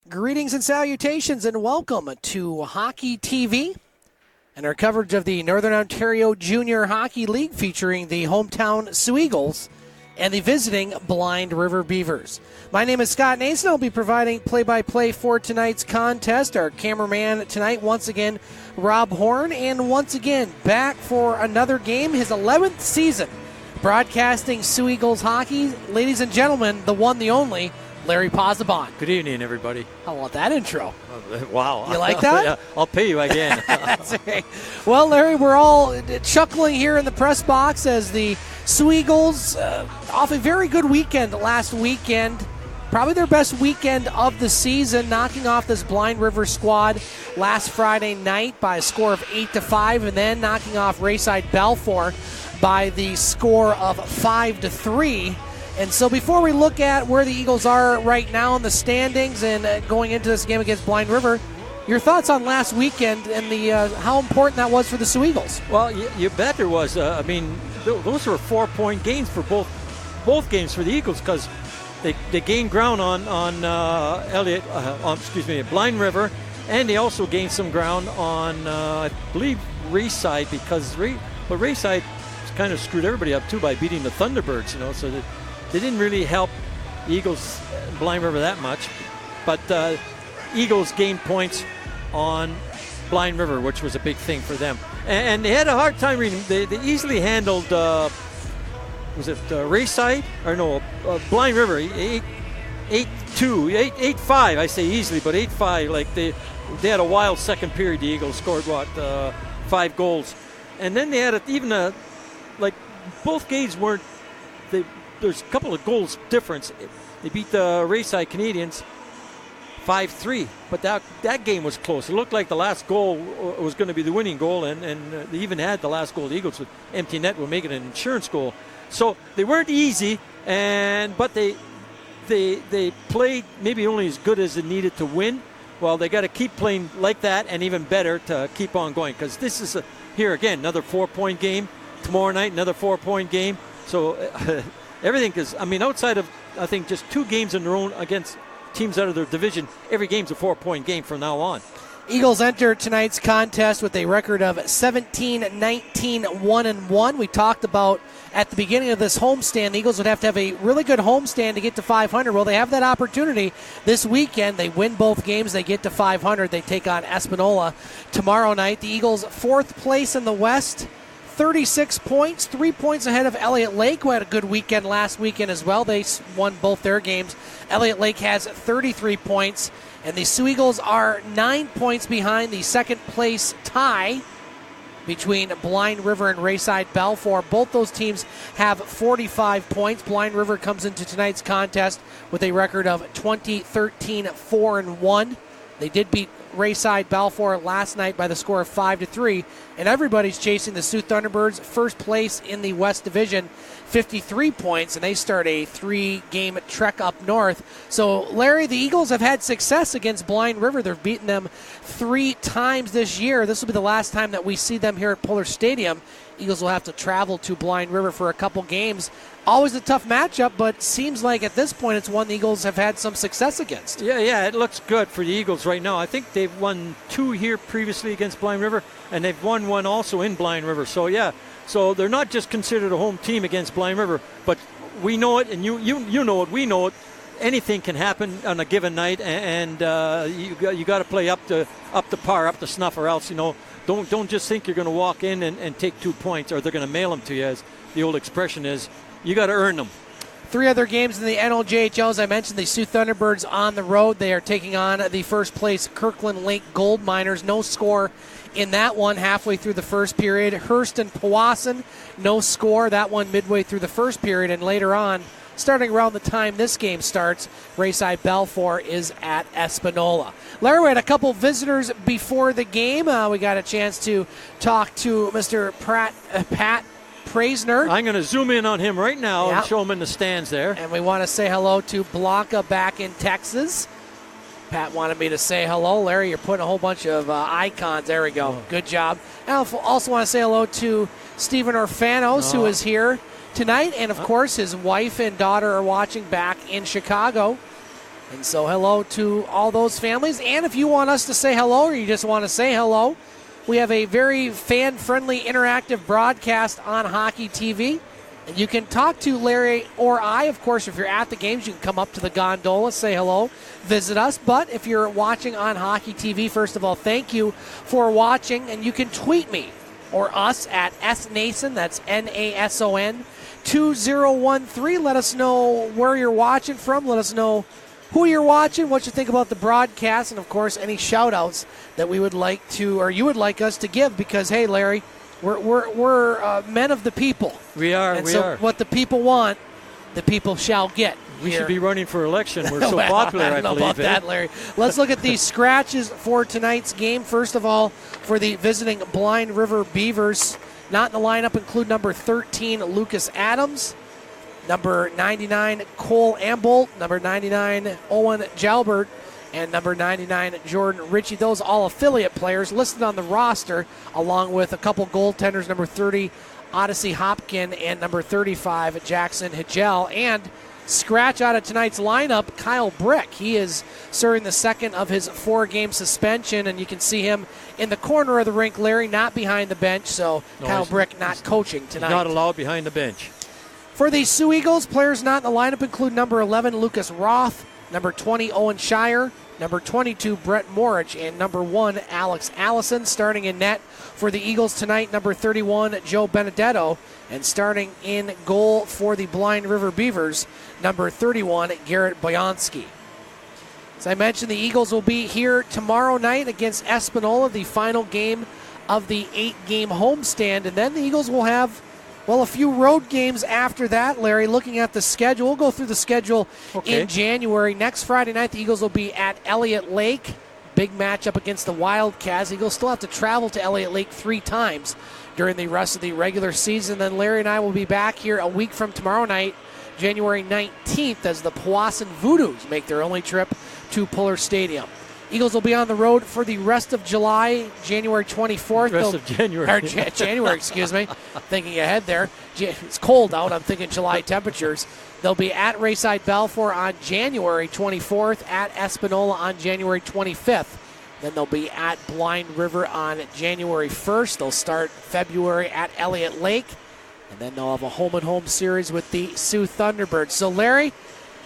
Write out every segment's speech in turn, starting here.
Greetings and salutations and welcome to Hockey TV and our coverage of the Northern Ontario Junior Hockey League featuring the hometown Soo Eagles and the visiting Blind River Beavers. My name is Scott Nason. I'll be providing play-by-play for tonight's contest. Our cameraman tonight, once again, Rob Horn, and once again, back for another game, his 11th season, broadcasting Soo Eagles hockey. Ladies and gentlemen, the one, the only, Larry Pozzebon. Good evening, everybody. How about that intro? Wow. You like that? Yeah, I'll pay you again. That's right. Well, Larry, we're all chuckling here in the press box as the Soo Eagles, off a very good weekend last weekend, probably their best weekend of the season, knocking off this Blind River squad last Friday night by a score of 8-5, and then knocking off Rayside Balfour by the score of 5-3. And so before we look at where the Eagles are right now in the standings and going into this game against Blind River, your thoughts on last weekend and the how important that was for the Soo Eagles? Well, you bet there was. Those were 4-point games for both games for the Eagles because they gained ground on Blind River, and they also gained some ground on I believe Rayside because Rayside kind of screwed everybody up too by beating the Thunderbirds. So they didn't really help Eagles Blind River that much, but Eagles gained points on Blind River, which was a big thing for them. And they had a hard time reading. They easily handled, Rayside? Or no, Blind River, 8-2, 8-5, I say easily, but 8-5. Like they had a wild second period. The Eagles scored, 5 goals. And then they had both games weren't, there's a couple of goals difference. They beat the Rayside Canadians 5-3, but that game was close. It looked like the last goal was going to be the winning goal, and they even had the last goal. The Eagles with empty net will make it an insurance goal. So they weren't easy, but they played maybe only as good as they needed to win. Well, they got to keep playing like that and even better to keep on going because this is here again another 4-point game. Tomorrow night another 4-point game. So everything is, outside of, I think, just 2 games in their own against teams out of their division, every game's a 4-point game from now on. Eagles enter tonight's contest with a record of 17-19-1-1. We talked about at the beginning of this homestand, the Eagles would have to have a really good homestand to get to 500. Well, they have that opportunity this weekend. They win both games. They get to 500. They take on Espanola tomorrow night. The Eagles, 4th place in the West, 36 points, 3 points ahead of Elliott Lake, who had a good weekend last weekend as well. They won both their games. Elliott Lake has 33 points, and the Soo Eagles are 9 points behind the second place tie between Blind River and Rayside Balfour. Both those teams have 45 points. Blind River comes into tonight's contest with a record of 20-13-4-1. They did beat Rayside Balfour last night by the score of 5-3, and everybody's chasing the Sioux Thunderbirds, first place in the West Division, 53 points, and they start a 3-game trek up north. So, Larry, the Eagles have had success against Blind River. They've beaten them 3 times this year. This will be the last time that we see them here at Pullar Stadium. Eagles will have to travel to Blind River for a couple games. Always a tough matchup, but seems like at this point it's one the Eagles have had some success against. Yeah, it looks good for the Eagles right now. I think they've won 2 here previously against Blind River, and they've won 1 also in Blind River. So, so they're not just considered a home team against Blind River, but we know it, and you know it, we know it. Anything can happen on a given night, and you got to play up to par, up to snuff, or else, don't just think you're going to walk in and take 2 points, or they're going to mail them to you, as the old expression is. You got to earn them. 3 other games in the NOJHL. As I mentioned, the Sioux Thunderbirds on the road. They are taking on the first place Kirkland Lake Gold Miners. No score in that one halfway through the first period. Hearst and Powassan, no score. That one midway through the first period. And later on, starting around the time this game starts, Rayside Balfour is at Espanola. Larry, we had a couple visitors before the game. We got a chance to talk to Mr. Pat Praisner. I'm going to zoom in on him right now and show him in the stands there. And we want to say hello to Blanca back in Texas. Pat wanted me to say hello. Larry, you're putting a whole bunch of icons. There we go. Oh. Good job. And I also want to say hello to Stephen Orfanos, who is here tonight. And, of course, his wife and daughter are watching back in Chicago. And so hello to all those families. And if you want us to say hello or you just want to say hello, we have a very fan-friendly interactive broadcast on Hockey TV. And you can talk to Larry or I. Of course, if you're at the games, you can come up to the gondola, say hello, visit us. But if you're watching on Hockey TV, first of all, thank you for watching. And you can tweet me or us at SNason, that's Nason, 2013. Let us know where you're watching from. Let us know who you're watching, what you think about the broadcast, and, of course, any shout-outs that we would like to, or you would like us to give, because, hey, Larry, we're men of the people. We are, and so what the people want, the people shall get. We should be running for election. We're so popular, I don't know believe. About that, Larry. Let's look at the scratches for tonight's game. First of all, for the visiting Blind River Beavers, not in the lineup include number 13, Lucas Adams, number 99, Cole Ambolt, number 99, Owen Jalbert, and number 99, Jordan Ritchie. Those all affiliate players listed on the roster, along with a couple goaltenders, number 30, Odyssey Hopkin, and number 35, Jackson Hagel. And scratch out of tonight's lineup, Kyle Brick. He is serving the second of his 4-game suspension, and you can see him in the corner of the rink, Larry, not behind the bench. So Kyle Brick not coaching tonight. Not allowed behind the bench. For the Soo Eagles, players not in the lineup include number 11, Lucas Roth, number 20, Owen Shire, number 22, Brett Morich, and number 1, Alex Allison. Starting in net for the Eagles tonight, number 31, Joe Benedetto, and starting in goal for the Blind River Beavers, number 31, Garrett Boyansky. As I mentioned, the Eagles will be here tomorrow night against Espanola, the final game of the 8-game homestand, and then the Eagles will have a few road games after that, Larry. Looking at the schedule, we'll go through the schedule in January. Next Friday night, the Eagles will be at Elliott Lake. Big matchup against the Wildcats. The Eagles still have to travel to Elliott Lake 3 times during the rest of the regular season. Then Larry and I will be back here a week from tomorrow night, January 19th, as the Powassan Voodoos make their only trip to Pullar Stadium. Eagles will be on the road for the rest of July, January 24th. January, excuse me. Thinking ahead there. It's cold out. I'm thinking July temperatures. They'll be at Rayside Balfour on January 24th, at Espanola on January 25th. Then they'll be at Blind River on January 1st. They'll start February at Elliott Lake. And then they'll have a home-and-home series with the Sioux Thunderbirds. So, Larry,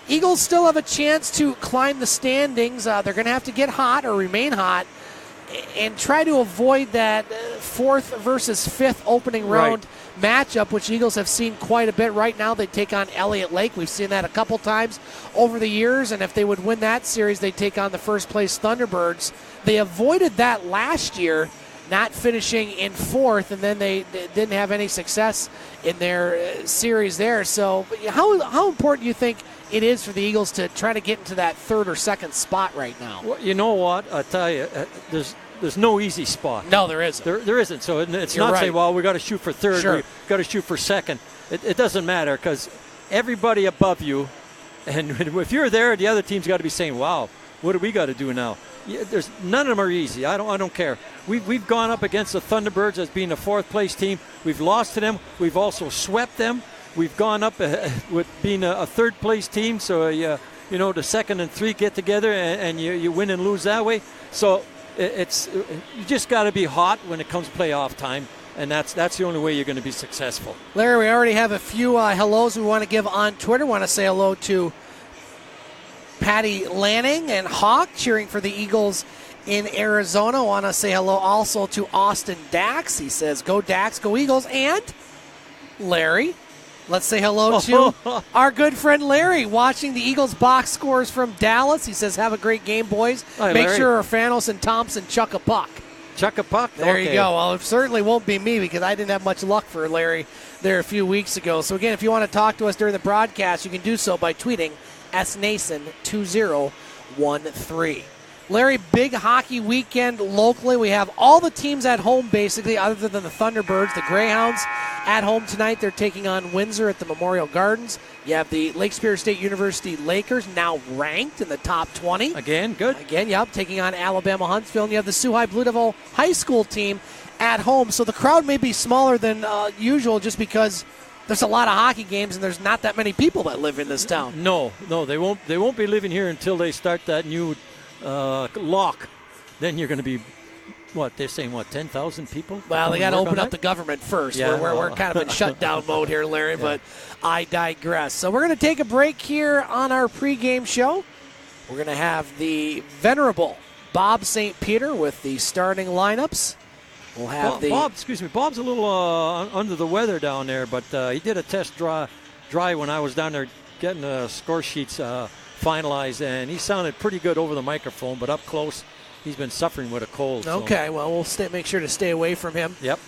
Eagles still have a chance to climb the standings. They're going to have to get hot or remain hot and try to avoid that 4th versus 5th opening round matchup, which Eagles have seen quite a bit. Right now they take on Elliott Lake. We've seen that a couple times over the years, and if they would win that series, they take on the first-place Thunderbirds. They avoided that last year, not finishing in 4th, and then they didn't have any success in their series there. So how important do you think it is for the Eagles to try to get into that 3rd or 2nd spot right now? Well, you know what? I'll tell you, there's no easy spot. No, there isn't. There isn't. So it's You're not right. saying, well, we got to shoot for 3rd, Sure. we got to shoot for 2nd. It doesn't matter, because everybody above you, and if you're there, the other team's got to be saying, wow, what do we got to do now? None of them are easy. I don't care. We've gone up against the Thunderbirds as being a 4th-place team. We've lost to them. We've also swept them. We've gone up with being a 3rd-place team. So, the 2nd and 3 get together and you win and lose that way. So you just got to be hot when it comes playoff time. And that's the only way you're going to be successful. Larry, we already have a few hellos we want to give on Twitter. We want to say hello to Patty Lanning and Hawk cheering for the Eagles in Arizona. Want to say hello also to Austin Dax. He says, go Dax, go Eagles. And Larry, let's say hello to our good friend Larry watching the Eagles box scores from Dallas. He says, have a great game, boys. Hi, Make Larry. sure Orfanos and Thompson chuck a puck. Chuck a puck? There you go. Well, it certainly won't be me because I didn't have much luck for Larry there a few weeks ago. So, again, if you want to talk to us during the broadcast, you can do so by tweeting SNason2013. Larry, big hockey weekend locally. We have all the teams at home, basically, other than the Thunderbirds. The Greyhounds at home tonight. They're taking on Windsor at the Memorial Gardens. You have the Lake Superior State University Lakers, now ranked in the top 20. Again, good. Again, yep, taking on Alabama Huntsville. And you have the Sioux High Blue Devil High School team at home. So the crowd may be smaller than usual just because there's a lot of hockey games, and there's not that many people that live in this town. No, they won't be living here until they start that new lock. Then you're going to be, they're saying 10,000 people? Well, they got to open up the government first. Yeah, we're kind of in shutdown mode here, Larry, but I digress. So we're going to take a break here on our pregame show. We're going to have the venerable Bob St. Peter with the starting lineups. We'll have Bob's a little under the weather down there, but he did a test dry when I was down there getting the score sheets finalized, and he sounded pretty good over the microphone, but up close, he's been suffering with a cold. Okay, well, we'll make sure to stay away from him. Yep.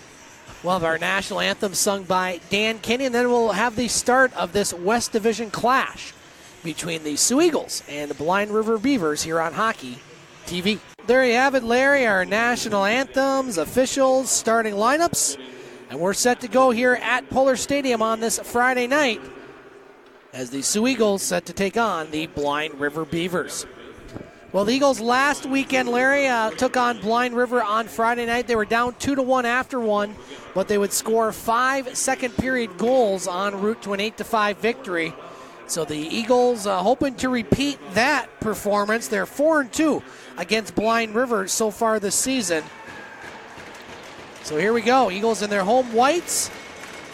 We'll have our national anthem sung by Dan Kinney, and then we'll have the start of this West Division clash between the Soo Eagles and the Blind River Beavers here on Hockey TV. There you have it, Larry, our national anthems, officials, starting lineups, and we're set to go here at Pullar Stadium on this Friday night as the Soo Eagles set to take on the Blind River Beavers. Well, the Eagles last weekend, Larry, took on Blind River on Friday night. They were down 2-1 after one, but they would score 5 second-period goals en route to an 8-5 victory. So the Eagles hoping to repeat that performance. They're 4-2 against Blind River so far this season. So here we go. Eagles in their home whites.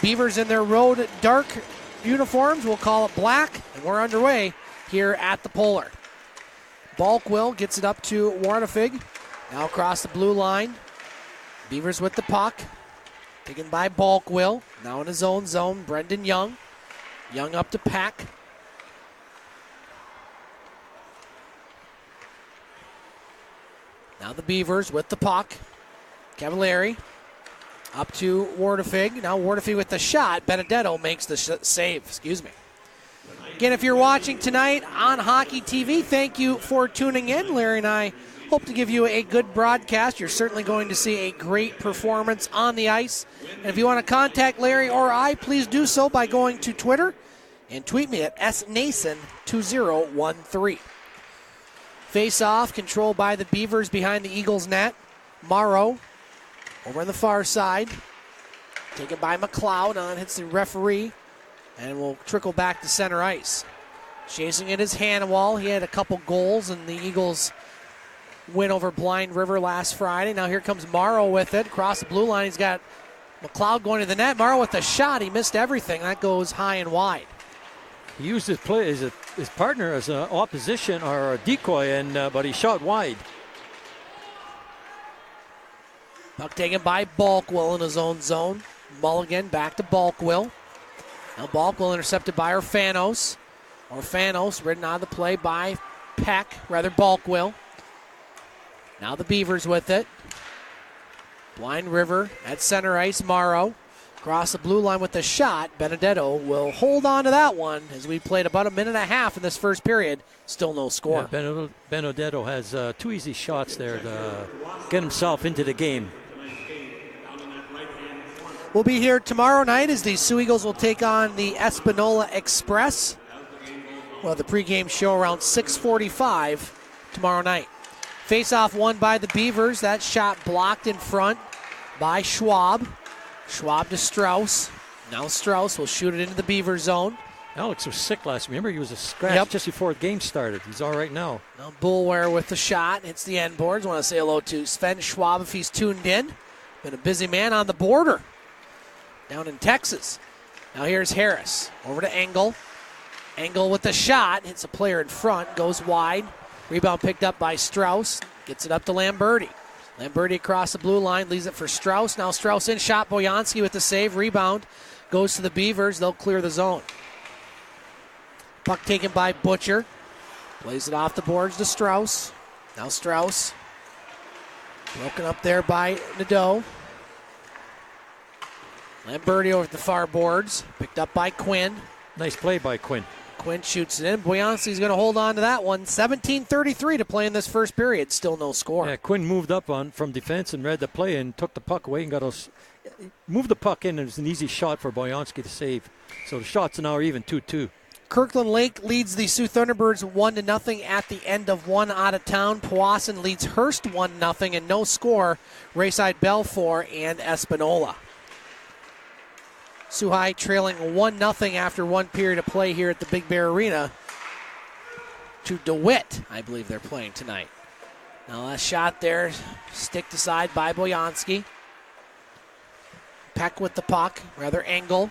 Beavers in their road dark uniforms. We'll call it black. And we're underway here at the Pullar. Balkwill gets it up to Warnefig. Now across the blue line. Beavers with the puck. Taken by Balkwill. Now in his own zone. Brendan Young. Young up to Pack. Now the Beavers with the puck. Cavalieri up to Warnefig. Now Warnefig with the shot. Benedetto makes the save. Again, if you're watching tonight on Hockey TV, thank you for tuning in. Larry and I hope to give you a good broadcast. You're certainly going to see a great performance on the ice. And if you want to contact Larry or I, please do so by going to Twitter and tweet me at snason2013. Face-off controlled by the Beavers behind the Eagles net. Morrow over on the far side. Taken by McLeod on, hits the referee. And will trickle back to center ice. Chasing it is Hannawall. He had a couple goals in the Eagles' win over Blind River last Friday. Now here comes Morrow with it. Across the blue line, he's got McLeod going to the net. Morrow with the shot. He missed everything. That goes high and wide. He used his partner as an opposition or a decoy, but he shot wide. Puck taken by Balkwill in his own zone. Mulligan back to Balkwill. Now Balkwill intercepted by Orfanos. Orfanos ridden out of the play by Balkwill. Now the Beavers with it. Blind River at center ice. Morrow across the blue line with the shot. Benedetto will hold on to that one as we played about a minute and a half in this first period. Still no score. Yeah, Benedetto has 2 easy shots there to get himself into the game. We'll be here tomorrow night as the Soo Eagles will take on the Espanola Express. Well, the pregame show around 6:45 tomorrow night. Face-off won by the Beavers. That shot blocked in front by Schwab. Schwab to Strauss. Now Strauss will shoot it into the Beaver zone. Alex was sick last. Remember, he was a scratch just before the game started. He's all right now. Now Bullware with the shot. Hits the end boards. Want to say hello to Sven Schwab if he's tuned in. Been a busy man on the border down in Texas. Now here's Harris. Over to Engel. Engel with the shot. Hits a player in front. Goes wide. Rebound picked up by Strauss. Gets it up to Lamberti. Lamberti across the blue line. Leaves it for Strauss. Now Strauss in shot. Boyansky with the save. Rebound. Goes to the Beavers. They'll clear the zone. Puck taken by Butcher. Plays it off the boards to Strauss. Now Strauss. Broken up there by Nadeau. Lamberti over at the far boards. Picked up by Quinn. Nice play by Quinn. Quinn shoots it in. Boyansky's going to hold on to that one. 17:33 to play in this first period. Still no score. Yeah, Quinn moved up from defense and read the play and took the puck away and moved the puck in. It was an easy shot for Boyansky to save. So the shots are now even 2-2. Kirkland Lake leads the Sioux Thunderbirds 1-0 at the end of one out of town. Powassan leads Hearst 1-0 and no score. Rayside Belfour and Espanola. Soo High trailing 1-0 after one period of play here at the Big Bear Arena to DeWitt, I believe they're playing tonight. Now a shot there, sticked aside by Boyansky. Peck with the puck, rather Engel.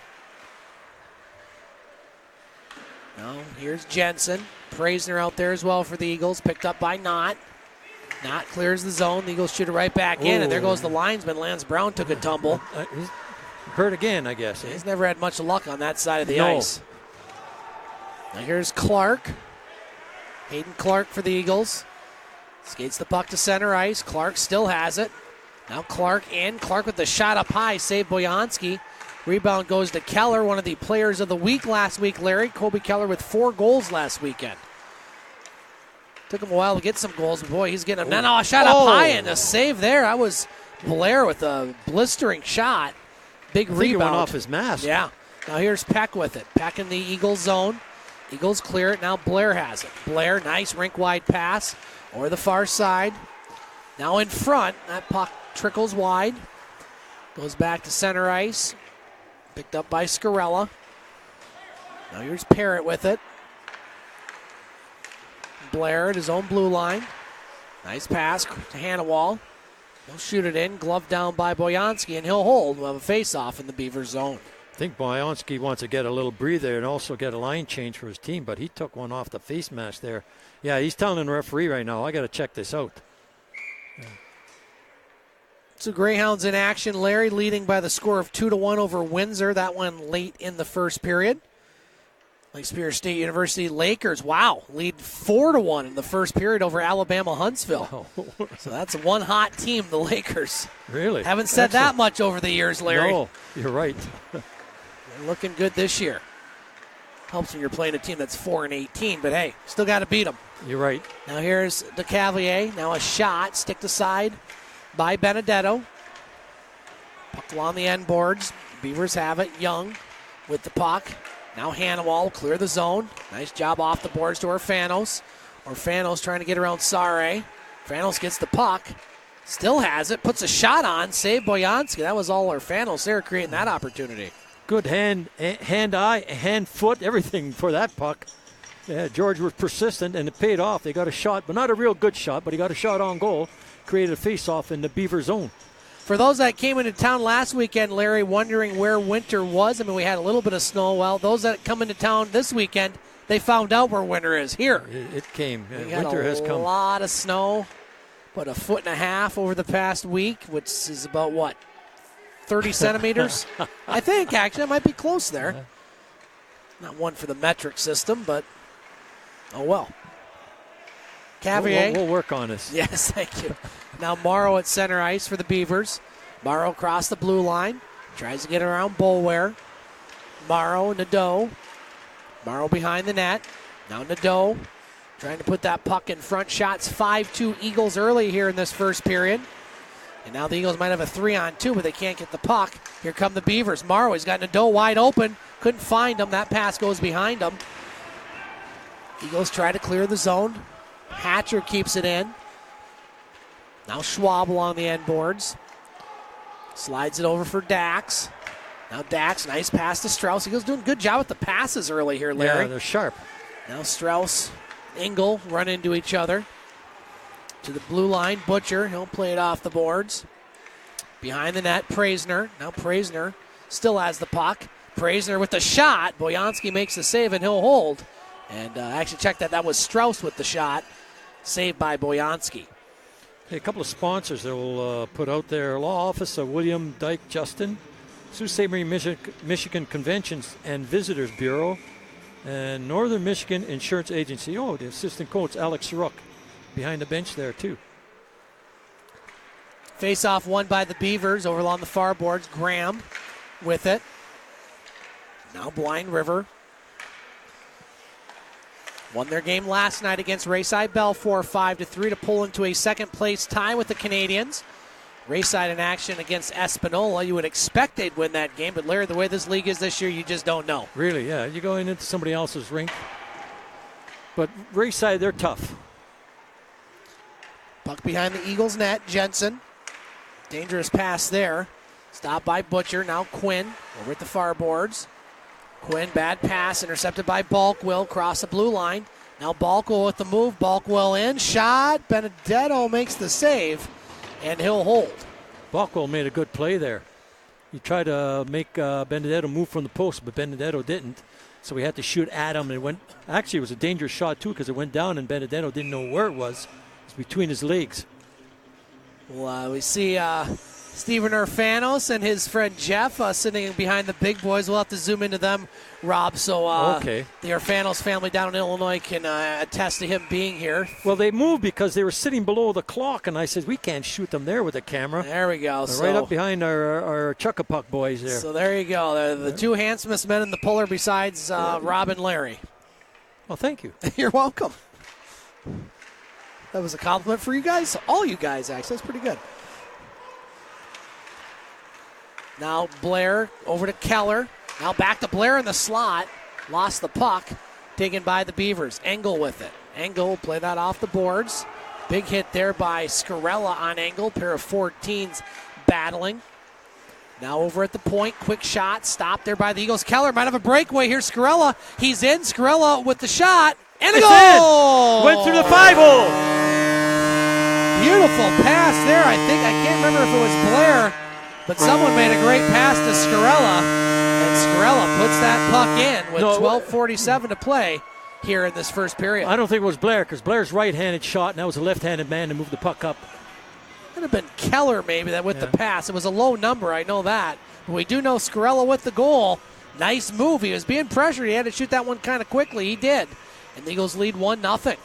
Now here's Jensen. Praisner out there as well for the Eagles, picked up by Knott. Knott clears the zone. The Eagles shoot it right back in, and there goes the linesman. Lance Brown took a tumble. He's hurt again, I guess. He's never had much luck on that side of the ice. Now here's Clark. Hayden Clark for the Eagles. Skates the puck to center ice. Clark still has it. Now Clark in. Clark with the shot up high. Save Boyansky. Rebound goes to Keller, one of the players of the week last week, Larry. Kobe Keller with 4 goals last weekend. Took him a while to get some goals, but boy, he's getting them. Now a shot up high and a save there. That was Blair with a blistering shot. Big rebound. He went off his mask. Yeah. Now here's Peck with it. Peck in the Eagles zone. Eagles clear it. Now Blair has it. Blair, nice rink-wide pass over the far side. Now in front. That puck trickles wide. Goes back to center ice. Picked up by Scarella. Now here's Parrott with it. Blair at his own blue line. Nice pass to Hannawall. He'll shoot it in. Glove down by Boyansky, and he'll hold. We'll have a face-off in the Beaver zone. I think Boyansky wants to get a little breather and also get a line change for his team, but he took one off the face mask there. Yeah, he's telling the referee right now, I got to check this out. So Greyhounds in action. Larry leading by the score of 2-1 over Windsor. That one late in the first period. Lake Superior State University Lakers, lead 4-1 in the first period over Alabama Huntsville. Wow. So that's one hot team, the Lakers. Really? Haven't said that much over the years, Larry. No, you're right. They're looking good this year. Helps when you're playing a team that's 4-18, but hey, still got to beat them. You're right. Now here's DeCavier. Now a shot, sticked aside by Benedetto. Puck along the end boards. Beavers have it. Young with the puck. Now Hannawall clear the zone. Nice job off the boards to Orfanos. Orfanos trying to get around Sare. Orfanos gets the puck. Still has it. Puts a shot on. Save Boyansky. That was all Orfanos there creating that opportunity. Good hand-eye, hand-foot, everything for that puck. Yeah, George was persistent, and it paid off. They got a shot, but not a real good shot, but he got a shot on goal. Created a face-off in the Beaver zone. For those that came into town last weekend, Larry, wondering where winter was, I mean, we had a little bit of snow. Well, those that come into town this weekend, they found out where winter is here. It came. Winter has come. A lot of snow, but 1.5 feet over the past week, which is about, 30 centimeters? I think, actually. It might be close there. Not one for the metric system, but oh well. Cavier. We'll work on this. Yes, thank you. Now Morrow at center ice for the Beavers. Morrow across the blue line. Tries to get around Boulware. Morrow, Nadeau. Morrow behind the net. Now Nadeau trying to put that puck in front. Shots 5-2 Eagles early here in this first period. And now the Eagles might have a 3-on-2, but they can't get the puck. Here come the Beavers. Morrow, he's got Nadeau wide open. Couldn't find him. That pass goes behind him. Eagles try to clear the zone. Hatcher keeps it in. Now Schwab along the end boards. Slides it over for Dax. Now Dax, nice pass to Strauss. Eagles doing a good job with the passes early here, Larry. Yeah, they're sharp. Now Strauss, Engel run into each other. To the blue line, Butcher. He'll play it off the boards. Behind the net, Praisner. Now Praisner still has the puck. Praisner with the shot. Boyansky makes the save, and he'll hold. And actually check that. That was Strauss with the shot. Saved by Boyansky. Hey, a couple of sponsors that will put out their law office of William Dyke Justin, Sault Ste. Marie, Michigan Conventions and Visitors Bureau, and Northern Michigan Insurance Agency. Oh, the assistant coach, Alex Rook, behind the bench there, too. Face-off won by the Beavers over along the far boards. Graham with it. Now Blind River. Won their game last night against Rayside Belfour 5-3 to pull into a second-place tie with the Canadians. Rayside in action against Espanola. You would expect they'd win that game, but Larry, the way this league is this year, you just don't know. Really, yeah. You're going into somebody else's rink. But Rayside, they're tough. Puck behind the Eagles net. Jensen. Dangerous pass there. Stop by Butcher. Now Quinn over at the far boards. Quinn, bad pass, intercepted by Balkwell, cross the blue line. Now Balkwell with the move. Balkwell in, shot. Benedetto makes the save, and he'll hold. Balkwell made a good play there. He tried to make Benedetto move from the post, but Benedetto didn't. So we had to shoot at him. And it was a dangerous shot, too, because it went down, and Benedetto didn't know where it was. It's between his legs. Well, we see Steven Urfanos and his friend Jeff sitting behind the big boys. We'll have to zoom into them, Rob, so the Urfanos family down in Illinois can attest to him being here. Well, they moved because they were sitting below the clock, and I said, we can't shoot them there with a camera. There we go. Right up behind our Chuckapuck boys there. So there you go. They're the two handsomest men in the Pullar besides Rob and Larry. Well, thank you. You're welcome. That was a compliment for you guys. All you guys, actually. That's pretty good. Now Blair over to Keller. Now back to Blair in the slot. Lost the puck. Taken by the Beavers. Engel with it. Engel will play that off the boards. Big hit there by Scarella on Engel. Pair of 14s battling. Now over at the point. Quick shot. Stopped there by the Eagles. Keller might have a breakaway here. Scarella. He's in. Scarella with the shot. And a goal! Went through the 5-hole. Beautiful pass there. I can't remember if it was Blair, but someone made a great pass to Scarella, and Scarella puts that puck in with 12:47 to play here in this first period. I don't think it was Blair, because Blair's right-handed shot, and that was a left-handed man to move the puck up. Could have been Keller maybe that with the pass. It was a low number, I know that. But we do know Scarella with the goal. Nice move. He was being pressured. He had to shoot that one kind of quickly. He did. And the Eagles lead 1-0.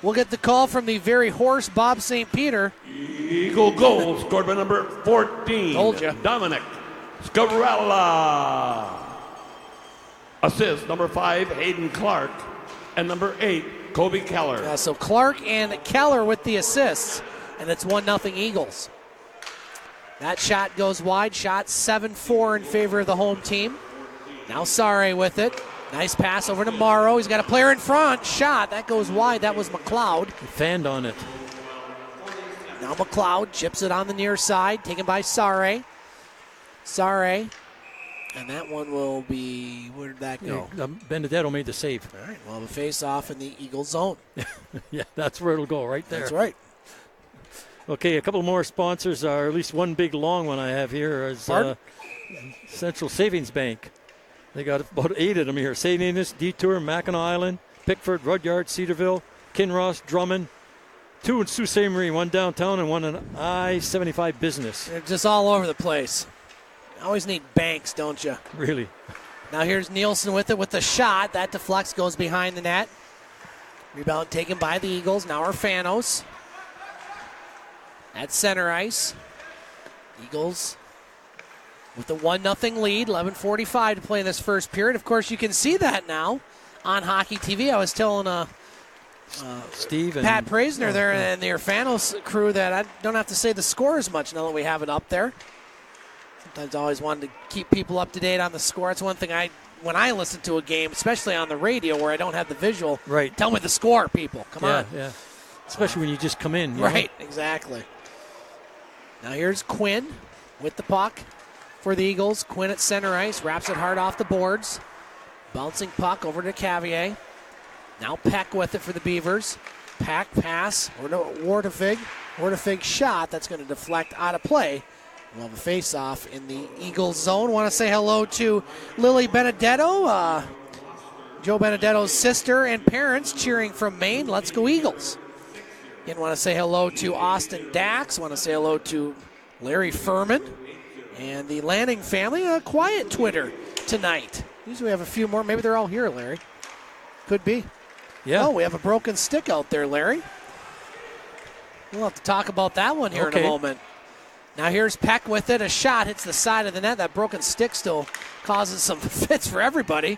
We'll get the call from the very hoarse Bob St. Peter. Eagle goal scored by number 14. Told you. Dominic Scarella. Assist number 5, Hayden Clark. And number 8, Kobe Keller. So Clark and Keller with the assists. And it's 1-0 Eagles. That shot goes wide. Shot 7-4 in favor of the home team. Now Sare with it. Nice pass over to Morrow. He's got a player in front. Shot. That goes wide. That was McLeod. He fanned on it. Now McLeod chips it on the near side. Taken by Sare. Sare. And that one will be, where did that go? Benedetto made the save. All right. We'll have a face-off in the Eagle zone. Yeah, that's where it'll go, right there. That's right. Okay, a couple more sponsors, or at least one big long one I have here is Central Savings Bank. They got about 8 of them here. St. Ignace, Detour, Mackinac Island, Pickford, Rudyard, Cedarville, Kinross, Drummond, 2 in Sault Ste. Marie, 1 downtown and 1 in I-75 Business. They're just all over the place. Always need banks, don't you? Really. Now here's Nielsen with it with the shot. That deflects, goes behind the net. Rebound taken by the Eagles. Now Urfanos. At center ice. Eagles with the 1-0 lead, 11:45 to play in this first period. Of course, you can see that now on Hockey TV. I was telling Steve and Pat Praisner there and the Urfanos crew that I don't have to say the score as much now that we have it up there. Sometimes I always wanted to keep people up to date on the score. It's one thing when I listen to a game, especially on the radio where I don't have the visual. Right. Tell me the score, people. Come on. Yeah. Especially when you just come in. Right, exactly. Now here's Quinn with the puck for the Eagles. Quinn at center ice, wraps it hard off the boards. Bouncing puck over to Cavier. Now Peck with it for the Beavers. Peck pass over to Wartefig. Wartefig shot. That's going to deflect out of play. We'll have a face-off in the Eagles zone. Want to say hello to Lily Benedetto, Joe Benedetto's sister and parents cheering from Maine. Let's go Eagles. Again, want to say hello to Austin Dax. Want to say hello to Larry Furman and the Lanning family. A quiet Twitter tonight. Usually we have a few more. Maybe they're all here, Larry. Could be. Yeah. Oh, we have a broken stick out there, Larry. We'll have to talk about that one here in a moment. Now here's Peck with it. A shot hits the side of the net. That broken stick still causes some fits for everybody.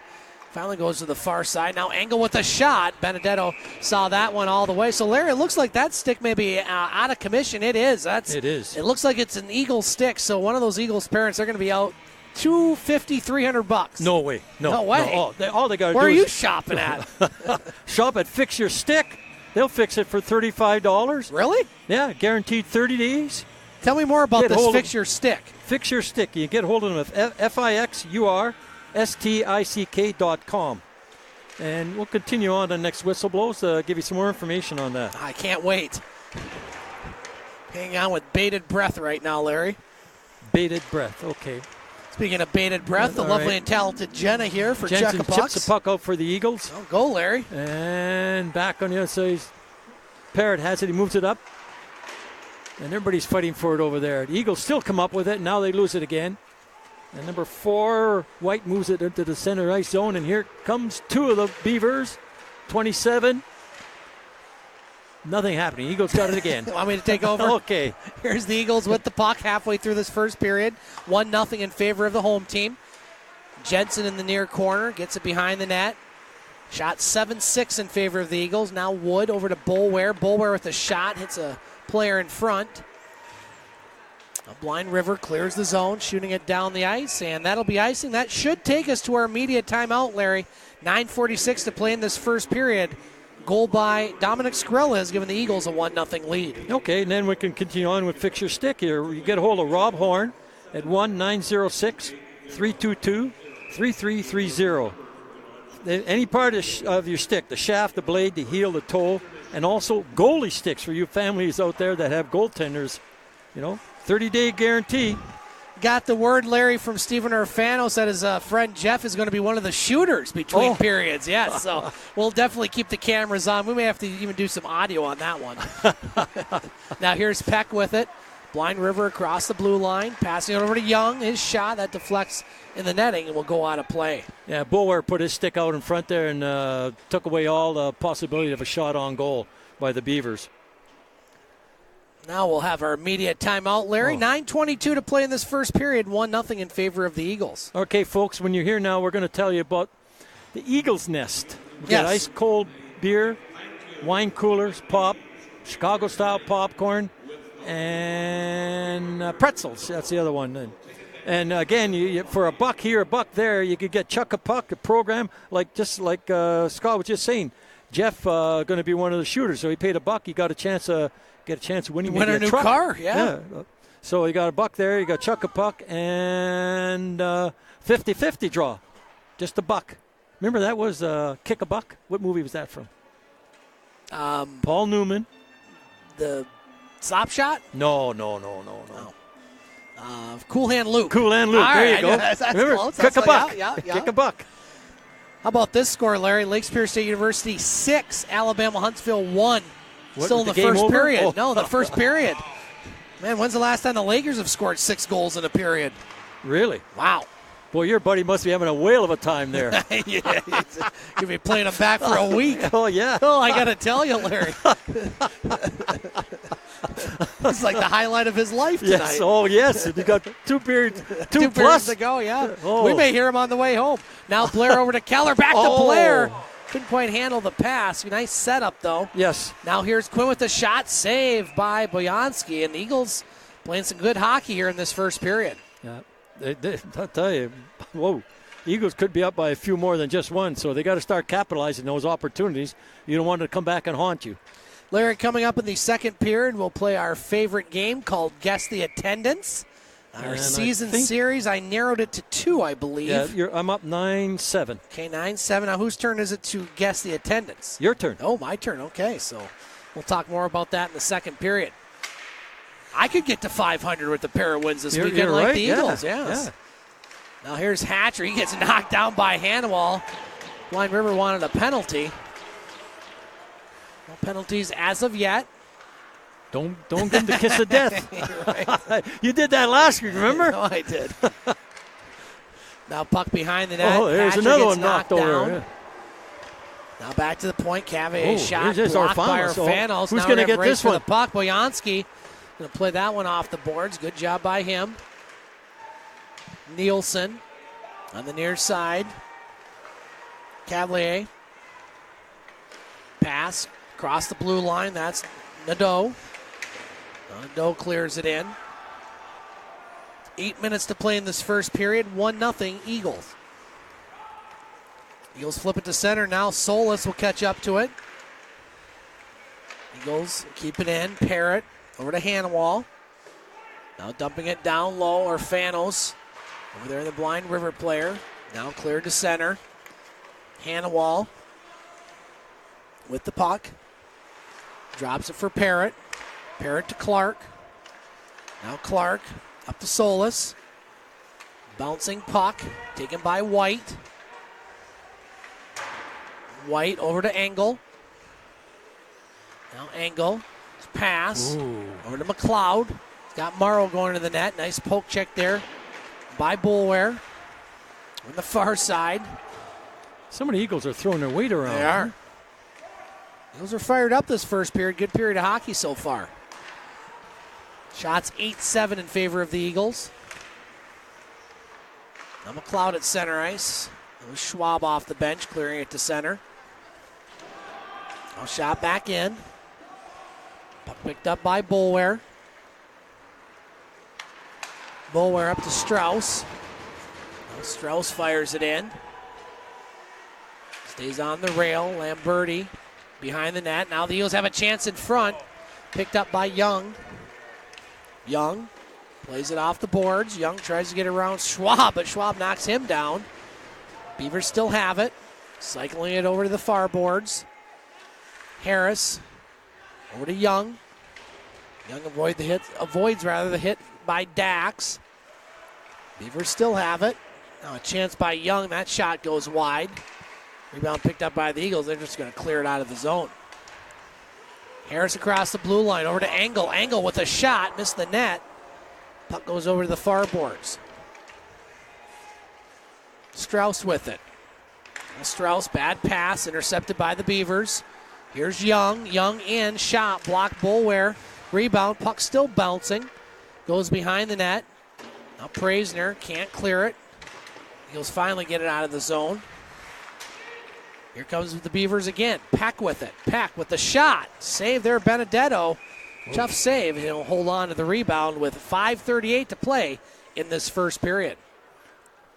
Finally goes to the far side. Now Engel with a shot. Benedetto saw that one all the way. So, Larry, it looks like that stick may be out of commission. It is. It is. It looks like it's an Eagle stick. So one of those Eagles parents, they're going to be out $250, $300. No way. No way. No. All they got to do Where are is you shopping at? shop at Fix Your Stick. They'll fix it for $35. Really? Yeah, guaranteed 30 days. Tell me more about Get this hold of- Fix Your Stick. Fix Your Stick. You get hold of them at FIXURSTICK.com. And we'll continue on to the next whistle blows to give you some more information on that. I can't wait. Hang on with bated breath right now, Larry. Bated breath. Okay. Speaking of bated breath, the All lovely right. and talented Jenna here for Jensen Chuck-a-Pucks. chips the puck out for the Eagles. Oh, go, Larry. And back on the other side. Parrott has it. He moves it up. And everybody's fighting for it over there. The Eagles still come up with it. Now they lose it again. And number 4, White moves it into the center ice zone. And here comes 2 of the Beavers. 27. Nothing happening. Eagles got it again. Want me to take over? Okay. Here's the Eagles with the puck halfway through this first period. 1-0 in favor of the home team. Jensen in the near corner gets it behind the net. Shot 7-6 in favor of the Eagles. Now Wood over to Boulware. Boulware with a shot. Hits a player in front. Blind River clears the zone, shooting it down the ice, and that'll be icing. That should take us to our immediate timeout, Larry. 9:46 to play in this first period. Goal by Dominic Skrilla has given the Eagles a 1-0 lead. Okay, and then we can continue on with Fix Your Stick here. You get a hold of Rob Horn at 1-906-322-3330. Any part of your stick, the shaft, the blade, the heel, the toe, and also goalie sticks for you families out there that have goaltenders. 30-day guarantee. Got the word, Larry, from Stephen Orfanos that his friend Jeff is going to be one of the shooters between periods. Yes, so we'll definitely keep the cameras on. We may have to even do some audio on that one. Now here's Peck with it. Blind River across the blue line, passing it over to Young. His shot, that deflects in the netting and will go out of play. Yeah, Boulware put his stick out in front there and took away all the possibility of a shot on goal by the Beavers. Now we'll have our immediate timeout, Larry. 9:22 to play in this first period. 1-0 in favor of the Eagles. Okay, folks, when you're here now, we're going to tell you about the Eagles Nest. We got ice-cold beer, wine coolers, pop, Chicago-style popcorn, and pretzels. That's the other one. And again, you, for a buck here, a buck there, you could get Chuck-a-Puck, a program, just like Scott was just saying. Jeff going to be one of the shooters, so he paid a buck. He got a chance to winning win a new truck. car. Yeah. So you got a buck there. You got Chuck-a-Puck and 50-50 draw, just a buck. Remember that was Kick a Buck? What movie was that from? Paul Newman. The Slop Shot? No. Cool Hand Luke. Cool Hand Luke. All there right, you go. That's Remember, close. Kick a Buck. Yeah. Kick a Buck. How about this score, Larry? Lake Superior State University 6, Alabama Huntsville 1. What, Still in the the game first over? period. Oh. No, the first period. Man, when's the last time the Lakers have scored 6 goals in a period? Really? Wow. Boy, your buddy must be having a whale of a time there. Yeah, you'll be playing him back for a week. Oh, yeah. Oh, I got to tell you, Larry. It's like the highlight of his life tonight. Yes. Oh, yes. And you got 2 periods, two periods plus. to go, yeah. Oh. We may hear him on the way home. Now Blair over to Keller, back to Blair. Couldn't quite handle the pass. Nice setup, though. Yes. Now here's Quinn with the shot, saved by Boyansky. And the Eagles playing some good hockey here in this first period. Yeah. I'll tell you, whoa. Eagles could be up by a few more than just one, so they got to start capitalizing those opportunities. You don't want it to come back and haunt you. Larry, coming up in the second period, we'll play our favorite game called Guess the Attendance. Our season series, I narrowed it to 2, I believe. Yeah, I'm up 9-7. Okay, 9-7. Now, whose turn is it to guess the attendance? Your turn. Oh, my turn. Okay, so we'll talk more about that in the second period. I could get to 500 with the pair of wins this weekend like the Eagles. Yes. Yeah. Now here's Hatcher. He gets knocked down by Hanwell. Blind River wanted a penalty. No penalties as of yet. Don't give him the kiss of death. Right. You did that last week, remember? No, I did. Now puck behind the net. Oh, there's Hatcher another gets one knocked down. over. Yeah. Now back to the point. Cavalier shot here's blocked by Orfanos. Orfanos. Who's going to get this one? The puck. Boyansky going to play that one off the boards. Good job by him. Nielsen on the near side. Cavalier. Pass across the blue line. That's Nadeau. Nadeau clears it in. 8 minutes to play in this first period. 1-0 Eagles. Eagles flip it to center. Now Solis will catch up to it. Eagles keep it in. Parrott over to Hanwell. Now dumping it down low, or Fanos. Over there, the Blind River player. Now cleared to center. Hannawall with the puck. Drops it for Parrott. Parrott to Clark. Now Clark up to Solis. Bouncing puck. Taken by White. White over to Engel. Now Engel. Pass. Ooh. Over to McLeod. He's got Morrow going to the net. Nice poke check there by Boulware. On the far side. Some of the Eagles are throwing their weight around. They are. Eagles are fired up this first period. Good period of hockey so far. Shots 8-7 in favor of the Eagles. Now McLeod at center ice. It was Schwab off the bench, clearing it to center. Now shot back in. Puck picked up by Boulware. Boulware up to Strauss. Now Strauss fires it in. Stays on the rail. Lamberti behind the net. Now the Eagles have a chance in front. Picked up by Young. Young plays it off the boards. Young tries to get around Schwab, but Schwab knocks him down. Beavers still have it. Cycling it over to the far boards. Harris over to Young. Young avoids the hit by Dax. Beavers still have it. Now a chance by Young. That shot goes wide. Rebound picked up by the Eagles. They're just going to clear it out of the zone. Harris across the blue line over to Engel. Engel with a shot. Missed the net. Puck goes over to the far boards. Strauss with it. Strauss, bad pass. Intercepted by the Beavers. Here's Young. Young in. Shot. Blocked Boulware. Rebound. Puck still bouncing. Goes behind the net. Now Praisner can't clear it. Eagles finally get it out of the zone. Here comes the Beavers again. Peck with it. Peck with the shot. Save there, Benedetto. Tough save. He'll hold on to the rebound with 5:38 to play in this first period.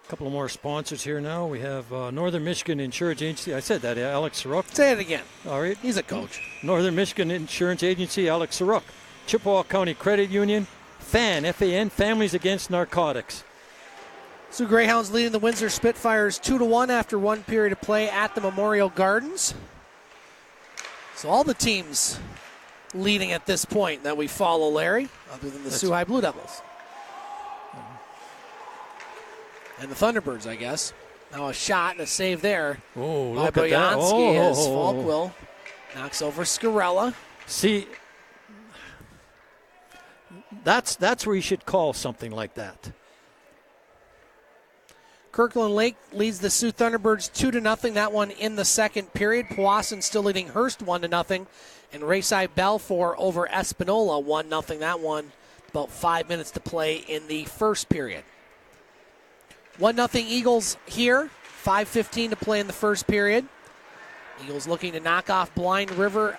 A couple of more sponsors here now. We have Northern Michigan Insurance Agency. I said that, Alex Saruk. Say it again. All right. He's a coach. Northern Michigan Insurance Agency, Alex Saruk. Chippewa County Credit Union. FAN, F-A-N, Families Against Narcotics. Sioux Greyhounds leading the Windsor Spitfires 2-1 after one period of play at the Memorial Gardens. So all the teams leading at this point that we follow, Larry, other than the Sioux High Blue Devils. And the Thunderbirds, I guess. Now a shot and a save there. Oh, by look at that. Boyansky as Falkwill knocks over Scarella. See, that's where you should call something like that. Kirkland Lake leads the Sioux Thunderbirds 2-0. That one in the second period. Powassan still leading Hearst 1-0. And Rayside Balfour over Espanola 1-0. That one about 5 minutes to play in the first period. 1-0 Eagles here. 5:15 to play in the first period. Eagles looking to knock off Blind River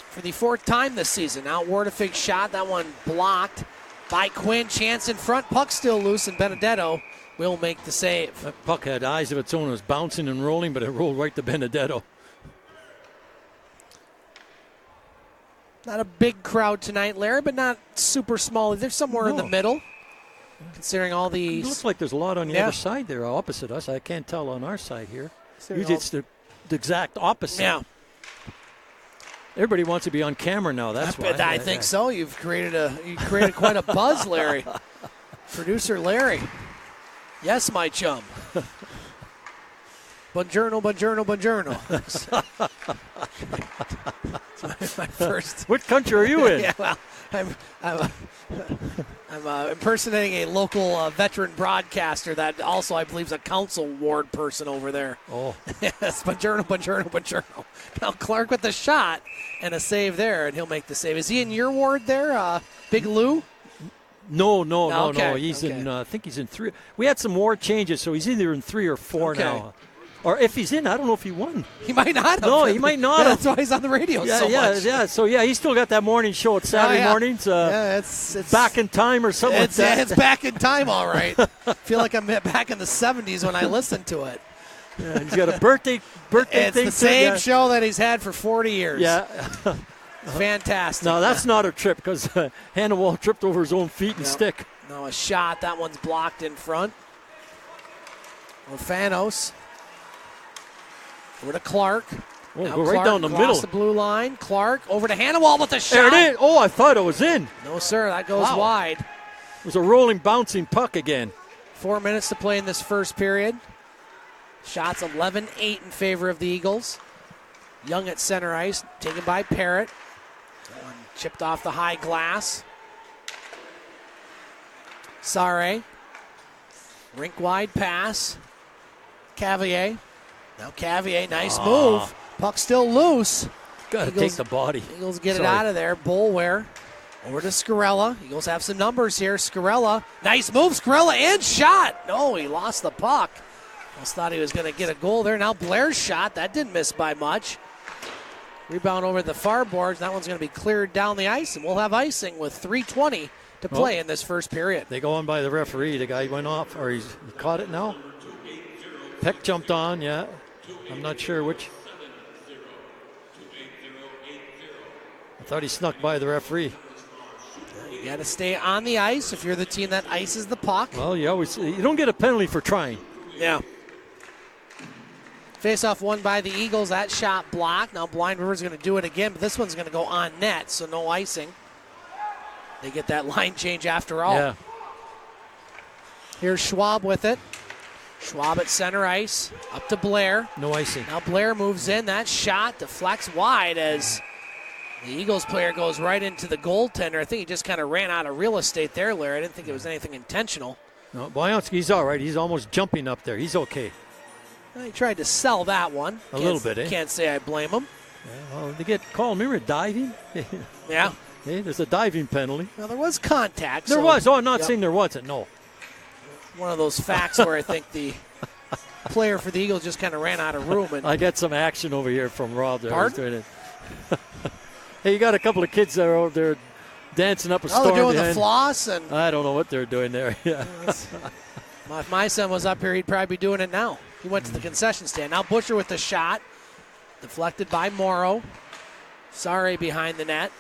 for the fourth time this season. Now Wardefig shot. That one blocked by Quinn. Chance in front. Puck still loose, and Benedetto will make the save. That puck had eyes of its own. It was bouncing and rolling, but it rolled right to Benedetto. Not a big crowd tonight, Larry, but not super small. They're somewhere in the middle, considering all these. It looks like there's a lot on the other side there, opposite us. I can't tell on our side here. Usually it's the exact opposite. Yeah. Everybody wants to be on camera now. That's why. I think so. You created quite a buzz, Larry. Producer Larry. Yes, my chum. Buongiorno, buongiorno, buongiorno. my first. What country are you in? Yeah, well, I'm impersonating a local veteran broadcaster that also, I believe, is a council ward person over there. Oh. Yes, buongiorno, buongiorno, buongiorno. Now Clark with the shot and a save there, and he'll make the save. Is he in your ward there, Big Lou? No. Okay. He's in, I think he's in 3. We had some more changes, so he's either in 3 or 4 now. Or if he's in, I don't know if he won. He might not have. No, he might not have. That's why he's on the radio so much. Yeah. So, he's still got that morning show at Saturday mornings. It's back in time or something like that. It's back in time, all right. I feel like I'm back in the 70s when I listen to it. Yeah, he's got a birthday it's thing. It's the same show that he's had for 40 years. Yeah. Fantastic. No, that's not a trip because Hannah Wall tripped over his own feet and stick. Now a shot. That one's blocked in front. Orfanos. Over to Clark. Oh, now go Clark right down the across middle. the blue line. Clark over to Hannawall with a shot. There it is. Oh, I thought it was in. No, sir. That goes Wow. wide. It was a rolling, bouncing puck again. 4 minutes to play in this first period. Shots 11-8 in favor of the Eagles. Young at center ice, taken by Parrott. One chipped off the high glass. Sare. Rink wide pass. Cavier. Now Cavier, nice move. Puck still loose. Got to take the body. Eagles get it out of there. Bullware. Over to Scarella. Eagles have some numbers here. Scarella. Nice move. Scarella and shot. No, he lost the puck. Almost thought he was going to get a goal there. Now Blair's shot. That didn't miss by much. Rebound over the far boards. That one's going to be cleared down the ice, and we'll have icing with 3:20 to play in this first period. They go on by the referee. The guy went off, or he caught it now. Peck jumped on, yeah. I'm not sure which. I thought he snuck by the referee. You got to stay on the ice if you're the team that ices the puck. Well, you don't get a penalty for trying. Yeah. Face-off won by the Eagles. That shot blocked. Now Blind River's going to do it again, but this one's going to go on net, so no icing. They get that line change after all. Yeah. Here's Schwab with it. Schwab at center ice. Up to Blair. No icing. Now Blair moves in. That shot deflects wide as the Eagles player goes right into the goaltender. I think he just kind of ran out of real estate there, Larry. I didn't think it was anything intentional. No, Boyanski's all right. He's almost jumping up there. He's okay. Well, he tried to sell that one. A little bit, eh? Can't say I blame him. Yeah, well, they get called. Remember diving? Yeah. Hey, there's a diving penalty. Well, there was contact. There so, was. Oh, I'm not saying there wasn't. No. One of those facts where I think the player for the Eagles just kind of ran out of room. And I got some action over here from Rob there. Pardon? Hey, you got a couple of kids that are over there dancing up a storm. they're doing behind. the floss. And I don't know what they're doing there. Yeah. If my son was up here, he'd probably be doing it now. He went to the concession stand. Now Busher with the shot. Deflected by Morrow. Sare behind the net.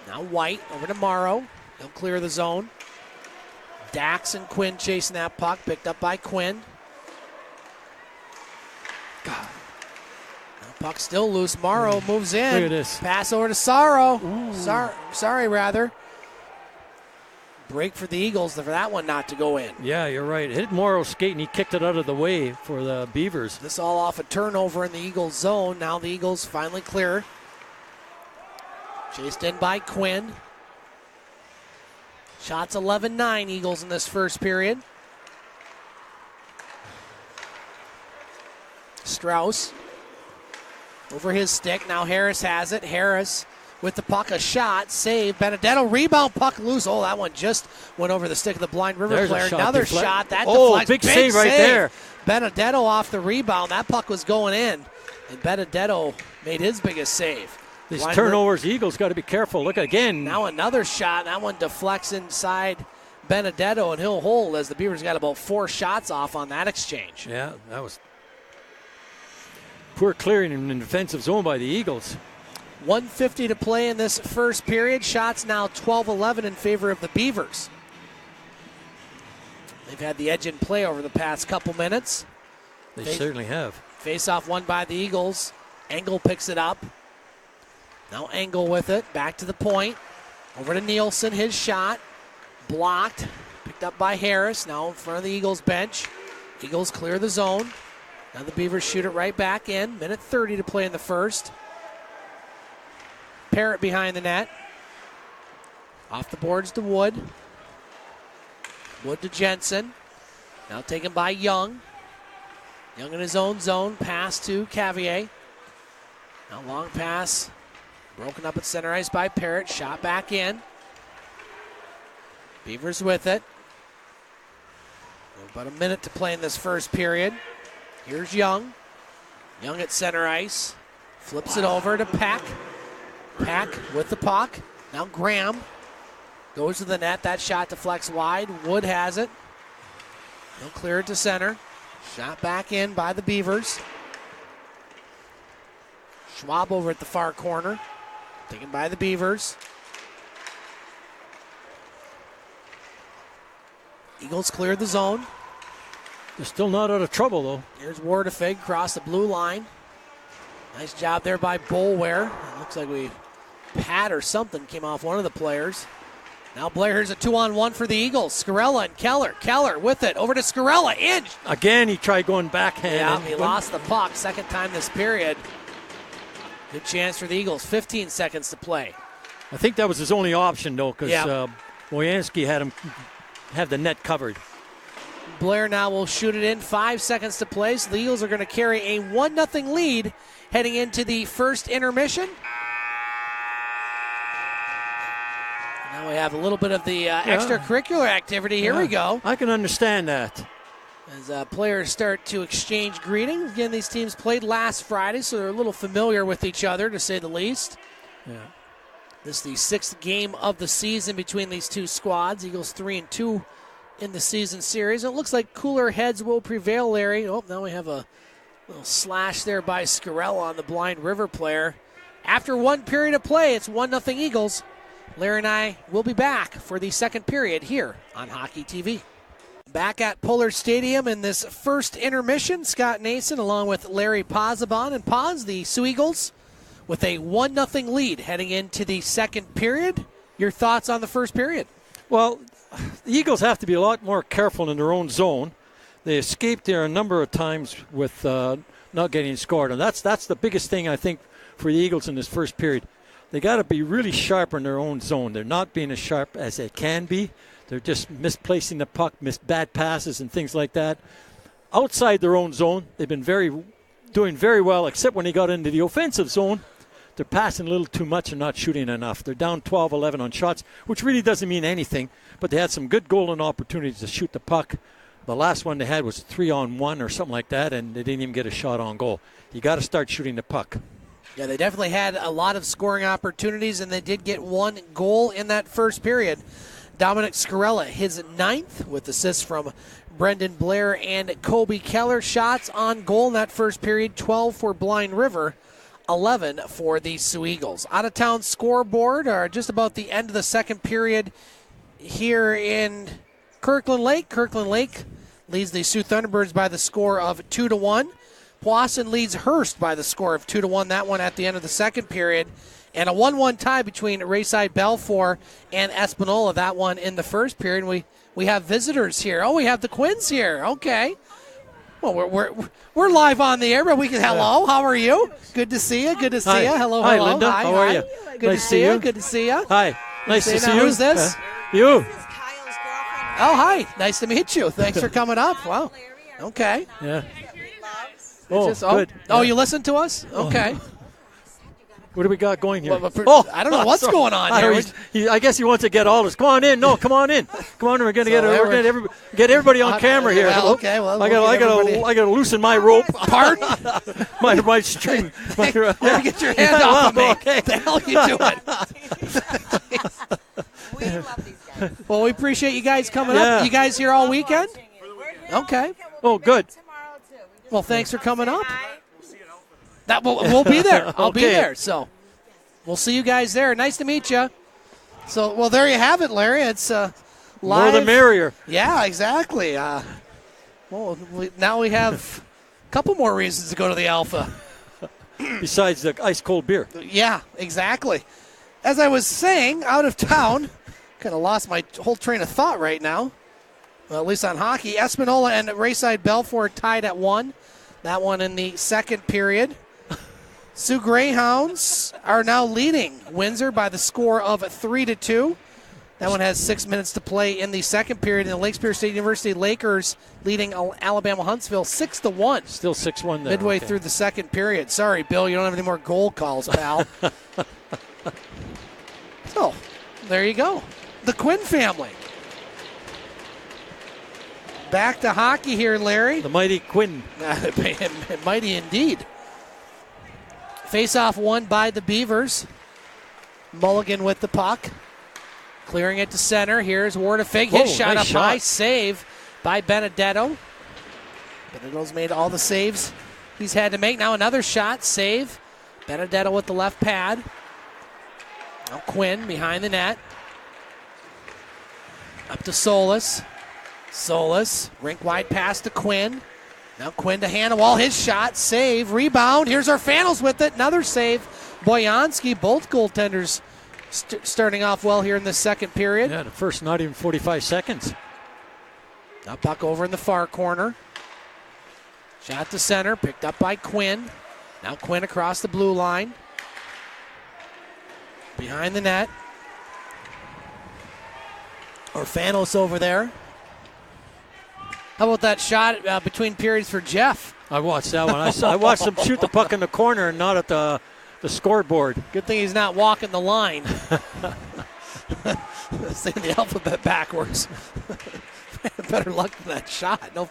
Now White over to Morrow. He'll clear the zone. Dax and Quinn chasing that puck. Picked up by Quinn. God. Now puck still loose. Morrow moves in. Look at this. Pass over to Sorrow. Sorry, rather. Break for the Eagles for that one not to go in. Yeah, you're right. It hit Morrow's skate, and he kicked it out of the way for the Beavers. This all off a turnover in the Eagles zone. Now the Eagles finally clear. Chased in by Quinn. Shots 11-9 Eagles in this first period. Strauss over his stick. Now Harris has it. Harris with the puck, a shot, save. Benedetto, rebound, puck loose. Oh, that one just went over the stick of the Blind River There's player. a shot. Another Deflect. shot. That Oh, deflects. big save right there. Benedetto off the rebound. That puck was going in, and Benedetto made his biggest save. These Blind turnovers, the Eagles got to be careful. Look again. Now another shot. That one deflects inside Benedetto, and he'll hold as the Beavers got about 4 shots off on that exchange. Yeah, that was poor clearing in the defensive zone by the Eagles. 1:50 to play in this first period. Shots now 12-11 in favor of the Beavers. They've had the edge in play over the past couple minutes. They certainly have. Face-off won by the Eagles. Engel picks it up. Now Engel with it. Back to the point. Over to Nielsen. His shot. Blocked. Picked up by Harris. Now in front of the Eagles bench. Eagles clear the zone. Now the Beavers shoot it right back in. Minute 30 to play in the first. Parrott behind the net. Off the boards to Wood. Wood to Jensen. Now taken by Young. Young in his own zone. Pass to Cavier. Now long pass. Broken up at center ice by Parrott. Shot back in. Beavers with it. About a minute to play in this first period. Here's Young. Young at center ice. Flips it over to Peck. Peck with the puck. Now Graham goes to the net. That shot deflects wide. Wood has it. He'll clear it to center. Shot back in by the Beavers. Schwab over at the far corner. Taken by the Beavers. Eagles clear the zone. They're still not out of trouble, though. Here's Wardefig across the blue line. Nice job there by Bolware. It looks like we pad or something came off one of the players. Now Blair, here's a 2-on-1 for the Eagles. Scarella and Keller. Keller with it. Over to Scarella. In. Again, he tried going backhand. Yeah, he lost the puck. Second time this period. Good chance for the Eagles. 15 seconds to play. I think that was his only option, though, because Woyanski had him have the net covered. Blair now will shoot it in. 5 seconds to play. So the Eagles are going to carry a 1-0 lead heading into the first intermission. Now we have a little bit of the extracurricular activity. Here we go. I can understand that. As players start to exchange greetings. Again, these teams played last Friday, so they're a little familiar with each other, to say the least. Yeah. This is the 6th game of the season between these two squads. Eagles 3-2 in the season series. It looks like cooler heads will prevail, Larry. Oh, now we have a little slash there by Scarella on the Blind River player. After one period of play, it's 1-0 Eagles. Larry and I will be back for the second period here on Hockey TV. Back at Pullar Stadium in this first intermission, Scott Nason along with Larry Pozzebon. And Poz, the Soo Eagles, with a 1-0 lead heading into the second period. Your thoughts on the first period? Well, the Eagles have to be a lot more careful in their own zone. They escaped there a number of times with not getting scored. And that's the biggest thing, I think, for the Eagles in this first period. They got to be really sharp in their own zone. They're not being as sharp as they can be. They're just misplacing the puck, bad passes and things like that. Outside their own zone, they've been doing very well, except when they got into the offensive zone. They're passing a little too much and not shooting enough. They're down 12-11 on shots, which really doesn't mean anything, but they had some good golden opportunities to shoot the puck. The last one they had was 3-on-1 or something like that, and they didn't even get a shot on goal. You got to start shooting the puck. Yeah, they definitely had a lot of scoring opportunities, and they did get one goal in that first period. Dominic Scarella, his 9th, with assists from Brendan Blair and Kobe Keller. Shots on goal in that first period, 12 for Blind River, 11 for the Soo Eagles. Out-of-town scoreboard are just about the end of the second period here in Kirkland Lake. Kirkland Lake leads the Sioux Thunderbirds by the score of 2-1. Powassan leads Hearst by the score of 2-1. That one at the end of the second period. And a 1-1 tie between Rayside Balfour and Espanola. That one in the first period. We have visitors here. Oh, we have the Quins here. Okay. Well, we're live on the air, but we can. Hello, how are you? Good to see you. Good to see you. Hello, hi, hello. Linda. Hi, how are you? Good nice to see you. Good to see you. Hi. Nice to see you. Who's this? You. This is Kyle's girlfriend. Oh, hi. Nice to meet you. Thanks for coming up. Wow. Okay. Yeah. Loves. Good. Oh, you listen to us? Okay. What do we got going here? I don't know what's going on here. I guess he wants to get all this. Come on in. No, come on in. Come on in. We're going to get everybody on camera here. Well, okay. Well, I got to loosen my rope. Pardon? my string. Hey, get your hand off of me. Okay. What the hell are you doing? We love these guys. Well, we appreciate you guys coming up. You guys here all weekend? Okay. Oh, good. Tomorrow too. Well, thanks for coming up. We'll be there. I'll be there. So we'll see you guys there. Nice to meet you. So, well, there you have it, Larry. It's live. More the merrier. Yeah, exactly. Now we have a couple more reasons to go to the Alpha. Besides the ice-cold beer. Yeah, exactly. As I was saying, out of town, kind of lost my whole train of thought right now, well, at least on hockey. Espanola and Rayside Balfour tied at 1. That one in the second period. Sioux Greyhounds are now leading Windsor by the score of 3-2. That one has 6 minutes to play in the second period. In the Lake Superior State University Lakers leading Alabama Huntsville 6-1. Still 6-1 there. Midway through the second period. Sorry, Bill, you don't have any more goal calls, pal. So, there you go. The Quinn family. Back to hockey here, Larry. The mighty Quinn. Mighty indeed. Face-off won by the Beavers. Mulligan with the puck. Clearing it to center. Here's Wardefig. His shot nice up high. Save by Benedetto. Benedetto's made all the saves he's had to make. Now another shot. Save. Benedetto with the left pad. Now Quinn behind the net. Up to Solis. Solis, rink wide pass to Quinn. Now Quinn to Hannawall, his shot, save, rebound. Here's our Fannels with it, another save. Boyanski, both goaltenders starting off well here in the second period. Yeah, the first not even 45 seconds. Now puck over in the far corner. Shot to center, picked up by Quinn. Now Quinn across the blue line. Behind the net. Orfanos over there. How about that shot between periods for Jeff? I watched that one. I watched him shoot the puck in the corner and not at the scoreboard. Good thing he's not walking the line. Saying the alphabet backwards. Better luck than that shot. No,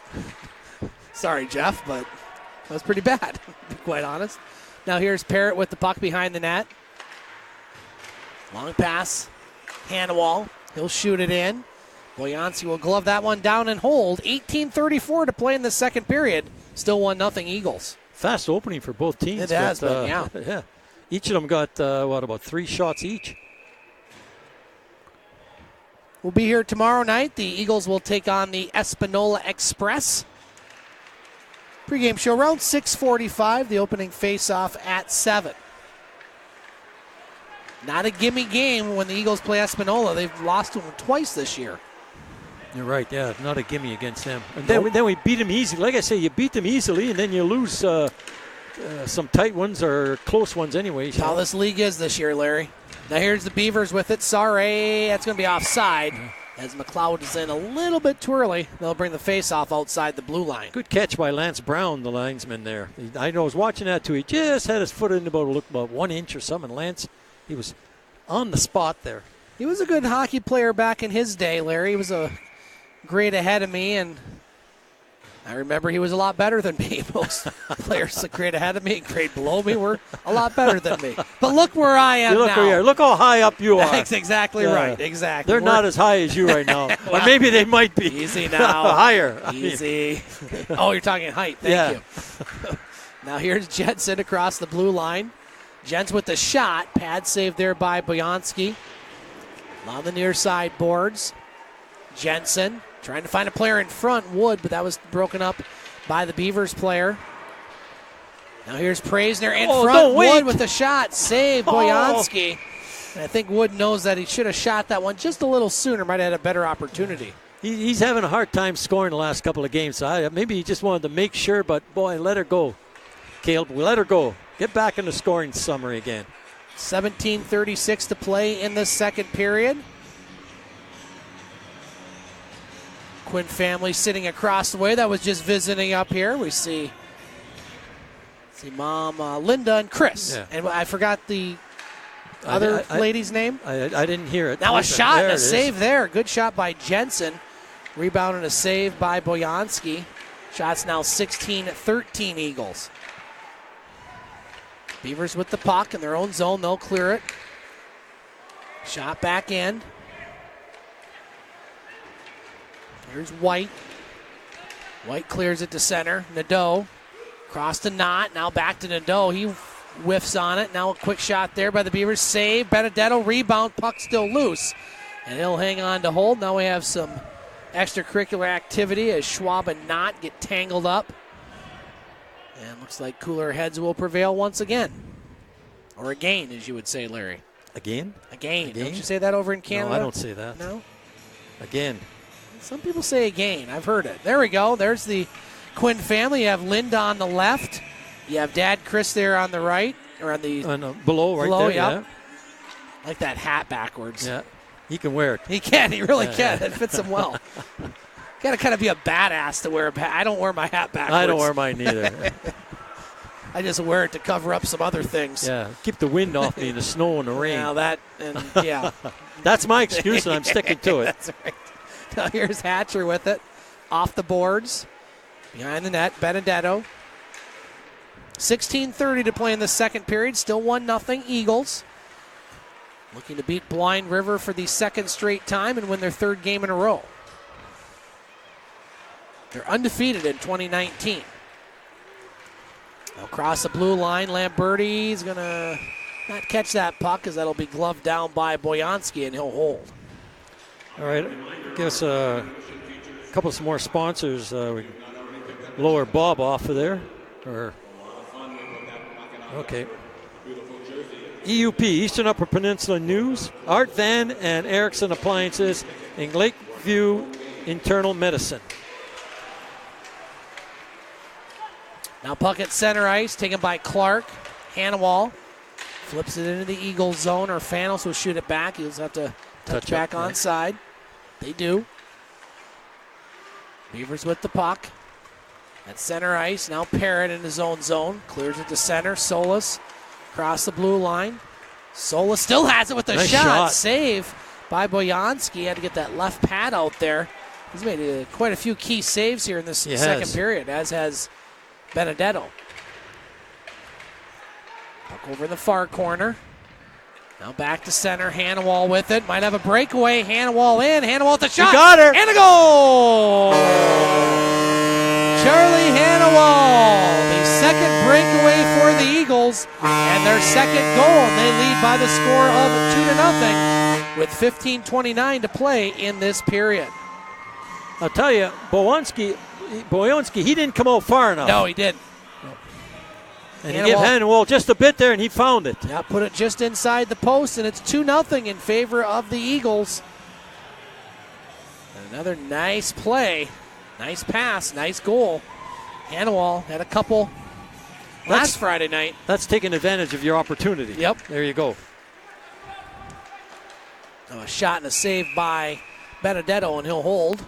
sorry, Jeff, but that was pretty bad, to be quite honest. Now here's Parrott with the puck behind the net. Long pass. Hannawall. He'll shoot it in. Boyanski will glove that one down and hold. 18:34 to play in the second period. Still 1-0 Eagles. Fast opening for both teams. It has been, yeah. Yeah. Each of them got, about 3 shots each? We'll be here tomorrow night. The Eagles will take on the Espanola Express. Pre-game show around 6:45. The opening face-off at 7. Not a gimme game when the Eagles play Espanola. They've lost to them twice this year. You're right, yeah, not a gimme against them. And then we beat them easily. Like I say, you beat them easily, and then you lose some tight ones or close ones anyways. That's how this league is this year, Larry. Now here's the Beavers with it. Sorry, that's going to be offside. As McLeod is in a little bit too early. They'll bring the face-off outside the blue line. Good catch by Lance Brown, the linesman there. I was watching that too. He just had his foot in about 1 inch or something. Lance, he was on the spot there. He was a good hockey player back in his day, Larry. He was a grade ahead of me, and I remember he was a lot better than me. Most players a grade ahead of me and grade below me were a lot better than me. But look where I am look now. Where you are. Look how high up you are. That's exactly right. Exactly. They're not as high as you right now. Or maybe they might be. Easy now. Higher. Easy. Oh, you're talking height. Thank you. Now here's Jensen across the blue line. Jens with the shot. Pad save there by Boyanski. On the near side boards. Jensen trying to find a player in front. Wood, but that was broken up by the Beavers player. Now here's Praisner in front. Wood with the shot. Save Boyanski. And I think Wood knows that he should have shot that one just a little sooner. Might have had a better opportunity. He's having a hard time scoring the last couple of games. So maybe he just wanted to make sure, but boy, let her go. Caleb, let her go. Get back in the scoring summary again. 17:36 to play in the second period. Quinn family sitting across the way. That was just visiting up here. We see Mom, Linda, and Chris. Yeah. And I forgot the other lady's name. I didn't hear it. Now a shot and a save there. Good shot by Jensen. Rebound and a save by Boyanski. Shots now 16-13 Eagles. Beavers with the puck in their own zone. They'll clear it. Shot back in. Here's White. White clears it to center. Nadeau. Cross to Knott. Now back to Nadeau. He whiffs on it. Now a quick shot there by the Beavers. Save. Benedetto rebound. Puck still loose. And he'll hang on to hold. Now we have some extracurricular activity as Schwab and Knott get tangled up. And looks like cooler heads will prevail once again. Or again, as you would say, Larry. Again? Again. Don't you say that over in Canada? No, I don't say that. No? Again. Some people say again. I've heard it. There we go. There's the Quinn family. You have Linda on the left. You have Dad Chris there on the right. Or on the below right there. Yep. I like that hat backwards. Yeah. He can wear it. He can. He really can. It fits him well. Got to kind of be a badass to wear a hat. I don't wear my hat backwards. I don't wear mine either. I just wear it to cover up some other things. Yeah, keep the wind off me, the snow and the rain. Now that, and yeah. That's my excuse, and I'm sticking to it. That's right. Now here's Hatcher with it. Off the boards. Behind the net, Benedetto. 16:30 to play in the second period. Still 1-0 Eagles. Looking to beat Blind River for the second straight time and win their third game in a row. They're undefeated in 2019. Now across the blue line, Lamberti's going to not catch that puck because that'll be gloved down by Boyansky, and he'll hold. All right, I guess a couple some more sponsors. We lower Bob off of there. Okay. EUP, Eastern Upper Peninsula News, Art Van and Erickson Appliances, in Lakeview Internal Medicine. Now puck at center ice, taken by Clark. Hannawall flips it into the Eagles zone, or Fanos will shoot it back. Eagles have to touch back onside. They do. Beavers with the puck. At center ice, now Parrott in his own zone. Clears it to center. Solis across the blue line. Solis still has it with the nice shot. Save by Boyansky. Had to get that left pad out there. He's made quite a few key saves here in this second period, as has Benedetto. Puck over in the far corner. Now back to center. Hannawall with it. Might have a breakaway. Hannawall in. Hannawall with the shot. You got her. And a goal! Charlie Hannawall. The second breakaway for the Eagles. And their second goal. They lead by the score of 2-0 with 15:29 to play in this period. I'll tell you, Boyansky, he didn't come out far enough. No, he didn't. And he gave Hannawall just a bit there, and he found it. Yeah, put it just inside the post, and it's 2-0 in favor of the Eagles. And another nice play. Nice pass, nice goal. Hannawall had a couple last Friday night. That's taking advantage of your opportunity. Yep. There you go. A shot and a save by Benedetto, and he'll hold.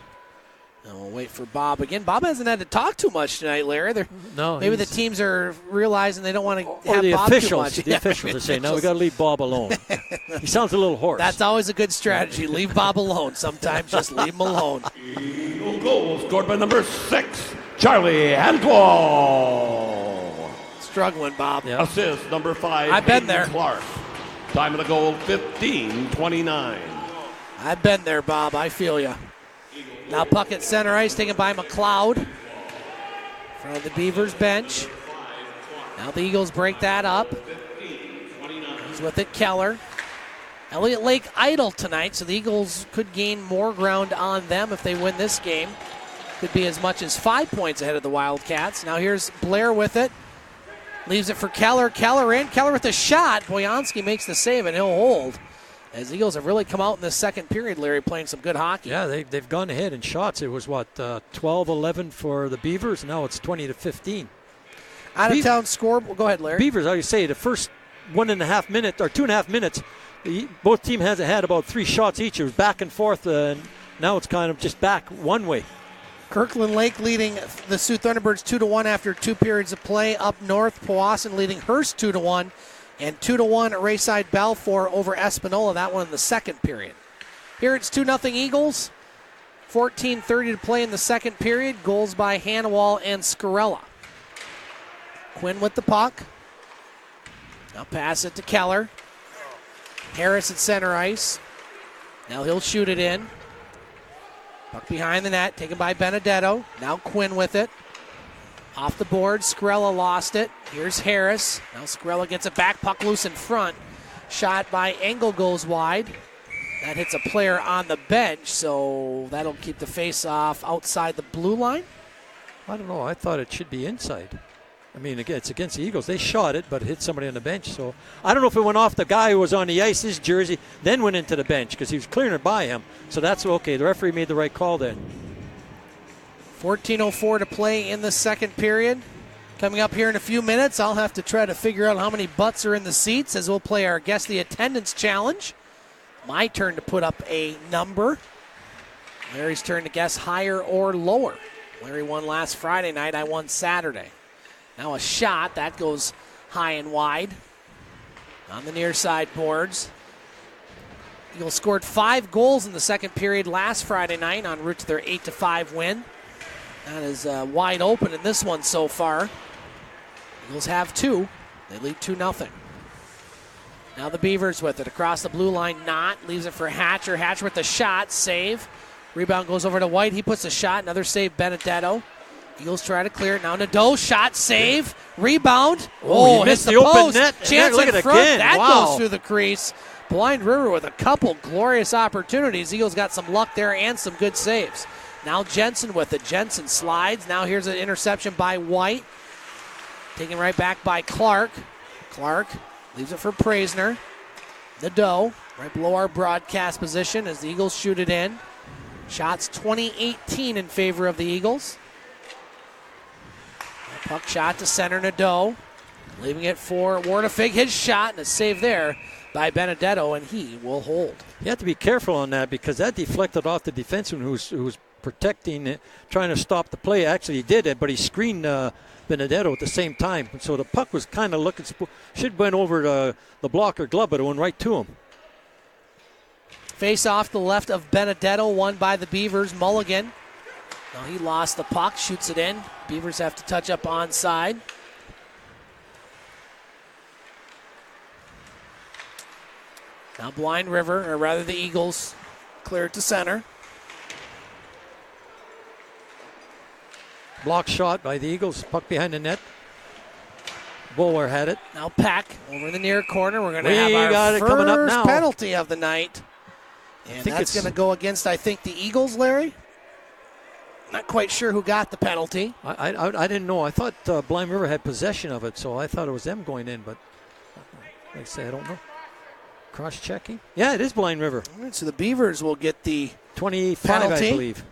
And we'll wait for Bob again. Bob hasn't had to talk too much tonight, Larry. Maybe the teams are realizing they don't want to have Bob too much. The officials are saying, no, we got to leave Bob alone. He sounds a little hoarse. That's always a good strategy. Leave Bob alone. Sometimes just leave him alone. Eagle goal scored by number 6, Charlie Antwall. Struggling, Bob. Yep. Assist number 5, I've been there. Clark. Time of the goal, 15:29. I've been there, Bob. I feel you. Now puck at center ice, taken by McLeod from the Beavers bench. Now the Eagles break that up. He's with it, Keller. Elliott Lake idle tonight, so the Eagles could gain more ground on them if they win this game. Could be as much as 5 points ahead of the Wildcats. Now here's Blair with it. Leaves it for Keller. Keller in. Keller with a shot. Boyansky makes the save, and he'll hold. As the Eagles have really come out in the second period, Larry, playing some good hockey. Yeah, they've gone ahead in shots. It was, 12-11 for the Beavers. Now it's 20-15. Out-of-town score. Well, go ahead, Larry. Beavers, I would say, the first 1.5 minutes, or 2.5 minutes, both teams has had about 3 shots each. It was back and forth, and now it's kind of just back one way. Kirkland Lake leading the Sioux Thunderbirds 2-1 after 2 periods of play. Up north, Powassan leading Hearst 2-1. And 2-1 Rayside Balfour over Espanola, that one in the second period. Here it's 2-0 Eagles. 14:30 to play in the second period. Goals by Hannawall and Scarella. Quinn with the puck. Now pass it to Keller. Harris at center ice. Now he'll shoot it in. Puck behind the net, taken by Benedetto. Now Quinn with it. Off the board, Scarella lost it. Here's Harris. Now Scarella gets it back, puck loose in front. Shot by Engel goes wide. That hits a player on the bench, so that'll keep the face-off outside the blue line. I don't know. I thought it should be inside. I mean, again, it's against the Eagles. They shot it, but it hit somebody on the bench. So I don't know if it went off the guy who was on the ice, his jersey, then went into the bench because he was clearing it by him. So that's okay. The referee made the right call then. 14:04 to play in the second period. Coming up here in a few minutes, I'll have to try to figure out how many butts are in the seats as we'll play our Guess the Attendance Challenge. My turn to put up a number. Larry's turn to guess higher or lower. Larry won last Friday night. I won Saturday. Now a shot. That goes high and wide on the near side boards. Eagles scored 5 goals in the second period last Friday night en route to their 8-5 win. That is wide open in this one so far. Eagles have 2. They lead 2-0. Now the Beavers with it. Across the blue line, Knott leaves it for Hatcher. Hatcher with the shot, save. Rebound goes over to White. He puts a shot. Another save, Benedetto. Eagles try to clear it. Now Nadeau, shot, save, rebound. Oh, he hits missed the the open post. net. Chance Look in at front. again. That Wow. goes through the crease. Blind River with a couple glorious opportunities. Eagles got some luck there and some good saves. Now Jensen with it. Jensen slides. Now here's an interception by White. Taken right back by Clark. Clark leaves it for Praisner. Nadeau, right below our broadcast position as the Eagles shoot it in. Shots 20-18 in favor of the Eagles. Puck shot to center, Nadeau. Leaving it for Warnefig. His shot and a save there by Benedetto, and he will hold. You have to be careful on that because that deflected off the defenseman who's protecting it, trying to stop the play. Actually, he did it, but he screened Benedetto at the same time. So the puck was kind of looking, should have went over the blocker glove, but it went right to him. Face off the left of Benedetto, won by the Beavers. Mulligan. Now he lost the puck, shoots it in. Beavers have to touch up onside. Now Blind River, or rather the Eagles, clear it to center. Block shot by the Eagles, puck behind the net. Bowler had it. Now Peck over in the near corner. We're going to We have got our it coming up first now. penalty of the night. And think that's it's- going to go against, I think, the Eagles, Larry. Not quite sure who got the penalty. I didn't know. I thought Blind River had possession of it, so I thought it was them going in, but like I say, I don't know. Cross-checking? Yeah, it is Blind River. All right, so the Beavers will get the 25, penalty. I believe.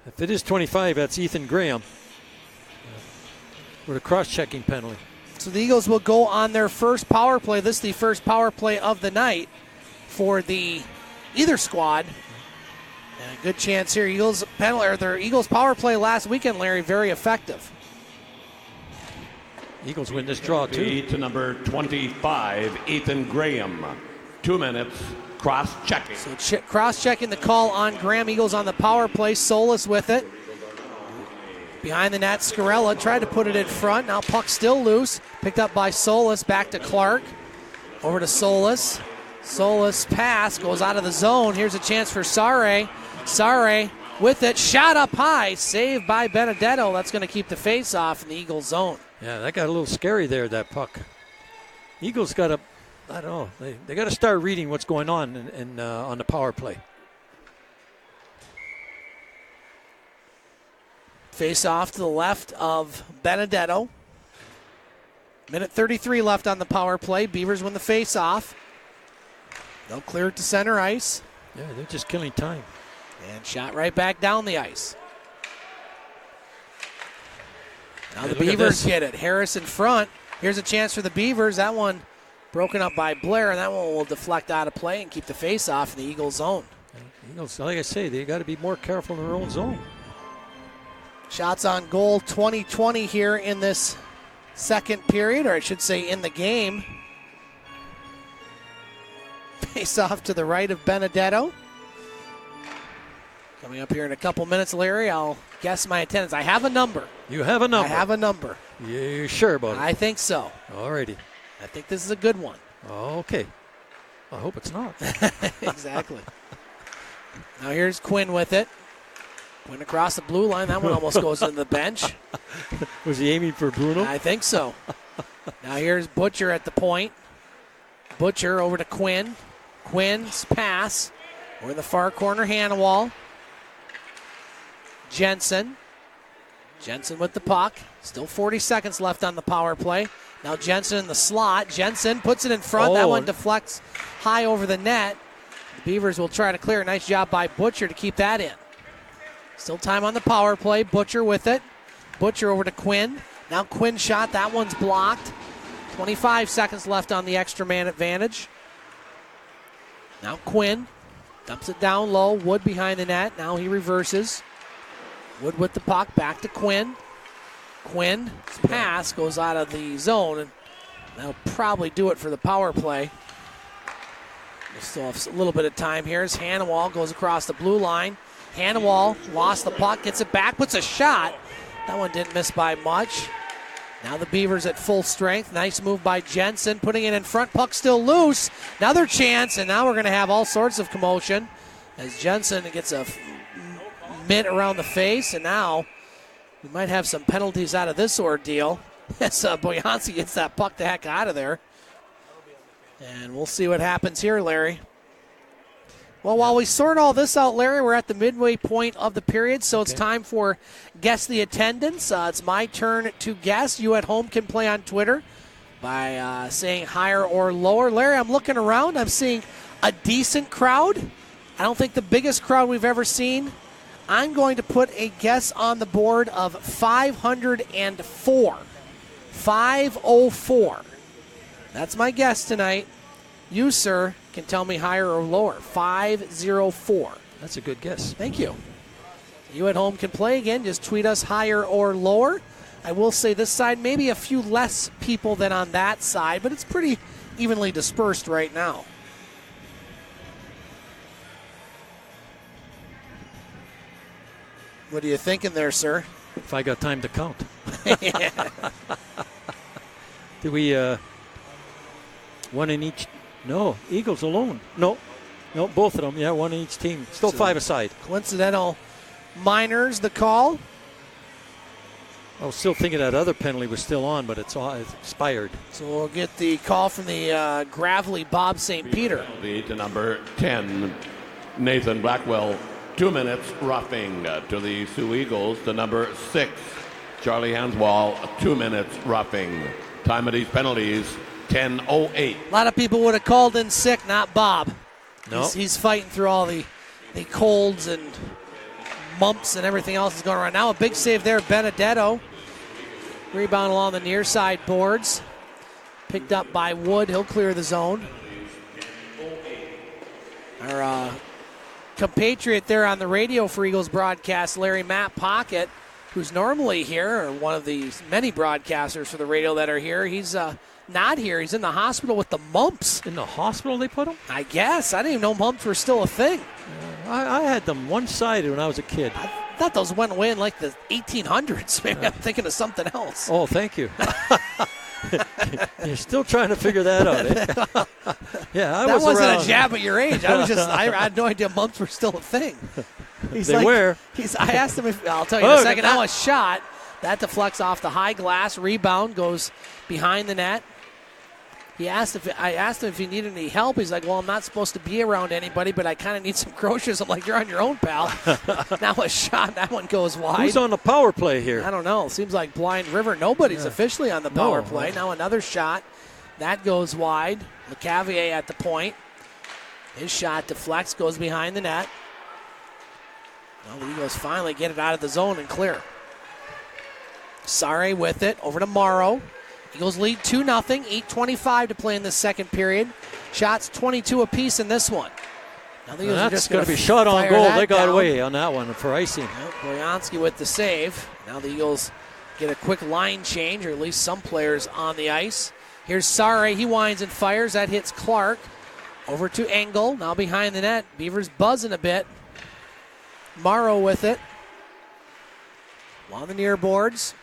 If it is 25, that's Ethan Graham with a cross-checking penalty. So the Eagles will go on their first power play. This is the first power play of the night for either squad. And a good chance here. Their Eagles power play last weekend, Larry, very effective. Eagles win this draw, too. To number 25, Ethan Graham. 2 minutes, cross-checking. So cross-checking the call on Graham. Eagles on the power play. Solis with it. Behind the net, Scarella tried to put it in front. Now puck still loose. Picked up by Solis. Back to Clark. Over to Solis. Solis pass goes out of the zone. Here's a chance for Sare. Sare with it. Shot up high. Saved by Benedetto. That's going to keep the face off in the Eagles zone. Yeah, that got a little scary there, that puck. Eagles got to, I don't know, they got to start reading what's going on on the power play. Face off to the left of Benedetto. Minute 33 left on the power play. Beavers win the face off. They'll clear it to center ice. Yeah, they're just killing time. And shot right back down the ice. Now Hey, the look at Beavers this. get it. Harris in front. Here's a chance for the Beavers. That one broken up by Blair, and that one will deflect out of play and keep the face off in the Eagles zone. Eagles, like I say, they got to be more careful in their own zone. Shots on goal 20-20 here in this second period, or I should say in the game. Face off to the right of Benedetto. Coming up here in a couple minutes, Larry, I'll guess my attendance. I have a number. You have a number. I have a number. You sure about it? I think so. Alrighty. I think this is a good one. Okay. I hope it's not. Exactly. Now here's Quinn with it. Quinn across the blue line. That one almost goes into the bench. Was he aiming for Bruno? I think so. Now here's Butcher at the point. Butcher over to Quinn. Quinn's pass. We're in the far corner, Hannawall. Jensen. Jensen with the puck. Still 40 seconds left on the power play. Now Jensen in the slot. Jensen puts it in front. That one deflects high over the net. The Beavers will try to clear. Nice job by Butcher to keep that in. Still time on the power play. Butcher with it. Butcher over to Quinn. Now Quinn shot. That one's blocked. 25 seconds left on the extra man advantage. Now Quinn dumps it down low. Wood behind the net. Now he reverses. Wood with the puck. Back to Quinn. Quinn's pass goes out of the zone, and that'll probably do it for the power play. We still have a little bit of time here as Hannawall goes across the blue line. Hannawall lost the puck, gets it back, puts a shot. That one didn't miss by much. Now the Beavers at full strength. Nice move by Jensen, putting it in front. Puck still loose. Another chance, and now we're going to have all sorts of commotion as Jensen gets a mitt around the face, and now we might have some penalties out of this ordeal as Boyansky gets that puck the heck out of there. And we'll see what happens here, Larry. Well, while we sort all this out, Larry, we're at the midway point of the period, so it's time for Guess the Attendance. It's my turn to guess. You at home can play on Twitter by saying higher or lower. Larry, I'm looking around. I'm seeing a decent crowd. I don't think the biggest crowd we've ever seen. I'm going to put a guess on the board of 504. 504. That's my guess tonight. You, sir, can tell me higher or lower. 504. That's a good guess. Thank you. You at home can play again. Just tweet us higher or lower. I will say this side, maybe a few less people than on that side, but it's pretty evenly dispersed right now. What are you thinking there, sir? If I got time to count. Yeah. Do we, one in each? No, Eagles alone. No, both of them. Yeah, one in each team. Still So, 5 aside. Coincidental minors, the call. I was still thinking that other penalty was still on, but it's expired. So we'll get the call from the gravelly Bob St. Peter. Penalty to number 10, Nathan Blackwell. 2 minutes roughing to the Soo Eagles. To number 6, Charlie Hanswall. 2 minutes roughing. Time of these penalties, 10:08. A lot of people would have called in sick, not Bob. No. He's fighting through all the colds and mumps and everything else that's going on right now. A big save there, Benedetto. Rebound along the near side boards. Picked up by Wood. He'll clear the zone. Our compatriot there on the radio for Eagles broadcast, Larry Matt Pocket, who's normally here, or one of the many broadcasters for the radio that are here. He's not here. He's in the hospital with the mumps. In the hospital they put him? I guess. I didn't even know mumps were still a thing. I had them one-sided when I was a kid. I thought those went away in like the 1800s. Maybe I'm thinking of something else. Oh, thank you. You're still trying to figure that out, eh? Yeah, I that was wasn't around. a jab at your age. I had no idea mumps were still a thing. They were. I asked him if, I'll tell you in a second, how a shot. That deflects off the high glass. Rebound goes behind the net. I asked him if he needed any help. He's like, well, I'm not supposed to be around anybody, but I kind of need some groceries. I'm like, you're on your own, pal. Now a shot. That one goes wide. Who's on the power play here? I don't know. Seems like Blind River. Nobody's officially on the power play. Now another shot. That goes wide. LeCavier at the point. His shot deflects, goes behind the net. Well, the Eagles finally get it out of the zone and clear. Sare with it. Over to Morrow. Eagles lead 2-0. 8:25 to play in the second period. Shots 22 apiece in this one. Now the Eagles are just going to be fire shot on goal. that They got down. away on that one for icing. Yep, Boyansky with the save. Now the Eagles get a quick line change, or at least some players on the ice. Here's Sare. He winds and fires. That hits Clark. Over to Engel. Now behind the net. Beavers buzzing a bit. Morrow with it. On the near boards.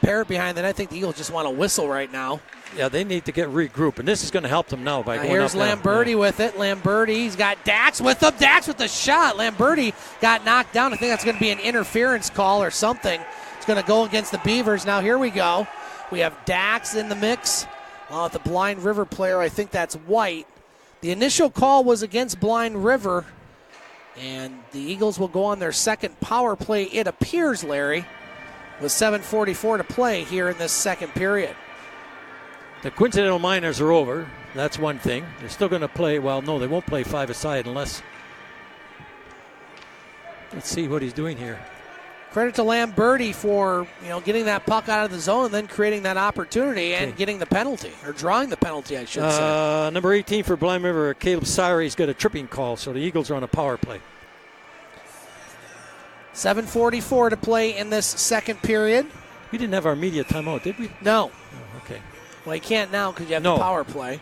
Parrott behind the net. I think the Eagles just want to whistle right now. Yeah, they need to get regrouped, and this is going to help them now by going here's up. Lamberti with it. Lamberti's got Dax with him. Dax with the shot. Lamberti got knocked down. I think that's going to be an interference call or something. It's going to go against the Beavers. Now here we go. We have Dax in the mix. The Blind River player, I think that's White. The initial call was against Blind River, and the Eagles will go on their second power play, it appears, Larry, with 7:44 to play here in this second period. The coincidental minors are over. That's one thing. They're still going to play. Well, no, they won't play 5 aside unless. Let's see what he's doing here. Credit to Lamberti for getting that puck out of the zone and then creating that opportunity and getting the penalty, or drawing the penalty, I should say. Number 18 for Blind River, Caleb Sare's got a tripping call, so the Eagles are on a power play. 7:44 to play in this second period. We didn't have our media timeout, did we? No. Oh, okay. Well, you can't now because you have the power play.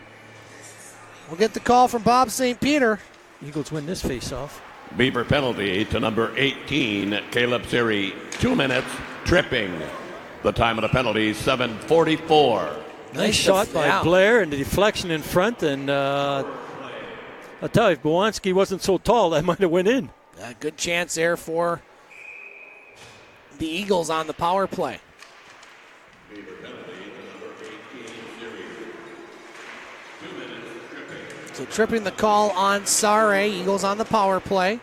We'll get the call from Bob St. Peter. Eagles win this face-off. Beaver penalty to number 18, Caleb Siri. 2 minutes, tripping. The time of the penalty, 7:44. Nice shot by Blair, and the deflection in front. And I'll tell you, if Bowanski wasn't so tall, that might have went in. A good chance there for the Eagles on the power play. So tripping the call on Sare. Eagles on the power play.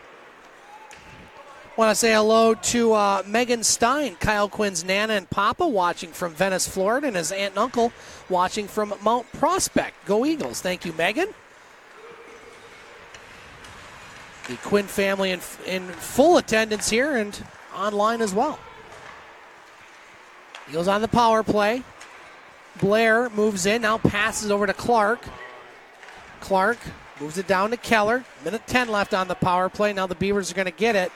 Want to say hello to Megan Stein, Kyle Quinn's Nana and Papa, watching from Venice, Florida, and his aunt and uncle watching from Mount Prospect. Go Eagles. Thank you, Megan. The Quinn family in full attendance here and online as well. Eagles on the power play. Blair moves in, now passes over to Clark. Clark moves it down to Keller. Minute 10 left on the power play. Now the Beavers are going to get it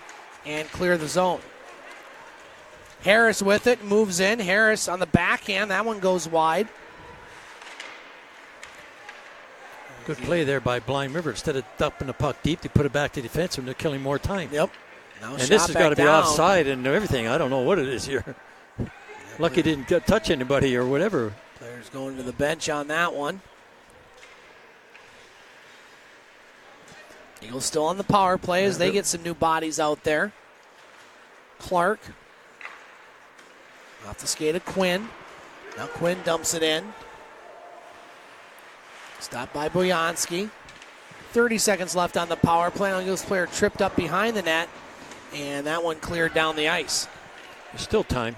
and clear the zone. Harris with it, moves in. Harris on the backhand. That one goes wide. Good play there by Blind River. Instead of dumping the puck deep, they put it back to defense and they're killing more time. Yep. And this has got to be offside and everything. I don't know what it is here. Lucky didn't touch anybody or whatever. Players going to the bench on that one. Eagles still on the power play as they get some new bodies out there. Clark off the skate of Quinn. Now Quinn dumps it in. Stopped by Boyansky. 30 seconds left on the power play. Now Eagles player tripped up behind the net, and that one cleared down the ice. There's still time.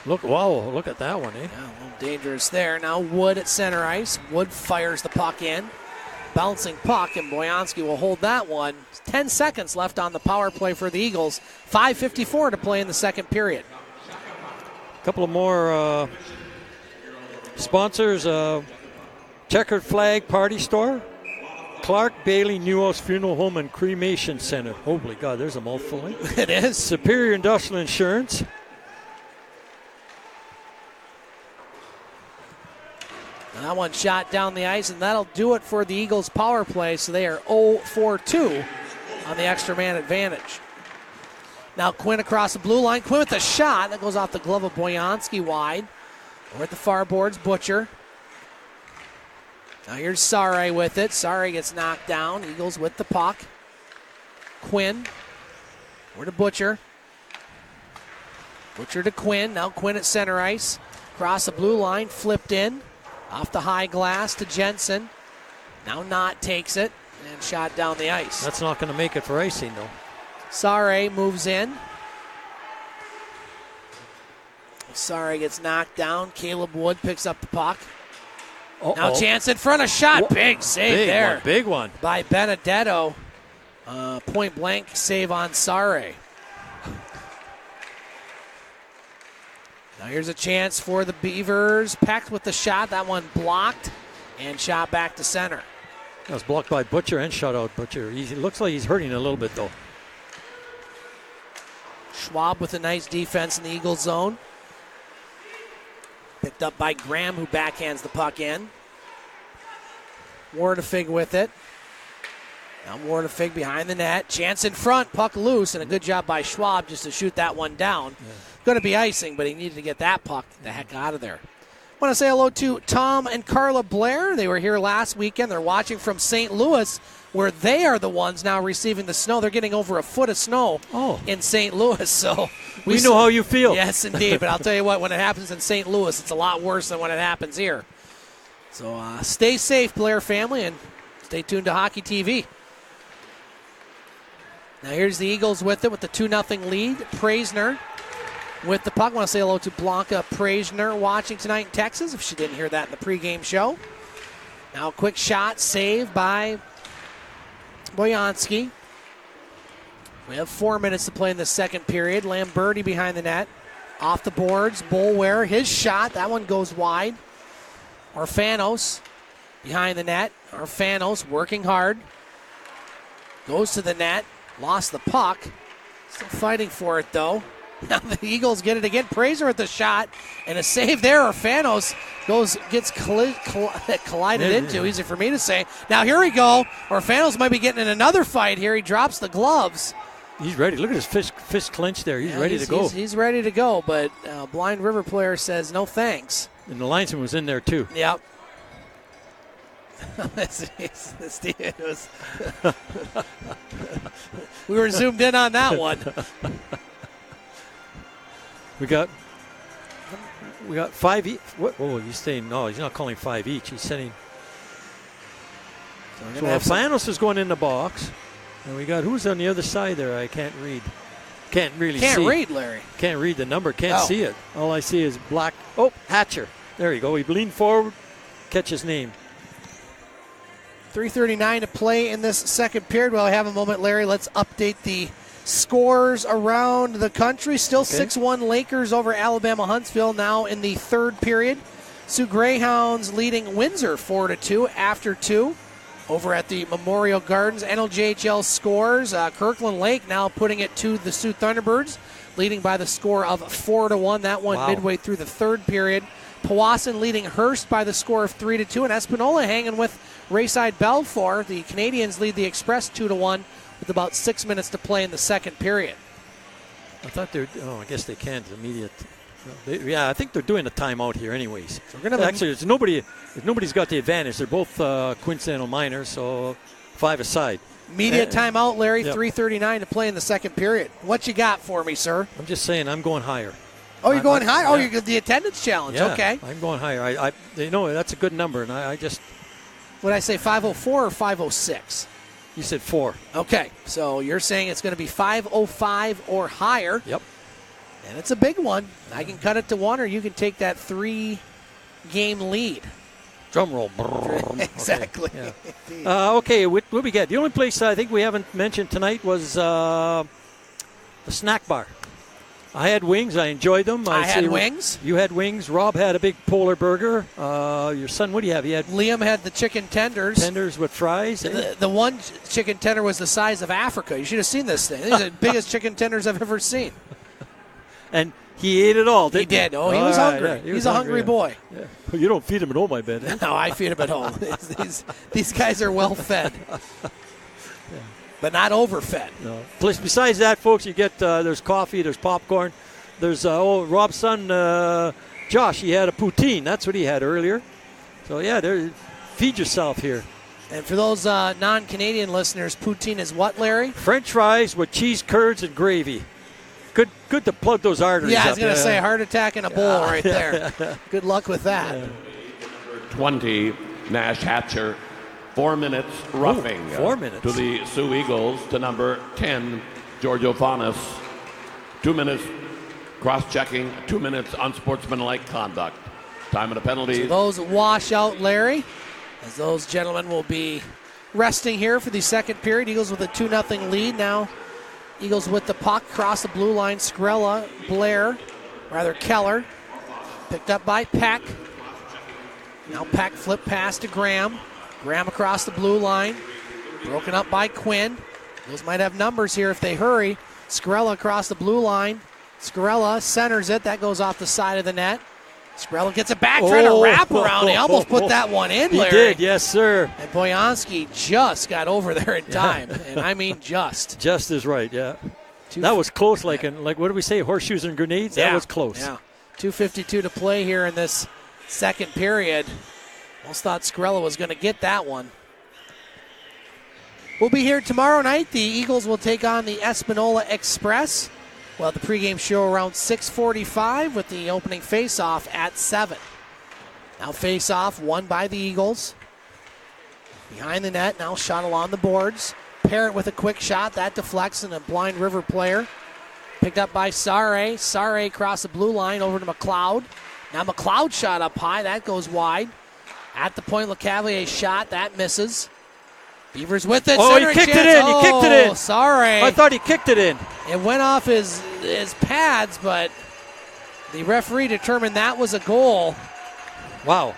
Look at that one, eh? Yeah, a little dangerous there. Now Wood at center ice. Wood fires the puck in. Bouncing puck, and Boyansky will hold that one. 10 seconds left on the power play for the Eagles. 5:54 to play in the second period. A couple of more sponsors. Checkered Flag Party Store. Clark Bailey Newhouse Funeral Home and Cremation Center. Holy God, there's a mouthful. Eh? It is. Superior Industrial Insurance. That one shot down the ice, and that'll do it for the Eagles' power play. So they are 0-for-2 on the extra man advantage. Now Quinn across the blue line. Quinn with a shot that goes off the glove of Boyansky wide. Over at the far boards, Butcher. Now here's Sare with it. Sare gets knocked down. Eagles with the puck. Quinn. Over to Butcher. Butcher to Quinn. Now Quinn at center ice. Across the blue line, flipped in. Off the high glass to Jensen. Now Knott takes it and shot down the ice. That's not going to make it for icing, though. Sare moves in. Sare gets knocked down. Caleb Wood picks up the puck. Now chance in front of shot. Big save there. Big one. By Benedetto. Point blank save on Sare. Now here's a chance for the Beavers. Peck with the shot. That one blocked and shot back to center. That was blocked by Butcher and shut out Butcher. He looks like he's hurting a little bit, though. Schwab with a nice defense in the Eagles zone. Picked up by Graham, who backhands the puck in. Wardefig with it. Now Wardefig behind the net. Chance in front. Puck loose, and a good job by Schwab just to shoot that one down. Yeah. Going to be icing, but he needed to get that puck the heck out of there. I want to say hello to Tom and Carla Blair. They were here last weekend. They're watching from St. Louis, where they are the ones now receiving the snow. They're getting over a foot of snow in St. Louis. So we know how you feel. Yes, indeed. But I'll tell you what, when it happens in St. Louis, it's a lot worse than when it happens here. So stay safe, Blair family, and stay tuned to Hockey TV. Now here's the Eagles with it with the 2-0 lead. Praisner with the puck. I want to say hello to Blanca Praisner watching tonight in Texas, if she didn't hear that in the pregame show. Now a quick shot, save by Boyansky. We have 4 minutes to play in the second period. Lamberti behind the net. Off the boards, Bolware, his shot. That one goes wide. Orfanos behind the net. Orfanos working hard. Goes to the net. Lost the puck. Still fighting for it, though. Now the Eagles get it again. Praser with the shot. And a save there. Orfanos gets collided into. Easy for me to say. Now here we go. Orfanos might be getting in another fight here. He drops the gloves. He's ready. Look at his fist clenched there. He's ready to go. He's ready to go, but Blind River player says no thanks. And the linesman was in there, too. Yep. We were zoomed in on that one. We got 5 each. Oh, he's saying no. He's not calling 5 each. He's sending. So Alfanos is going in the box, and we got who's on the other side there. I can't read. Can't really see. Can't read, Larry. Can't read the number. Can't see it. All I see is black. Oh, Hatcher. There you go. He leaned forward. Catch his name. 3:39 to play in this second period. While I have a moment, Larry, let's update the scores around the country. Still 6-1 Lakers over Alabama Huntsville now in the third period. Sioux Greyhounds leading Windsor 4-2 after 2 over at the Memorial Gardens. NLJHL scores. Kirkland Lake now putting it to the Sioux Thunderbirds, leading by the score of 4-1. That one midway through the third period. Powassan leading Hearst by the score of 3-2, and Espanola hanging with Rayside Balfour. The Canadians lead the Express 2-1 with about 6 minutes to play in the second period. I thought they're. Oh, I guess they can't immediate. I think they're doing a timeout here, anyways. So we're gonna actually, it's nobody. Nobody's got the advantage. They're both coincidental minors, so 5 aside. Immediate timeout, Larry. 3:39 to play in the second period. What you got for me, sir? I'm just saying, I'm going higher. Oh, you're going higher? Oh, you're the attendance challenge. Yeah, okay. I'm going higher. That's a good number, and I just. What did I say, 504 or 506? You said 4. Okay, so you're saying it's going to be 505 or higher. Yep. And it's a big one. I can cut it to 1, or you can take that 3-game lead. Drum roll. Exactly. Okay, okay, what we get? The only place I think we haven't mentioned tonight was the snack bar. I had wings. I enjoyed them. I had wings. You had wings. Rob had a big Polar burger. Your son, what do you have? Liam had the chicken tenders. Tenders with fries. The one chicken tender was the size of Africa. You should have seen this thing. These are the biggest chicken tenders I've ever seen. And he ate it all, didn't he? He did. Oh, he was hungry. Yeah, He's a hungry boy. Yeah. Well, you don't feed him at home, I bet. Eh? No, I feed him at home. These guys are well fed. But not overfed. No. Plus, besides that, folks, you get there's coffee, there's popcorn, there's Rob's son Josh. He had a poutine. That's what he had earlier. So yeah, feed yourself here. And for those non-Canadian listeners, poutine is what, Larry? French fries with cheese curds and gravy. Good to plug those arteries. Yeah, I was going to say heart attack in a bowl right there. Good luck with that. 20 Nash Hatcher. 4 minutes roughing 4 minutes. to the Sioux Eagles, to number 10, Giorgio Faunus. 2 minutes cross-checking, 2 minutes unsportsmanlike conduct. Time of the penalties. So those wash out, Larry, as those gentlemen will be resting here for the second period. Eagles with a 2-0 lead now. Eagles with the puck, cross the blue line. Keller, picked up by Peck. Now Peck flip pass to Graham. Graham across the blue line. Broken up by Quinn. Those might have numbers here if they hurry. Scarella across the blue line. Scarella centers it. That goes off the side of the net. Scarella gets it back, trying to wrap around. He almost put that one in, Larry. He did, yes, sir. And Boyansky just got over there in time. And I mean just. Just is right, yeah. That was close, like what do we say, horseshoes and grenades? Yeah. That was close. Yeah. 2:52 to play here in this second period. Almost thought Scarella was going to get that one. We'll be here tomorrow night. The Eagles will take on the Espanola Express. Well, the pregame show around 6:45 with the opening face-off at 7. Now face-off won by the Eagles. Behind the net, now shot along the boards. Parent with a quick shot. That deflects and a Blind River player. Picked up by Sare. Sare across the blue line over to McLeod. Now McLeod shot up high. That goes wide. At the point, LeCavalier shot. That misses. Beavers with it. Oh, he kicked it in. He kicked it in. Sorry. I thought he kicked it in. It went off his pads, but the referee determined that was a goal. Wow.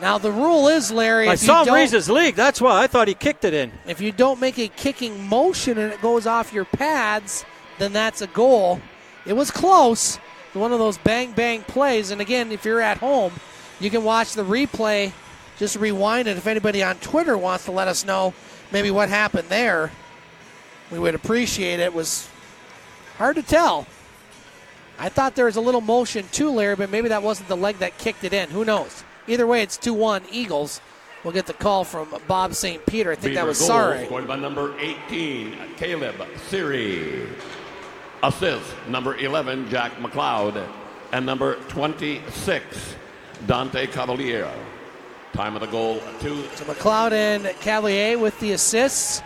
Now, the rule is, Larry, I saw him raise his leg. That's why I thought he kicked it in. If you don't make a kicking motion and it goes off your pads, then that's a goal. It was close. One of those bang-bang plays. And, again, if you're at home, you can watch the replay. Just rewind it. If anybody on Twitter wants to let us know maybe what happened there, we would appreciate it. It was hard to tell. I thought there was a little motion too, Larry, but maybe that wasn't the leg that kicked it in. Who knows? Either way, it's 2-1 Eagles We'll get the call from Bob St. Peter. I think Beaver that was goal Sare. scored by number 18, Caleb Siri. Assist, number 11, Jack McLeod. And number 26, Dante Cavalier. Time of the goal, 2. So McLeod and Cavalier with the assists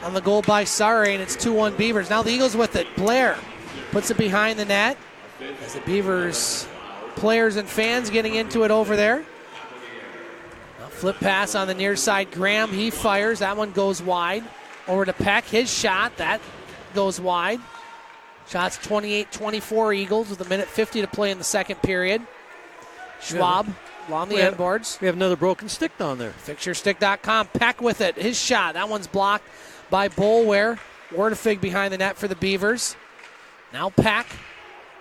on the goal by Sare, and it's 2-1 Beavers. Now the Eagles with it. Blair puts it behind the net as the Beavers players and fans getting into it over there. Now flip pass on the near side. Graham, he fires. That one goes wide. Over to Peck. His shot, that goes wide. Shots 28-24 Eagles with 1:50 to play in the second period. Schwab along the end boards. We have another broken stick down there. FixtureStick.com. Peck with it. His shot. That one's blocked by Bolware. Wardefig behind the net for the Beavers. Now Peck.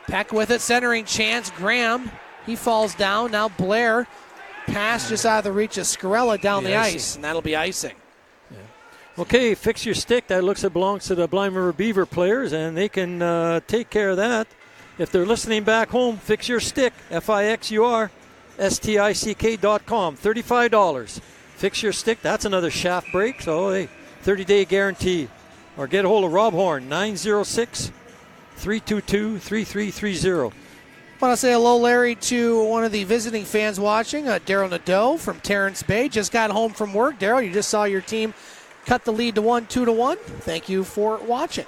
Peck with it. Centering chance. Graham. He falls down. Now Blair. Pass just out of the reach of Scarella down the ice, and that'll be icing. Okay, fix your stick. That looks like it belongs to the Blind River Beaver players, and they can take care of that. If they're listening back home, fix your stick. FixurStick.com. $35. Fix your stick. That's another shaft break. So, hey, 30-day guarantee. Or get a hold of Rob Horn, 906-322-3330. I want to say hello, Larry, to one of the visiting fans watching, Daryl Nadeau from Terrence Bay. Just got home from work. Daryl, you just saw your team cut the lead to 2-1. Thank you for watching.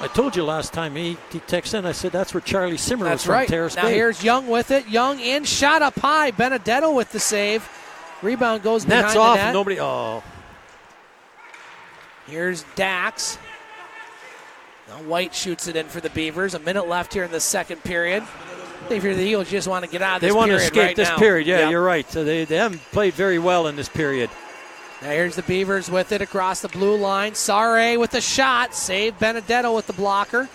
I told you last time he texted in, I said that's where Charlie Simmer was from, right. Terrace Now Bay. here's Young with it. Young in, shot up high. Benedetto with the save. Rebound goes behind Net's the off. net. Nobody. Oh. Here's Dax. Now White shoots it in for the Beavers. A minute left here in the second period. I think if you're the Eagles, you just want to get out of this period. They want to escape right this now. period. Yeah, Yep. You're right. So they haven't played very well in this period. Now here's the Beavers with it across the blue line. Sare with the shot. Save Benedetto with the blocker.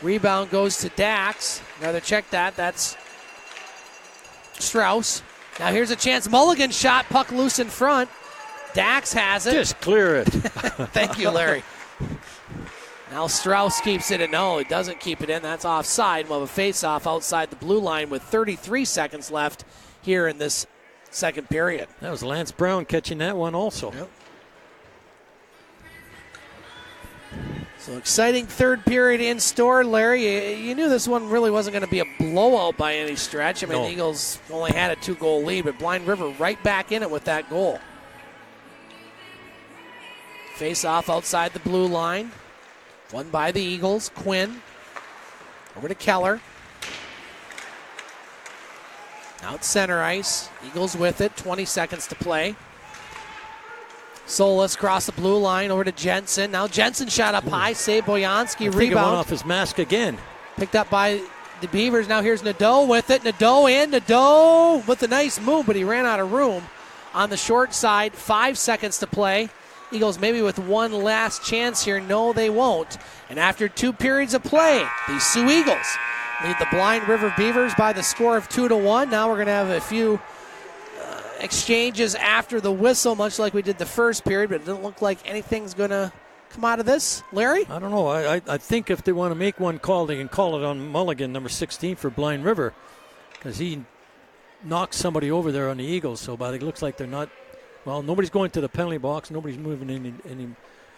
Rebound goes to Dax. Another check that. That's Strauss. Now here's a chance. Mulligan shot. Puck loose in front. Dax has it. Just clear it. Thank you, Larry. Now Strauss keeps it in. No, he doesn't keep it in. That's offside. We'll have a face-off outside the blue line with 33 seconds left here in this second period. That was Lance Brown catching that one also. Yep. So exciting third period in store, Larry. You knew this one really wasn't going to be a blowout by any stretch. I mean, No. the Eagles only had a 2-goal lead, but Blind River right back in it with that goal. Face-off outside the blue line. Won by the Eagles. Quinn. Over to Keller. Out center ice. Eagles with it. 20 seconds to play. Solis across the blue line over to Jensen. Now Jensen shot up high. Save Boyanski. I think it went Rebound. off his mask again. Picked up by the Beavers. Now here's Nadeau with it. Nadeau in. Nadeau with a nice move, but he ran out of room on the short side. 5 seconds to play. Eagles maybe with one last chance here. No, they won't. And after 2 periods of play, the Soo Eagles lead the Blind River Beavers by the score of 2-1. Now we're going to have a few exchanges after the whistle, much like we did the first period, but it doesn't look like anything's going to come out of this. Larry? I don't know. I think if they want to make one call, they can call it on Mulligan, number 16 for Blind River, because he knocked somebody over there on the Eagles. So, but it looks like they're not. Well, nobody's going to the penalty box. Nobody's moving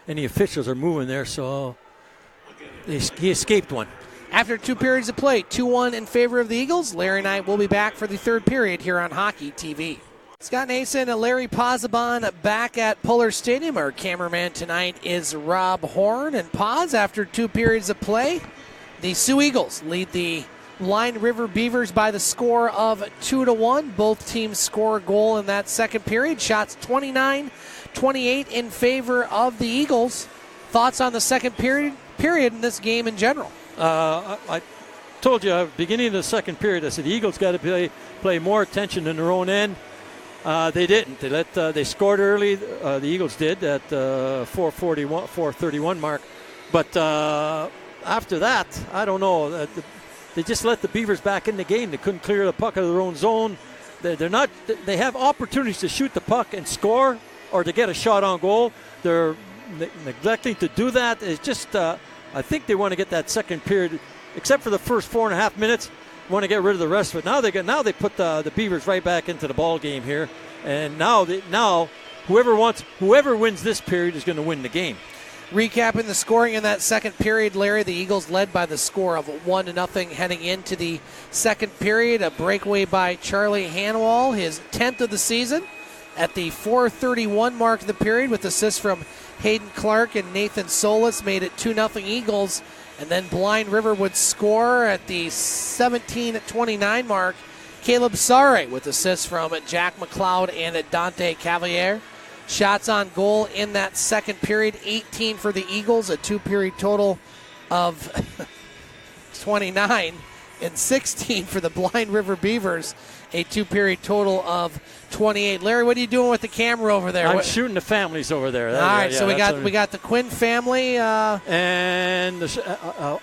any officials are moving there. So he escaped one. After 2 periods of play, 2-1 in favor of the Eagles. Larry and I will be back for the third period here on Hockey TV. Scott Nason and Larry Pozzabon back at Pullar Stadium. Our cameraman tonight is Rob Horn. And Poz, after 2 periods of play, the Soo Eagles lead the Blind River Beavers by the score of 2-1. Both teams score a goal in that second period. Shots 29-28 in favor of the Eagles. Thoughts on the second period in this game in general? I told you at the beginning of the second period, I said the Eagles got to play more attention in their own end. They didn't. They scored early. The Eagles did at 4:31 mark. But after that, I don't know. They just let the Beavers back in the game. They couldn't clear the puck out of their own zone. They're not. They have opportunities to shoot the puck and score, or to get a shot on goal. They're neglecting to do that. It's just. I think they want to get that second period, except for the first 4.5 minutes. want to get rid of the rest of it. Now they put the Beavers right back into the ball game here, and now whoever wins this period is going to win the game. Recapping the scoring in that second period, Larry, the Eagles led by the score of 1-0 heading into the second period. A breakaway by Charlie Hanwall, his 10th of the season, at the 4:31 mark of the period, with assists from Hayden Clark and Nathan Solis, made it 2-0 Eagles. And then Blind River would score at the 17:29 mark. Caleb Sare with assists from Jack McLeod and Dante Cavalier. Shots on goal in that second period, 18 for the Eagles, a two-period total of 29, and 16 for the Blind River Beavers, a two-period total of 28. Larry, what are you doing with the camera over there? I'm shooting the families over there. All right, so we got the Quinn family. And the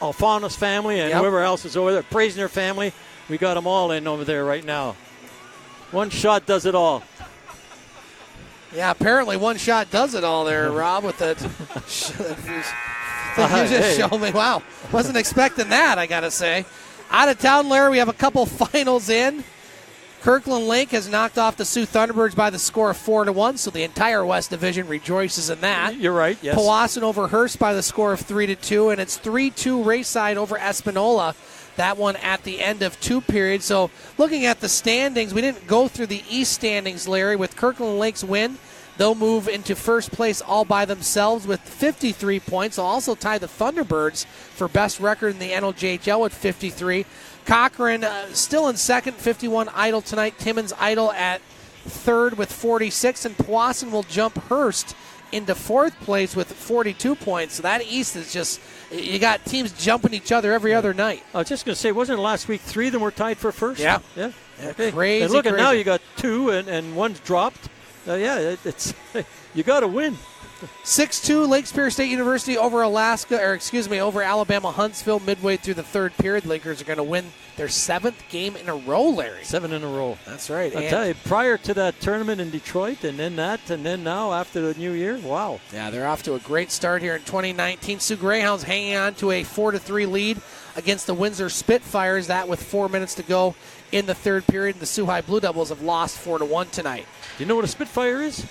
Alphanos family and whoever else is over there, Praisner family. We got them all in over there right now. One shot does it all. Yeah, apparently one shot does it all there, Rob, with that. You just showed me. Wow, wasn't expecting that, I got to say. Out of town, Larry, we have a couple finals in. Kirkland Lake has knocked off the Sioux Thunderbirds by the score of 4-1, so the entire West Division rejoices in that. You're right, yes. Powassan over Hearst by the score of 3-2, and it's 3-2 Rayside over Espanola. That one at the end of two periods. So looking at the standings, we didn't go through the East standings, Larry. With Kirkland Lake's win, they'll move into first place all by themselves with 53 points. They'll also tie the Thunderbirds for best record in the NOJHL with 53. Cochrane still in second, 51 idle tonight. Timmins idle at third with 46. And Powassan will jump Hearst into fourth place with 42 points. So that East is just, you got teams jumping each other every other night. I was just going to say, wasn't it last week 3 of them were tied for first? Yeah. Okay. Crazy. And look at now, you got 2 and one's dropped. It's you got to win. 6-2 Lake Superior State University over over Alabama Huntsville midway through the third period. Lakers are going to win their 7th game in a row, Larry. 7 in a row. That's right. I'll tell you, prior to that tournament in Detroit, and then now after the new year, wow. Yeah, they're off to a great start here in 2019. Sioux Greyhounds hanging on to a 4-3 lead against the Windsor Spitfires. That with 4 minutes to go in the third period. The Sioux High Blue Devils have lost 4-1 tonight. Do you know what a Spitfire is?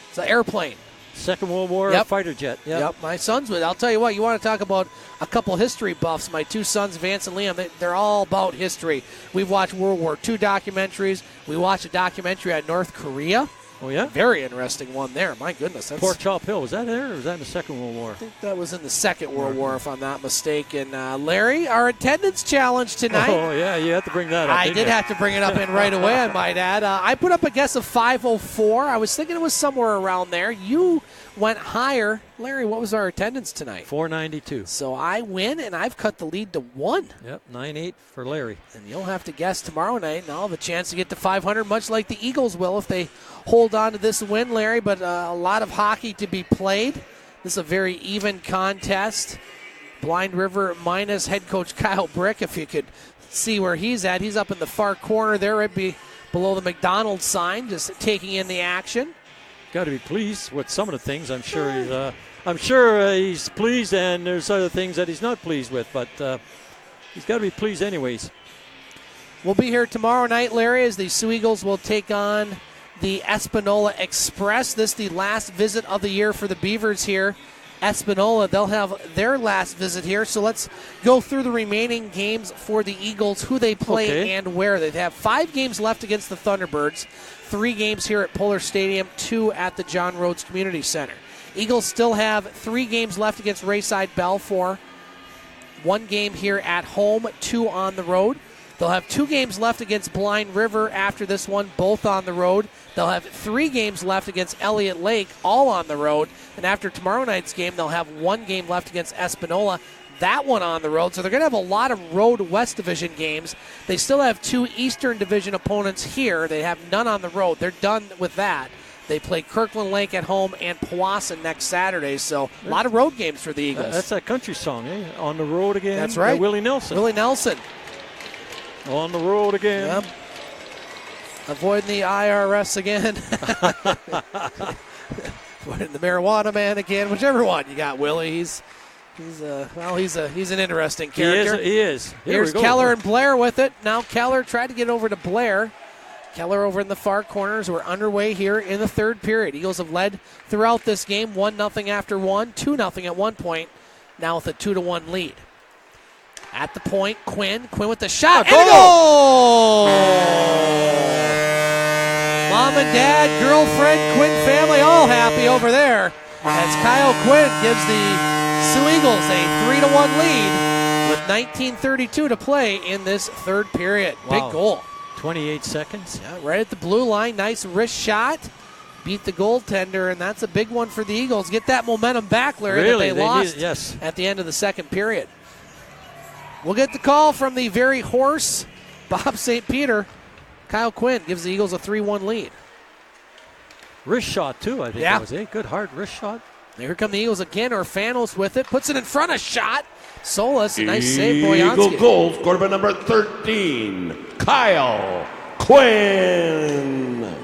It's an airplane. Second World War fighter jet. Yep, my sons would. I'll tell you what, you want to talk about a couple history buffs. My two sons, Vance and Liam, they're all about history. We've watched World War II documentaries. We watched a documentary on North Korea. Oh, yeah? Very interesting one there. My goodness. Port Chop Hill. Was that there or was that in the Second World War? I think that was in the Second World War, if I'm not mistaken. Larry, our attendance challenge tonight. Oh, yeah, you had to bring that up. I did have to bring it up in right away, I might add. I put up a guess of 504. I was thinking it was somewhere around there. You went higher. Larry, what was our attendance tonight? 492. So I win, and I've cut the lead to 1. Yep, 9-8 for Larry. And you'll have to guess tomorrow night, and I'll have a chance to get to 500, much like the Eagles will if they hold on to this win, Larry. But a lot of hockey to be played. This is a very even contest. Blind River minus head coach Kyle Brick, if you could see where he's at. He's up in the far corner there, right below the McDonald's sign, just taking in the action. Got to be pleased with some of the things. I'm sure he's pleased, and there's other things that he's not pleased with, but he's got to be pleased anyways. We'll be here tomorrow night, Larry, as the Soo Eagles will take on the Espanola Express. This is the last visit of the year for the Beavers here. Espanola, they'll have their last visit here. So let's go through the remaining games for the Eagles, who they play and where. They have 5 games left against the Thunderbirds, 3 games here at Pullar Stadium, 2 at the John Rhodes Community Center. Eagles still have 3 games left against Rayside Balfour, 1 game here at home, 2 on the road. They'll have 2 games left against Blind River after this one, both on the road. They'll have 3 games left against Elliott Lake, all on the road. And after tomorrow night's game, they'll have 1 game left against Espanola, that one on the road. So they're going to have a lot of road West Division games. They still have 2 Eastern Division opponents here. They have none on the road. They're done with that. They play Kirkland Lake at home and Powassan next Saturday. So a lot of road games for the Eagles. That's that country song, eh? On the road again. That's right. Willie Nelson. Willie Nelson. On the road again. Yep. Avoiding the IRS again. Avoiding the marijuana man again. Whichever one you got, Willie. He's He's an interesting character. He is. Here's Keller and Blair with it. Now Keller tried to get over to Blair. Keller over in the far corners. We're underway here in the third period. Eagles have led throughout this game, 1-0 after one, 2-0 at one point, now with a 2-1 lead. At the point, Quinn with the shot, and a goal! Mom and dad, girlfriend, Quinn family, all happy over there as Kyle Quinn gives the Soo Eagles a 3-1 lead with 19:32 to play in this third period. Wow. Big goal. 28 seconds. Yeah, right at the blue line. Nice wrist shot. Beat the goaltender, and that's a big one for the Eagles. Get that momentum back, Larry, Really? that they lost yes. at the end of the second period. We'll get the call from the very hoarse Bob St. Peter. Kyle Quinn gives the Eagles a 3-1 lead. Wrist shot, too, I think Yeah. that was a good hard wrist shot. Here come the Eagles again. Orfanos with it. Puts it in front of shot. Solis, nice save, Boyansky. Eagle goal scored by number 13, Kyle Quinn.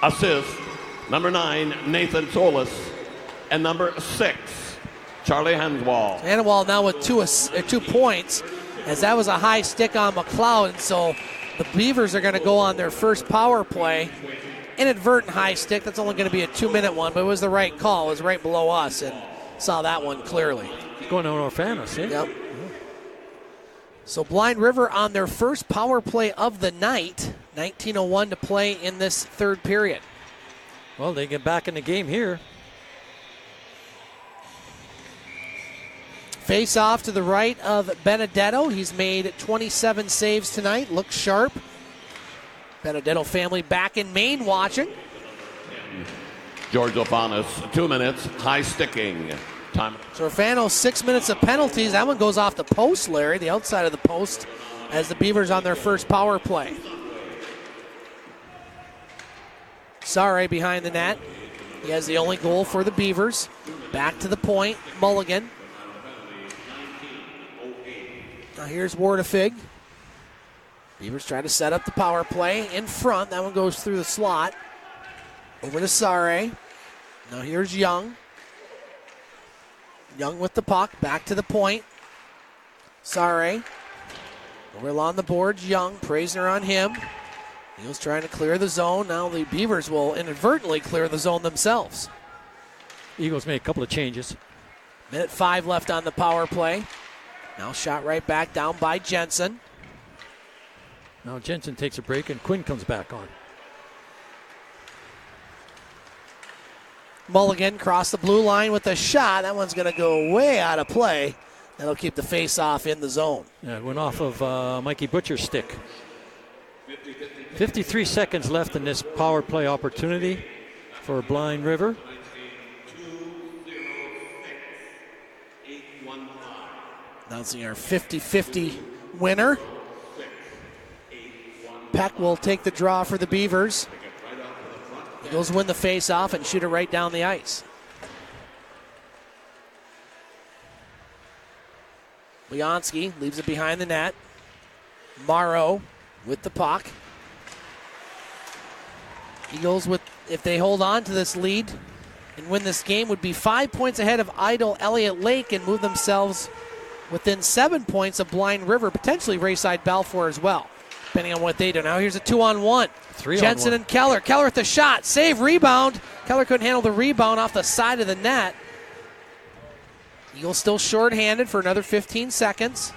Assist, number 9, Nathan Solis. And number 6, Charlie Hanswall. Hanwall now with 2 points, as that was a high stick on McLeod. And so the Beavers are going to go on their first power play. Inadvertent high stick. That's only going to be a 2-minute one, but it was the right call. It was right below us, and saw that one clearly. Going on Orfanos, eh? Yep. So Blind River on their first power play of the night. 19:01 to play in this third period. Well, they get back in the game here. Face off to the right of Benedetto. He's made 27 saves tonight. Looks sharp. Benedetto family back in Maine watching. George Ofanis, 2 minutes, high sticking. Time. So Orfano, 6 minutes of penalties. That one goes off the post, Larry, the outside of the post, as the Beavers on their first power play. Sarre behind the net. He has the only goal for the Beavers. Back to the point, Mulligan. Now here's Wardefig. Beavers try to set up the power play in front. That one goes through the slot. Over to Sarre. Now here's Young. Young with the puck, back to the point. Sarre. Over along the boards, Young. Praisner on him. Eagles trying to clear the zone. Now the Beavers will inadvertently clear the zone themselves. Eagles made a couple of changes. Minute 5 left on the power play. Now shot right back down by Jensen. Now Jensen takes a break and Quinn comes back on. Mulligan crossed the blue line with a shot. That one's going to go way out of play. That'll keep the face-off in the zone. Yeah, it went off of Mikey Butcher's stick. 53 seconds left in this power play opportunity for Blind River. Announcing our 50-50 winner. Peck will take the draw for the Beavers. Eagles win the face-off and shoot it right down the ice. Boyansky leaves it behind the net. Morrow with the puck. Eagles, if they hold on to this lead and win this game, would be 5 points ahead of Idle Elliott Lake and move themselves within 7 points of Blind River, potentially Rayside Balfour as well, depending on what they do. Now here's a 2-on-1. Jensen and Keller. Keller with the shot. Save, rebound. Keller couldn't handle the rebound off the side of the net. Eagles still shorthanded for another 15 seconds.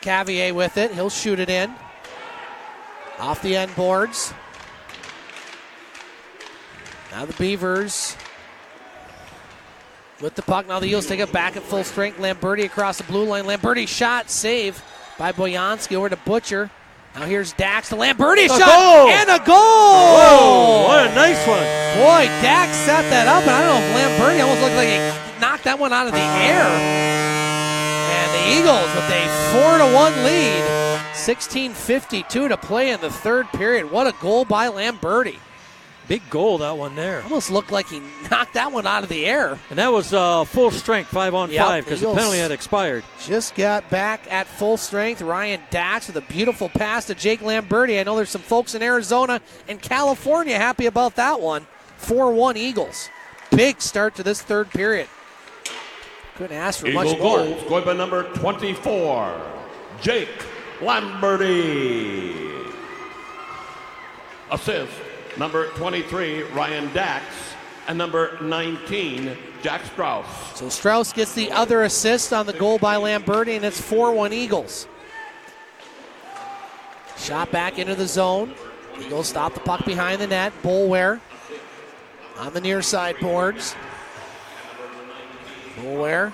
Cavier with it. He'll shoot it in. Off the end boards. Now the Beavers with the puck. Now the Eagles take it back at full strength. Lamberti across the blue line. Lamberti shot. Save by Boyansky over to Butcher. Now here's Dax. The Lamberti shot. Goal. And a goal. Whoa, what a nice one. Boy, Dax set that up, and I don't know if Lamberti almost looked like he knocked that one out of the air. And the Eagles with a 4-1 lead. 16:52 to play in the third period. What a goal by Lamberti. Big goal, that one there. Almost looked like he knocked that one out of the air. And that was full strength, 5-on-5, because the penalty had expired. Just got back at full strength. Ryan Dax with a beautiful pass to Jake Lamberti. I know there's some folks in Arizona and California happy about that one. 4-1 Eagles. big start to this third period. Couldn't ask for Eagle much more. goal scored by number 24, Jake Lamberty. Assist, number 23, Ryan Dax. And number 19, Jack Strauss. So Strauss gets the other assist on the goal by Lamberti, and it's 4-1 Eagles. Shot back into the zone. Eagles stop the puck behind the net. Boulware on the near side boards. Boulware,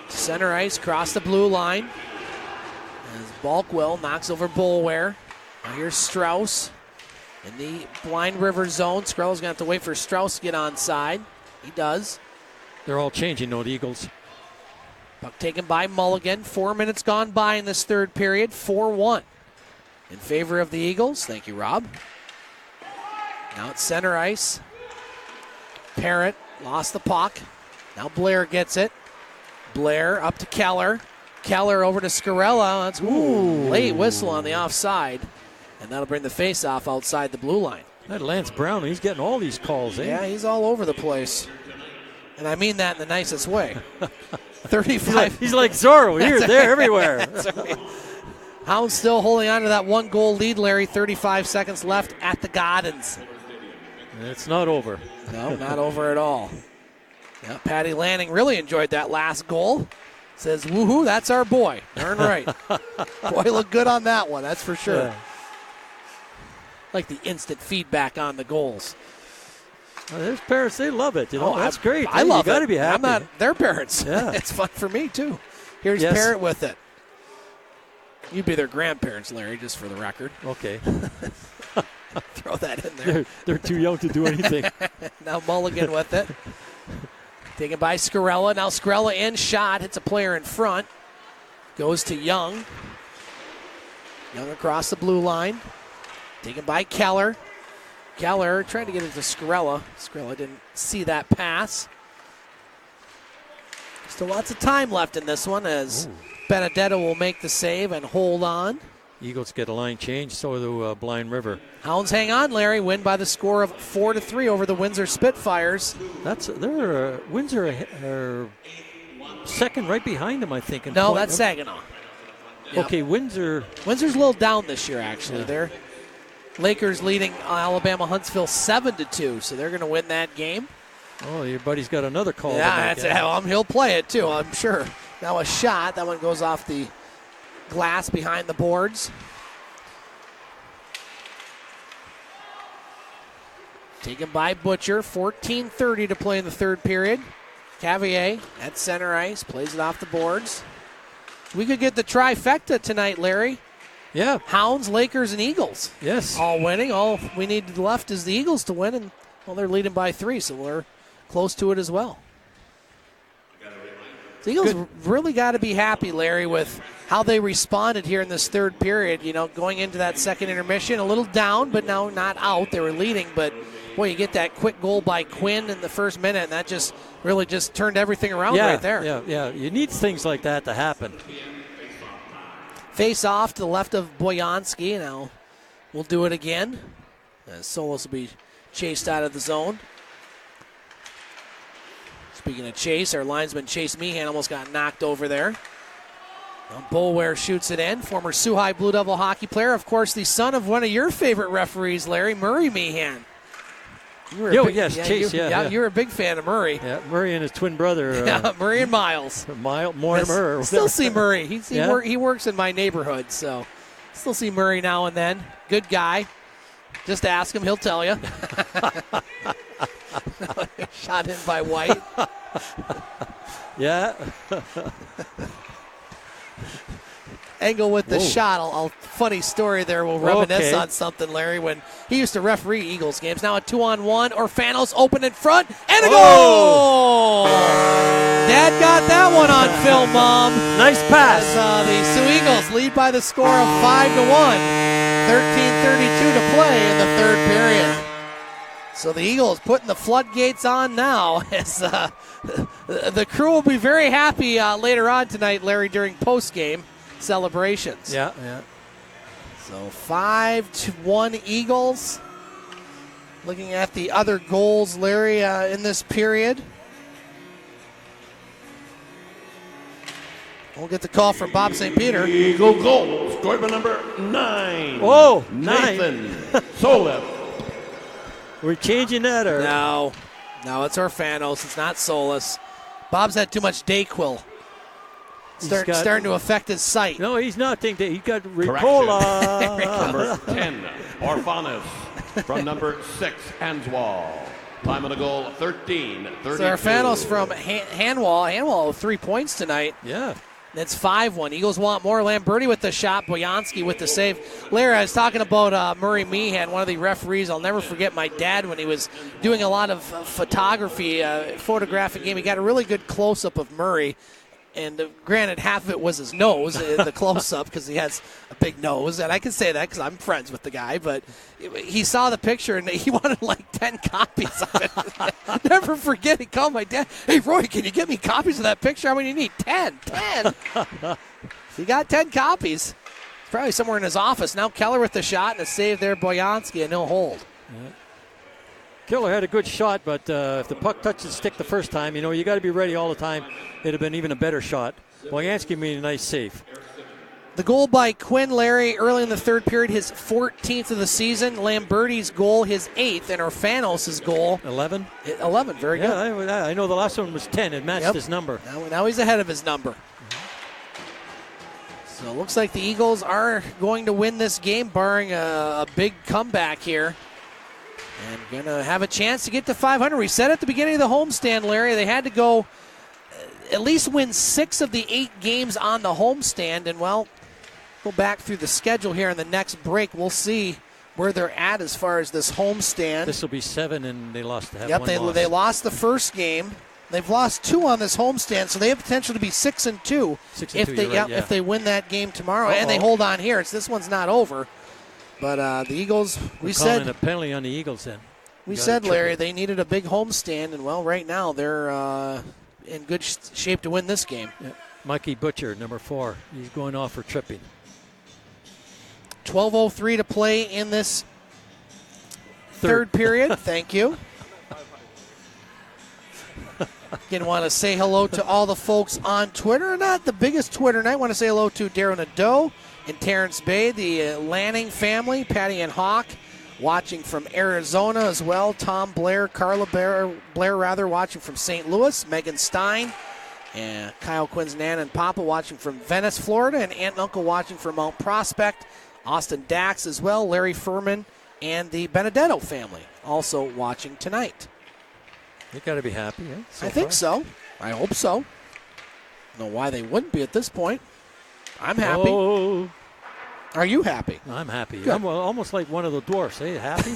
center ice, cross the blue line. As Balkwell knocks over Boulware. Now here's Strauss in the Blind River zone. Skrell's going to have to wait for Strauss to get onside. He does. They're all changing, though, the Eagles. Puck taken by Mulligan. 4 minutes gone by in this third period. 4-1 in favor of the Eagles. Thank you, Rob. Now it's center ice. Parrott lost the puck. Now Blair gets it. Blair up to Keller. Keller over to Scarella. That's late whistle on the offside. And that'll bring the face-off outside the blue line. That Lance Brown, he's getting all these calls, eh? Yeah, he's all over the place. And I mean that in the nicest way. 35. He's like Zorro, here, there, everywhere. Right. Hounds still holding on to that 1-goal lead, Larry. 35 seconds left at the Gardens. It's not over. No, not over at all. Yeah, Patty Lanning really enjoyed that last goal. Says, woohoo, that's our boy. Darn right. Boy, looked good on that one, that's for sure. Yeah. Like the instant feedback on the goals. Well, there's parents, they love it. You know, that's great. I love you it. got to be happy. I'm not their parents. Yeah. It's fun for me, too. Here's Yes. Parrott with it. You'd be their grandparents, Larry, just for the record. Okay. Throw that in there. They're too young to do anything. Now Mulligan with it. Taken by Scarella. Now Scarella in shot. Hits a player in front. Goes to Young. Young across the blue line. Taken by Keller. Keller trying to get it to Scarella. Scarella didn't see that pass. Still lots of time left in this one as Benedetto will make the save and hold on. Eagles get a line change, so do Blind River. Hounds hang on, Larry. Win by the score of 4-3 over the Windsor Spitfires. Windsor are second right behind them, I think. In No, point. that's Saginaw. Yep. Okay, Windsor. Windsor's a little down this year, actually. They're Lakers leading Alabama Huntsville 7-2, so they're going to win that game. Oh, your buddy's got another call. Yeah, he'll play it too, I'm sure. Now a shot. That one goes off the glass behind the boards. Taken by Butcher. 14:30 to play in the third period. Cavier at center ice. Plays it off the boards. We could get the trifecta tonight, Larry. Yeah. Hounds, Lakers, and Eagles. Yes. All winning. All we need left is the Eagles to win, and well, they're leading by 3, so we're close to it as well. The Eagles really got to be happy, Larry, with how they responded here in this third period. You know, going into that second intermission, a little down, but now not out. They were leading, but boy, you get that quick goal by Quinn in the first minute, and that just really just turned everything around right there. Yeah. You need things like that to happen. Face off to the left of Boyansky. Now we'll do it again. Solis will be chased out of the zone. Speaking of chase, our linesman Chase Meehan almost got knocked over there. Now Boulware shoots it in. Former Sioux High Blue Devil hockey player. Of course, the son of one of your favorite referees, Larry, Murray Meehan. Chase. You're a big fan of Murray. Yeah, Murray and his twin brother. Murray and Miles. Mortimer. Still see Murray. He works in my neighborhood, so still see Murray now and then. Good guy. Just ask him; he'll tell you. Shot in by White. Yeah. Engel with the shot. A funny story there. We'll reminisce on something, Larry, when he used to referee Eagles games. Now a 2-on-1. Orfanos open in front. And a goal! Dad got that one on film, Mom. Nice pass. As, the Sioux Eagles lead by the score of 5-1. 13:32 to play in the third period. So the Eagles putting the floodgates on now. As the crew will be very happy later on tonight, Larry, during post-game celebrations. Yeah. So 5-1 Eagles. Looking at the other goals, Larry, in this period. We'll get the call from Bob St. Peter. Eagle goal, scored by number 9. Whoa, Nathan Solis. We're changing that, or No, it's Orfanos. It's not Solis. Bob's had too much Dayquil. Starting to affect his sight. No, he's not thinking that. He's got Ricola. Number 10, Orfanos. From number 6, Hanswall. Time of the goal, 13-32. So Orfanos from Hanwall. Hanwall 3 points tonight. Yeah. That's 5-1. Eagles want more. Lamberti with the shot. Boyansky with the save. Larry, I was talking about Murray Meehan, one of the referees. I'll never forget my dad when he was doing a lot of photography, photographic game. He got a really good close-up of Murray. And granted, half of it was his nose, the close-up, because he has a big nose. And I can say that because I'm friends with the guy. But he saw the picture, and he wanted like 10 copies of it. Never forget, he called my dad. Hey, Roy, can you get me copies of that picture? How many do you need? 10. He got 10 copies. It's probably somewhere in his office. Now Keller with the shot and a save there, Boyansky, and no hold. Yeah. Keller had a good shot, but if the puck touched the stick the first time, you got to be ready all the time. It'd have been even a better shot. Boyansky made a nice save. The goal by Quinn, Larry, early in the third period, his 14th of the season. Lamberti's goal, his 8th, and Orfanos' goal. 11? 11, very good. Yeah, I know the last one was 10. It matched his number. Now he's ahead of his number. So it looks like the Eagles are going to win this game, barring a big comeback here. And going to have a chance to get to 500. We said at the beginning of the homestand, Larry, they had to go at least win 6 of the 8 games on the homestand. And, well, go back through the schedule here in the next break. We'll see where they're at as far as this homestand. This will be 7, and they lost to have one loss. They lost the first game. They've lost 2 on this homestand, so they have potential to be 6-2 if they win that game tomorrow. And they hold on here. This one's not over. But the Eagles, we said a penalty on the Eagles then. We said, Larry, they needed a big homestand, and well, right now they're in good shape to win this game. Yeah. Mikey Butcher, number 4, he's going off for tripping. 12:03 to play in this third period. Thank you. Again, want to say hello to all the folks on Twitter. Not the biggest Twitter night. Want to say hello to Darren Nadeau in Terrence Bay, the Lanning family, Patty and Hawk, watching from Arizona as well. Tom Blair, Carla Blair watching from St. Louis. Megan Stein, and Kyle Quinn's Nan and Papa watching from Venice, Florida, and Aunt and Uncle watching from Mount Prospect. Austin Dax as well, Larry Furman, and the Benedetto family also watching tonight. They got to be happy, eh? I think so. I hope so. Don't know why they wouldn't be at this point. I'm happy. Oh. Are you happy? I'm happy. Good. I'm almost like one of the dwarfs. Hey, happy?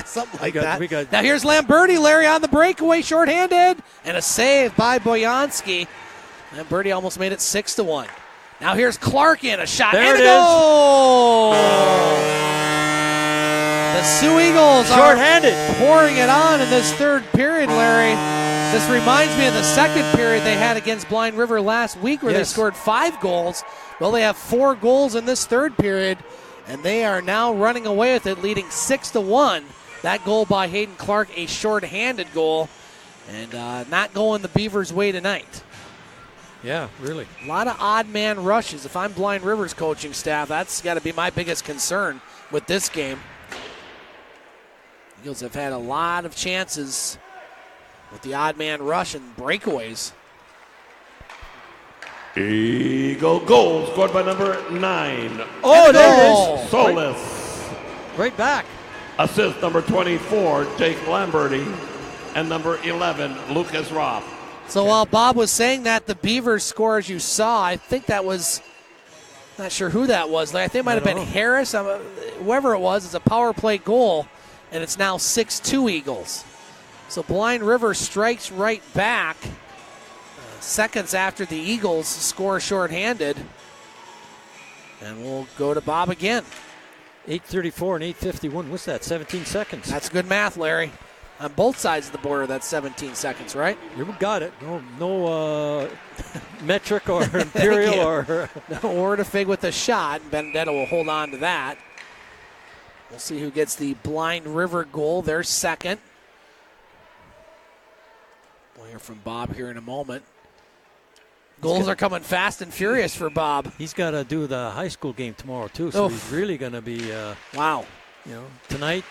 Something like that. Now here's Lamberti, Larry, on the breakaway, shorthanded, and a save by Boyansky. Lamberti almost made it 6-1. Now here's Clark in a shot. There and it a goal! The Soo Eagles shorthanded, are pouring it on in this third period, Larry. This reminds me of the second period they had against Blind River last week where they scored 5 goals. Well, they have 4 goals in this third period, and they are now running away with it, leading 6-1. That goal by Hayden Clark, a shorthanded goal, and not going the Beavers' way tonight. Yeah, really. A lot of odd man rushes. If I'm Blind River's coaching staff, that's got to be my biggest concern with this game. Eagles have had a lot of chances with the odd man rush and breakaways. Eagle goal scored by number 9. Oh, there it is. Solis. Right back. Assist number 24, Jake Lamberti. And number 11, Lucas Roth. So while Bob was saying that, the Beavers score, as you saw, I think that was, not sure who that was. I think it might have been Harris. Whoever it was, it's a power play goal, and it's now 6-2 Eagles. So Blind River strikes right back seconds after the Eagles score shorthanded. And we'll go to Bob again. 8:34 and 8:51. What's that, 17 seconds? That's good math, Larry. On both sides of the border, that's 17 seconds, right? You got it. No metric or imperial or... No, or to fig with a shot. Benedetto will hold on to that. We'll see who gets the Blind River goal, their second. We'll hear from Bob here in a moment. Goals are coming fast and furious for Bob. He's got to do the high school game tomorrow, too, so he's really going to be, wow. Tonight,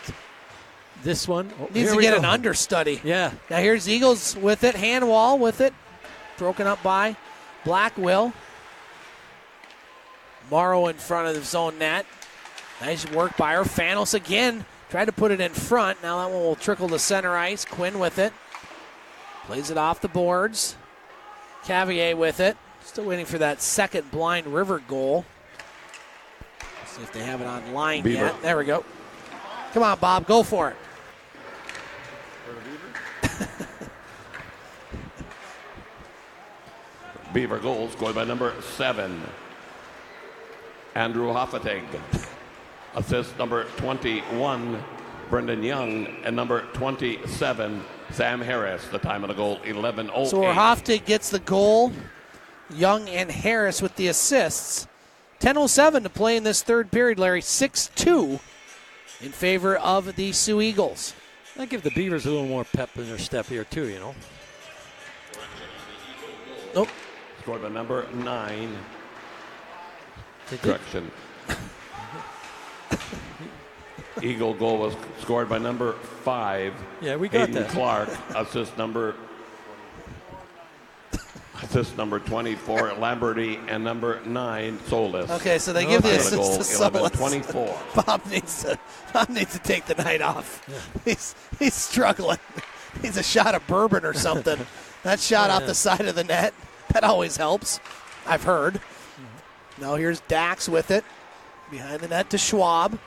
this one. Needs to get an understudy. Yeah. Now here's Eagles with it, Handwall with it. Broken up by Blackwell. Morrow in front of the zone net. Nice work by her. Fanos again. Tried to put it in front. Now that one will trickle to center ice. Quinn with it. Plays it off the boards. Cavier with it. Still waiting for that second Blind River goal. See if they have it online yet. There we go. Come on, Bob. Go for it. Beaver goals scored by number 7, Andrew Hoffatig. Assist number 21, Brendan Young. And number 27, Sam Harris. The time of the goal, 11:08. So Hoffatig gets the goal. Young and Harris with the assists. 10:07 to play in this third period, Larry. 6-2 in favor of the Soo Eagles. I give the Beavers a little more pep in their step here, too, Nope. Scored by number 9. Correction. Eagle goal was scored by number 5. Yeah, we got Hayden that. Clark. Assist number 24, Lamberty, and number 9, Solis. Okay, so they give the Time of assist to Solis. 11:24. Bob needs to take the night off. Yeah. He's struggling. He's a shot of bourbon or something. That shot off the side of the net, that always helps, I've heard. Now here's Dax with it. Behind the net to Schwab.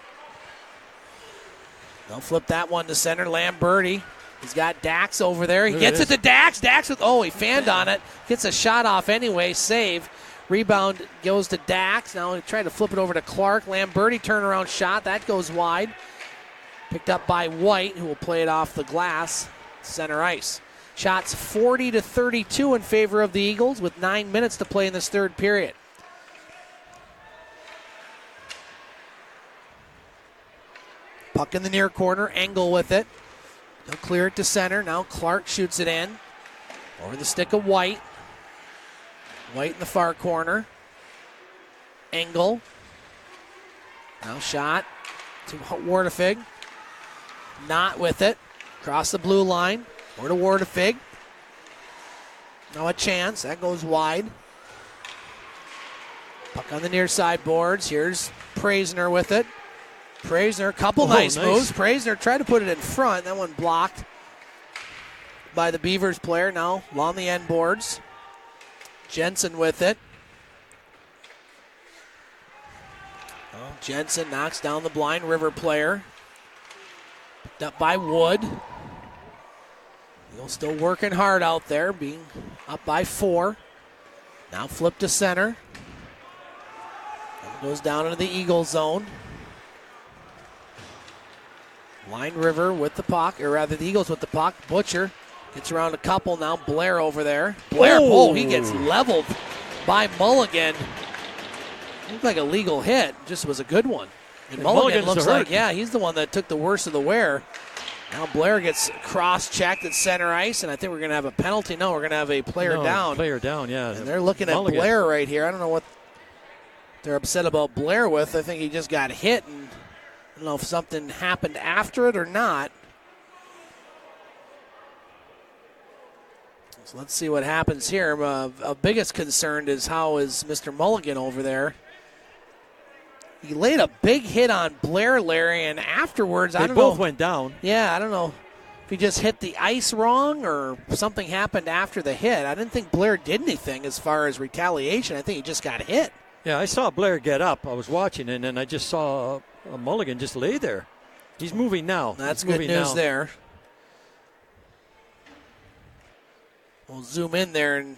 They'll flip that one to center. Lamberti. He's got Dax over there. He gets it to Dax. Dax with, he fanned on it. Gets a shot off anyway. Save. Rebound goes to Dax. Now he tried to flip it over to Clark. Lamberti turnaround shot. That goes wide. Picked up by White, who will play it off the glass. Center ice. Shots 40-32 in favor of the Eagles with 9 minutes to play in this third period. Puck in the near corner. Engel with it. They'll clear it to center. Now Clark shoots it in. Over the stick of White. White in the far corner. Engel. Now shot to Wardefig. Not with it. Across the blue line. Over to Wardefig. Now a chance. That goes wide. Puck on the near side boards. Here's Praisner with it. Praisner, couple nice moves. Praisner tried to put it in front. That one blocked by the Beavers player. Now along the end boards. Jensen with it. Jensen knocks down the Blind River player. Picked up by Wood. Eagles still working hard out there, being up by 4. Now flip to center. And goes down into the Eagle zone. Blind River with the puck, or rather the Eagles with the puck. Butcher gets around a couple. Now Blair over there. Blair, he gets leveled by Mulligan. Looked like a legal hit. Just was a good one. And Mulligan looks like, he's the one that took the worst of the wear. Now Blair gets cross-checked at center ice, and I think we're going to have a penalty. No, we're going to have a player down. Player down, yeah. And they're looking at Blair right here. I don't know what they're upset about Blair with. I think he just got hit, and I don't know if something happened after it or not. So let's see what happens here. Our biggest concern is how is Mr. Mulligan over there. He laid a big hit on Blair, Larry, and afterwards, they both went down. Yeah, I don't know if he just hit the ice wrong or something happened after the hit. I didn't think Blair did anything as far as retaliation. I think he just got hit. Yeah, I saw Blair get up. I was watching, and then I just saw Mulligan just lay there. He's moving now. That's good news there. We'll zoom in there and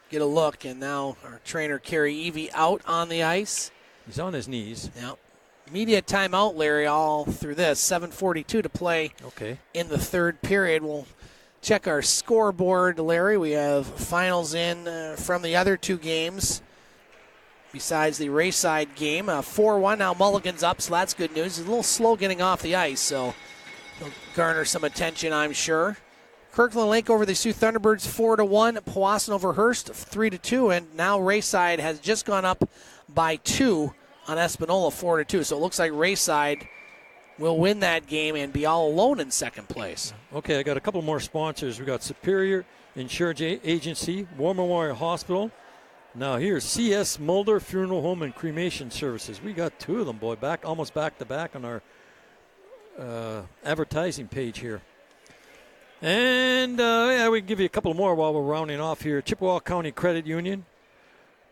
get a look, and now our trainer, Kerry Evie, out on the ice. He's on his knees. Yep. Media timeout, Larry, all through this. 7:42 to play in the third period. We'll check our scoreboard, Larry. We have finals in from the other two games. besides the Rayside game. 4-1 now. Mulligan's up, so that's good news. He's a little slow getting off the ice, so he'll garner some attention, I'm sure. Kirkland Lake over the Sioux Thunderbirds 4-1. Powassan over Hearst 3-2, and now Rayside has just gone up by 2 on Espanola 4-2. So it looks like Rayside will win that game and be all alone in second place. Okay, I got a couple more sponsors. We got Superior Insurance Agency, War Memorial Hospital. Now here's C.S. Mulder Funeral Home and Cremation Services. We got 2 of them, boy, almost back to back on our advertising page here. And we can give you a couple more while we're rounding off here. Chippewa County Credit Union,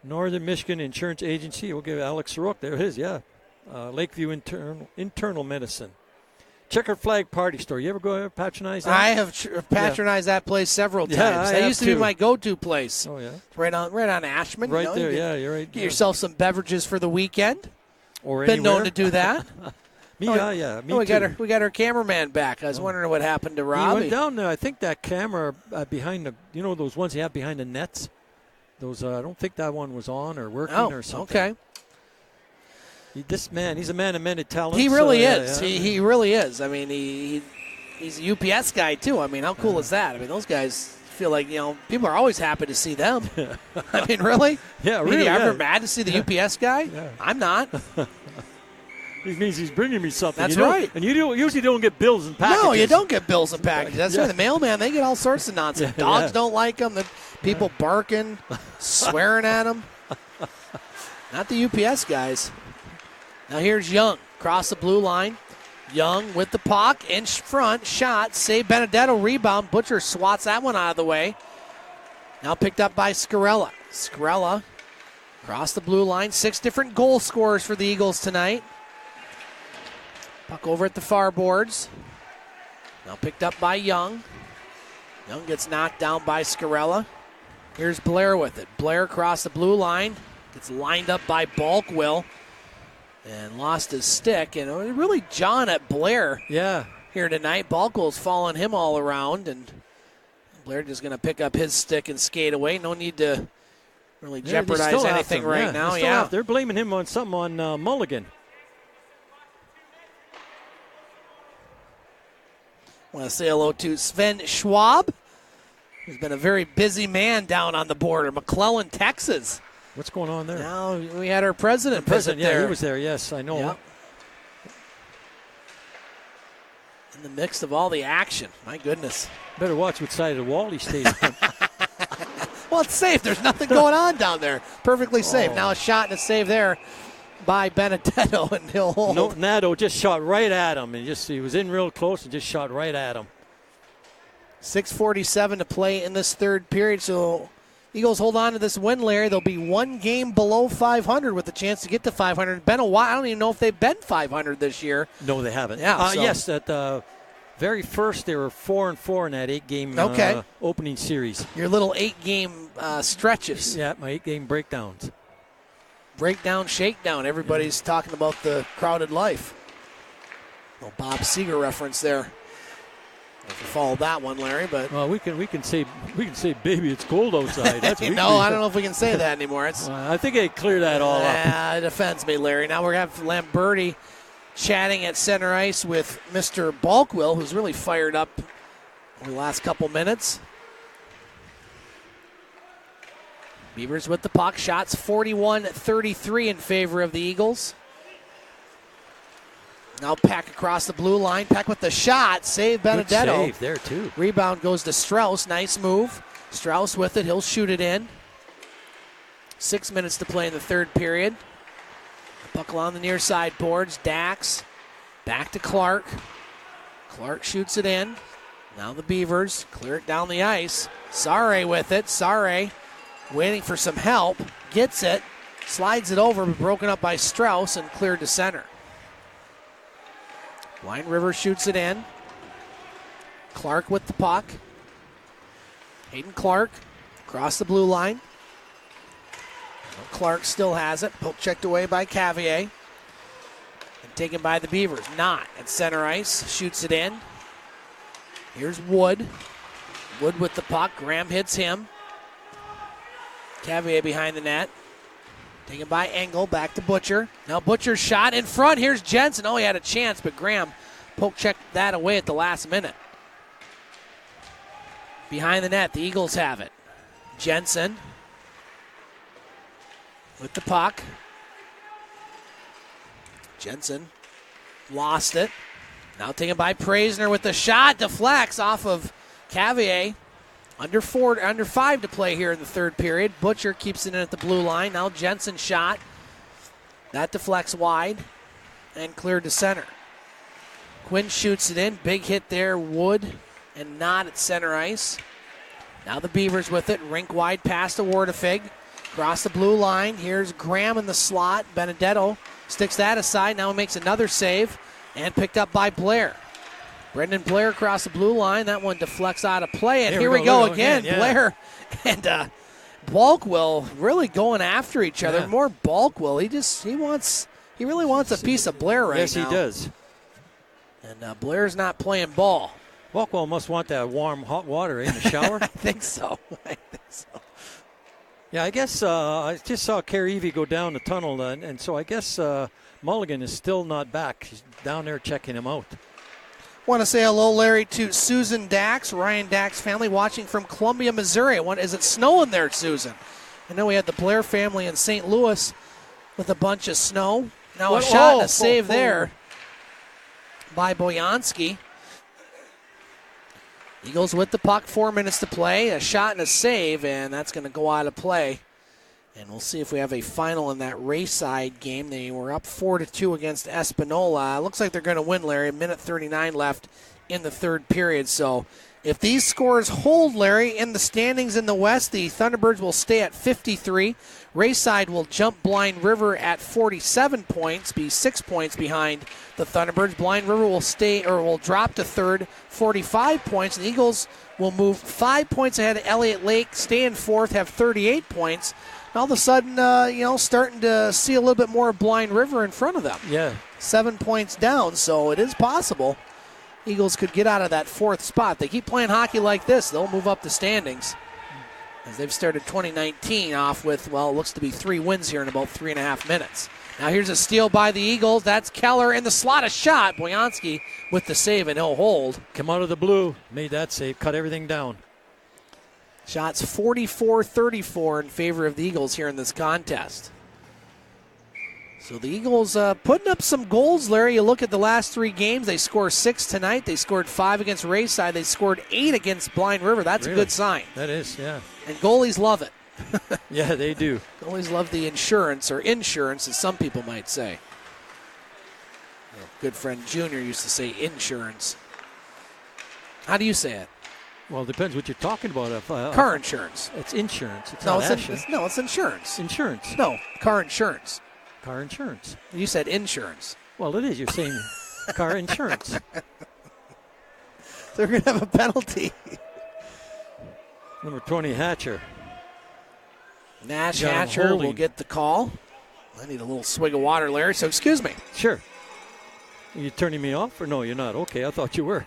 Northern Michigan Insurance Agency. We'll give Alex Sorouk. There it is, yeah. Lakeview Internal Medicine. Checkered Flag Party Store. You ever patronize that? I have patronized that place several times. That used to be my go-to place. Oh, yeah. It's right on Ashman. Right there, yeah, you're right. Get yourself some beverages for the weekend. Or Been anywhere. known to do that. Me too. We got our cameraman back. I was wondering what happened to Robbie. He went down there. I think that camera behind those ones you have behind the nets. Those I don't think that one was on or working or something. Okay. This man, he's a man of many talents. He really is. Yeah. He really is. I mean, he's a UPS guy too. I mean, how cool is that? I mean, those guys feel like people are always happy to see them. I mean, really? Yeah, really. Are you ever mad to see the UPS guy? Yeah. I'm not. It means he's bringing me something. That's right. And you usually don't get bills and packages. No, you don't get bills and packages. That's right. The mailman, they get all sorts of nonsense. Dogs don't like them. The people barking, swearing at them. Not the UPS guys. Now here's Young. Across the blue line. Young with the puck. In front. Shot. Save Benedetto. Rebound. Butcher swats that one out of the way. Now picked up by Scarella. Scarella across the blue line. 6 different goal scorers for the Eagles tonight. Puck over at the far boards. Now picked up by Young. Young gets knocked down by Scarella. Here's Blair with it. Blair across the blue line. Gets lined up by Balkwill. And lost his stick. And really John at Blair here tonight. Balkwill's following him all around. And Blair just going to pick up his stick and skate away. No need to really jeopardize anything right now. They're blaming him on something on Mulligan. I want to say hello to Sven Schwab, who's been a very busy man down on the border, McClellan, Texas. What's going on there? Now we had our president visit there. Yeah, he was there, yes, I know. Yep. In the mix of all the action. My goodness. Better watch what side of the wall he stays on. Well, it's safe. There's nothing going on down there. Perfectly safe. Now a shot and a save there by Benedetto, and he'll hold. No, Nadeau just shot right at him, and he was in real close and just shot right at him. 6:47 to play in this third period, so Eagles hold on to this win, Larry. They'll be one game below 500 with a chance to get to 500. Been a while. I don't even know if they've been 500 this year. No, they haven't. Yeah. Yes, at the very first, they were 4-4 in that 8-game opening series. Your little 8-game stretches. Yeah, my 8-game breakdowns. Breakdown, shakedown. Everybody's talking about the crowded life. Little Bob Seger reference there. If you follow that one, Larry, but well, we can say baby, it's cold outside. That's what no, I don't know if we can say that anymore. I think they cleared that all up. It offends me, Larry. Now we're gonna have Lamberti chatting at center ice with Mr. Balkwill, who's really fired up over the last couple minutes. Beavers with the puck. Shots 41-33 in favor of the Eagles. Now Peck across the blue line. Peck with the shot. Save Benedetto. Good save there, too. Rebound goes to Strauss. Nice move. Strauss with it. He'll shoot it in. 6 minutes to play in the third period. Puck along the near side boards. Dax. Back to Clark. Clark shoots it in. Now the Beavers clear it down the ice. Sare with it. Sare waiting for some help. Gets it. Slides it over, but broken up by Strauss and cleared to center. Blind River shoots it in. Clark with the puck. Hayden Clark across the blue line. Clark still has it. Poke checked away by Cavier. And taken by the Beavers. Not at center ice. Shoots it in. Here's Wood. Wood with the puck. Graham hits him. Cavier behind the net. Taken by Engel, back to Butcher. Now Butcher's shot in front. Here's Jensen. Oh, he had a chance, but Graham poke-checked that away at the last minute. Behind the net, the Eagles have it. Jensen with the puck. Jensen lost it. Now taken by Praisner with the shot. Deflects off of Cavier. Under 5 to play here in the third period. Butcher keeps it in at the blue line. Now Jensen shot. That deflects wide and cleared to center. Quinn shoots it in. Big hit there. Wood and not at center ice. Now the Beavers with it. Rink wide pass to Wardefig. Across the blue line. Here's Graham in the slot. Benedetto sticks that aside. Now he makes another save and picked up by Blair. Brendan Blair across the blue line. That one deflects out of play. And here we go again. Yeah. Blair and Balkwell really going after each other. Yeah. More Balkwell. He really wants a piece of Blair right now. Yes, he does. And Blair's not playing ball. Balkwell must want that warm, hot water in the shower. I think so. Yeah, I guess I just saw Kerry Evie go down the tunnel, and so I guess Mulligan is still not back. He's down there checking him out. Want to say hello, Larry, to Susan Dax, Ryan Dax family, watching from Columbia, Missouri. Is it snowing there, Susan? I know we had the Blair family in St. Louis with a bunch of snow. Now a shot and a save there by Boyansky. Eagles with the puck, 4 minutes to play. A shot and a save, and that's going to go out of play. And we'll see if we have a final in that Rayside game. They were up 4-2 against Espanola. Looks like they're going to win, Larry. A minute 39 left in the third period. So if these scores hold, Larry, in the standings in the West, the Thunderbirds will stay at 53. Rayside will jump Blind River at 47 points, be 6 points behind the Thunderbirds. Blind River will drop to third, 45 points. The Eagles will move 5 points ahead of Elliott Lake, stay in fourth, have 38 points. All of a sudden, starting to see a little bit more of Blind River in front of them. Yeah. 7 points down, so it is possible Eagles could get out of that fourth spot. They keep playing hockey like this, they'll move up the standings. As they've started 2019 off with, it looks to be 3 wins here in about 3.5 minutes. Now here's a steal by the Eagles. That's Keller in the slot, a shot. Boyansky with the save, and he'll hold. Come out of the blue, made that save, cut everything down. Shots 44-34 in favor of the Eagles here in this contest. So the Eagles putting up some goals, Larry. You look at the last 3 games. They scored 6 tonight. They scored 5 against Rayside. They scored 8 against Blind River. That's really a good sign. That is, yeah. And goalies love it. Yeah, they do. Goalies love the insurance, or insurance, as some people might say. Good friend Junior used to say insurance. How do you say it? Well, it depends what you're talking about. Car insurance. It's insurance. It's it's insurance. Insurance. No, car insurance. Car insurance. You said insurance. Well, it is. You're saying car insurance. They're going to have a penalty. Number 20, Hatcher. Nash Hatcher will get the call. I need a little swig of water, Larry, so excuse me. Sure. Are you turning me off? Or no, you're not. Okay, I thought you were.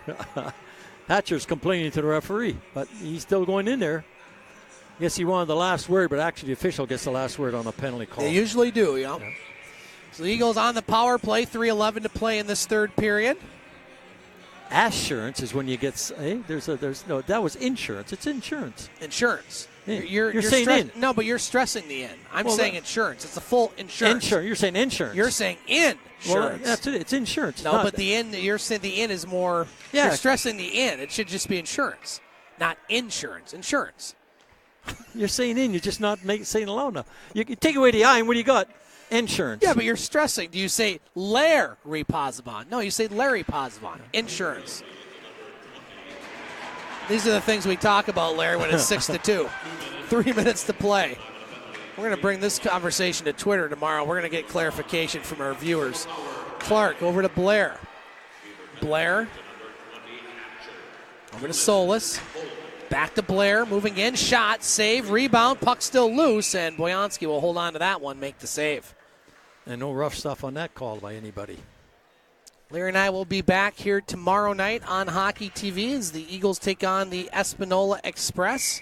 Hatcher's complaining to the referee, but he's still going in there. Guess he wanted the last word, but actually the official gets the last word on the penalty call. They usually do, yeah. So the Eagles on the power play, 3:11 to play in this third period. Assurance is when you get, that was insurance. It's insurance. Insurance. You're saying in. No, but you're stressing the in. I'm saying insurance. It's a full insurance. You're saying insurance. You're saying insurance. Well, that's it. It's insurance. No, but the in, you're saying the in is more, you're stressing the in. It should just be insurance, not insurance. Insurance. You're saying in. You're just not saying it loud enough. You take away the I, and what do you got? Insurance. Yeah, but you're stressing. Do you say Larry Posavon? No, you say Larry Posavon. Insurance. These are the things we talk about, Larry, when it's 6-2. 3 minutes to play. We're going to bring this conversation to Twitter tomorrow. We're going to get clarification from our viewers. Clark over to Blair. Blair over to Solis. Back to Blair, moving in, shot, save, rebound, puck still loose, and Boyansky will hold on to that one, make the save. And no rough stuff on that call by anybody. Larry and I will be back here tomorrow night on Hockey TV as the Eagles take on the Espanola Express.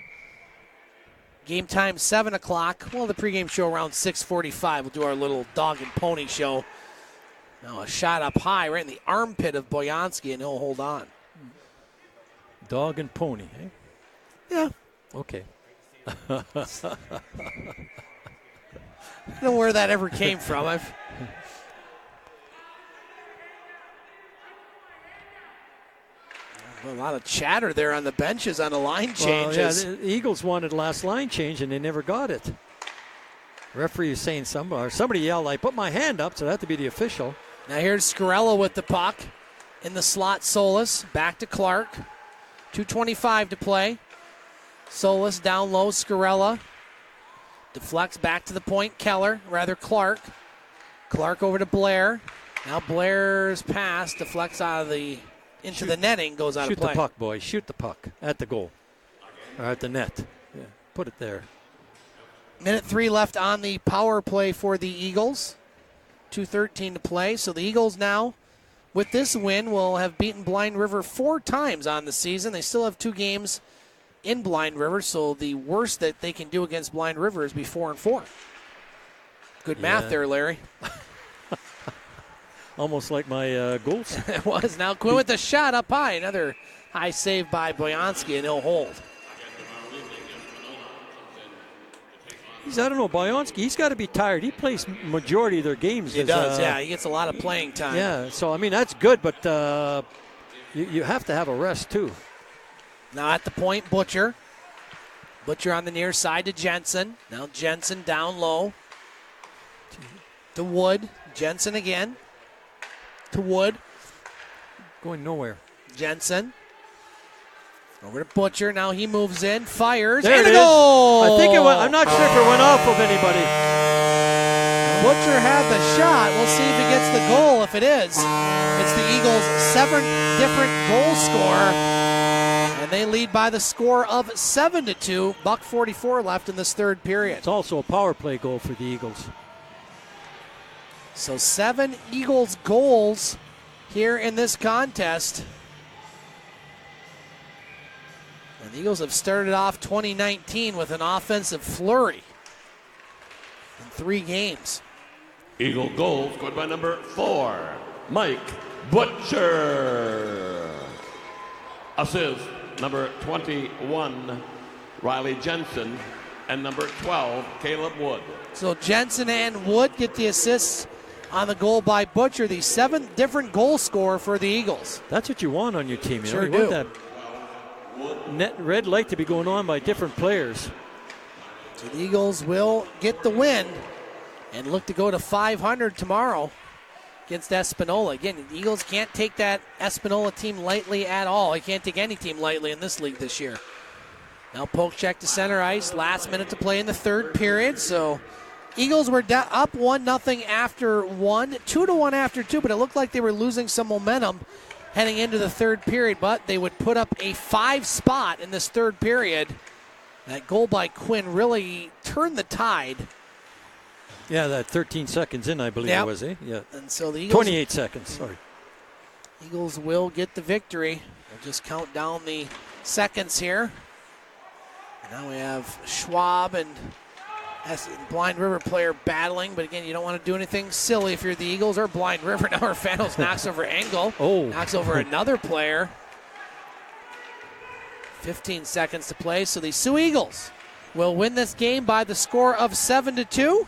Game time 7 o'clock. Well, the pregame show around 6:45. We'll do our little dog and pony show. Now a shot up high right in the armpit of Boyansky, and he'll hold on. Dog and pony, eh? Yeah. Okay. I don't know where that ever came from. A lot of chatter there on the benches on the line changes. Well, yeah, the Eagles wanted last line change, and they never got it. Referee is saying somebody yelled, I put my hand up, so that had to be the official. Now here's Scarella with the puck. In the slot, Solis. Back to Clark. 2:25 to play. Solis down low, Scarella. Deflects back to the point, Clark. Clark over to Blair. Now Blair's pass deflects out of the into the netting, goes out of play. Shoot the puck, boys. Shoot the puck at the goal. Or at the net. Yeah, put it there. Minute 3 left on the power play for the Eagles. 2:13 to play. So the Eagles now, with this win, will have beaten Blind River 4 times on the season. They still have 2 games in Blind River, so the worst that they can do against Blind River is be 4-4. Good math there, Larry. Almost like my goals. It was. Now Quinn with the shot up high. Another high save by Boyansky, and he'll hold. I don't know, Boyansky, he's got to be tired. He plays majority of their games. He does, yeah. He gets a lot of playing time. Yeah, so, I mean, that's good, but you have to have a rest, too. Now at the point, Butcher. Butcher on the near side to Jensen. Now Jensen down low to Wood. Jensen again to Wood. Going nowhere. Jensen. Over to Butcher. Now he moves in, fires, there and it a goal! I think it went. I'm not sure if it went off of anybody. Butcher had the shot. We'll see if he gets the goal. If it is, it's the Eagles' 7th different goal scorer, and they lead by the score of 7-2. $1:44 left in this third period. It's also a power play goal for the Eagles. So 7 Eagles goals here in this contest. And the Eagles have started off 2019 with an offensive flurry in 3 games. Eagle goal scored by number 4, Mike Butcher. Assist number 21, Riley Jensen, and number 12, Caleb Wood. So Jensen and Wood get the assists on the goal by Butcher, the 7th different goal scorer for the Eagles. That's what you want on your team. Sure you do. want that red light to be going on by different players. So the Eagles will get the win and look to go to 500 tomorrow against Espanola. Again, the Eagles can't take that Espanola team lightly at all. They can't take any team lightly in this league this year. Now poke check to center ice. Last minute to play in the third period. So Eagles were up 1-0 after 1, 2-1 after 2, but it looked like they were losing some momentum heading into the third period, but they would put up a 5 spot in this third period. That goal by Quinn really turned the tide. Yeah, that 13 seconds in, I believe it was, eh? Yeah. And so the Eagles, 28 seconds, sorry. Eagles will get the victory. We'll just count down the seconds here. And now we have Schwab and Blind River player battling, but again, you don't want to do anything silly if you're the Eagles or Blind River. Now Orfanos knocks over Engel. Knocks over another player. 15 seconds to play, so the Soo Eagles will win this game by the score of 7-2.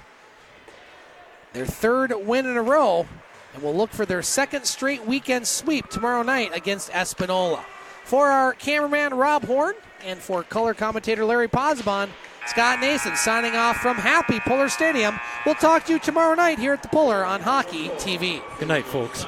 Their 3rd win in a row, and will look for their 2nd straight weekend sweep tomorrow night against Espanola. For our cameraman Rob Horn and for color commentator Larry Posbon, Scott Nason signing off from happy Pullar Stadium. We'll talk to you tomorrow night here at the Pullar on Hockey TV. Good night, folks.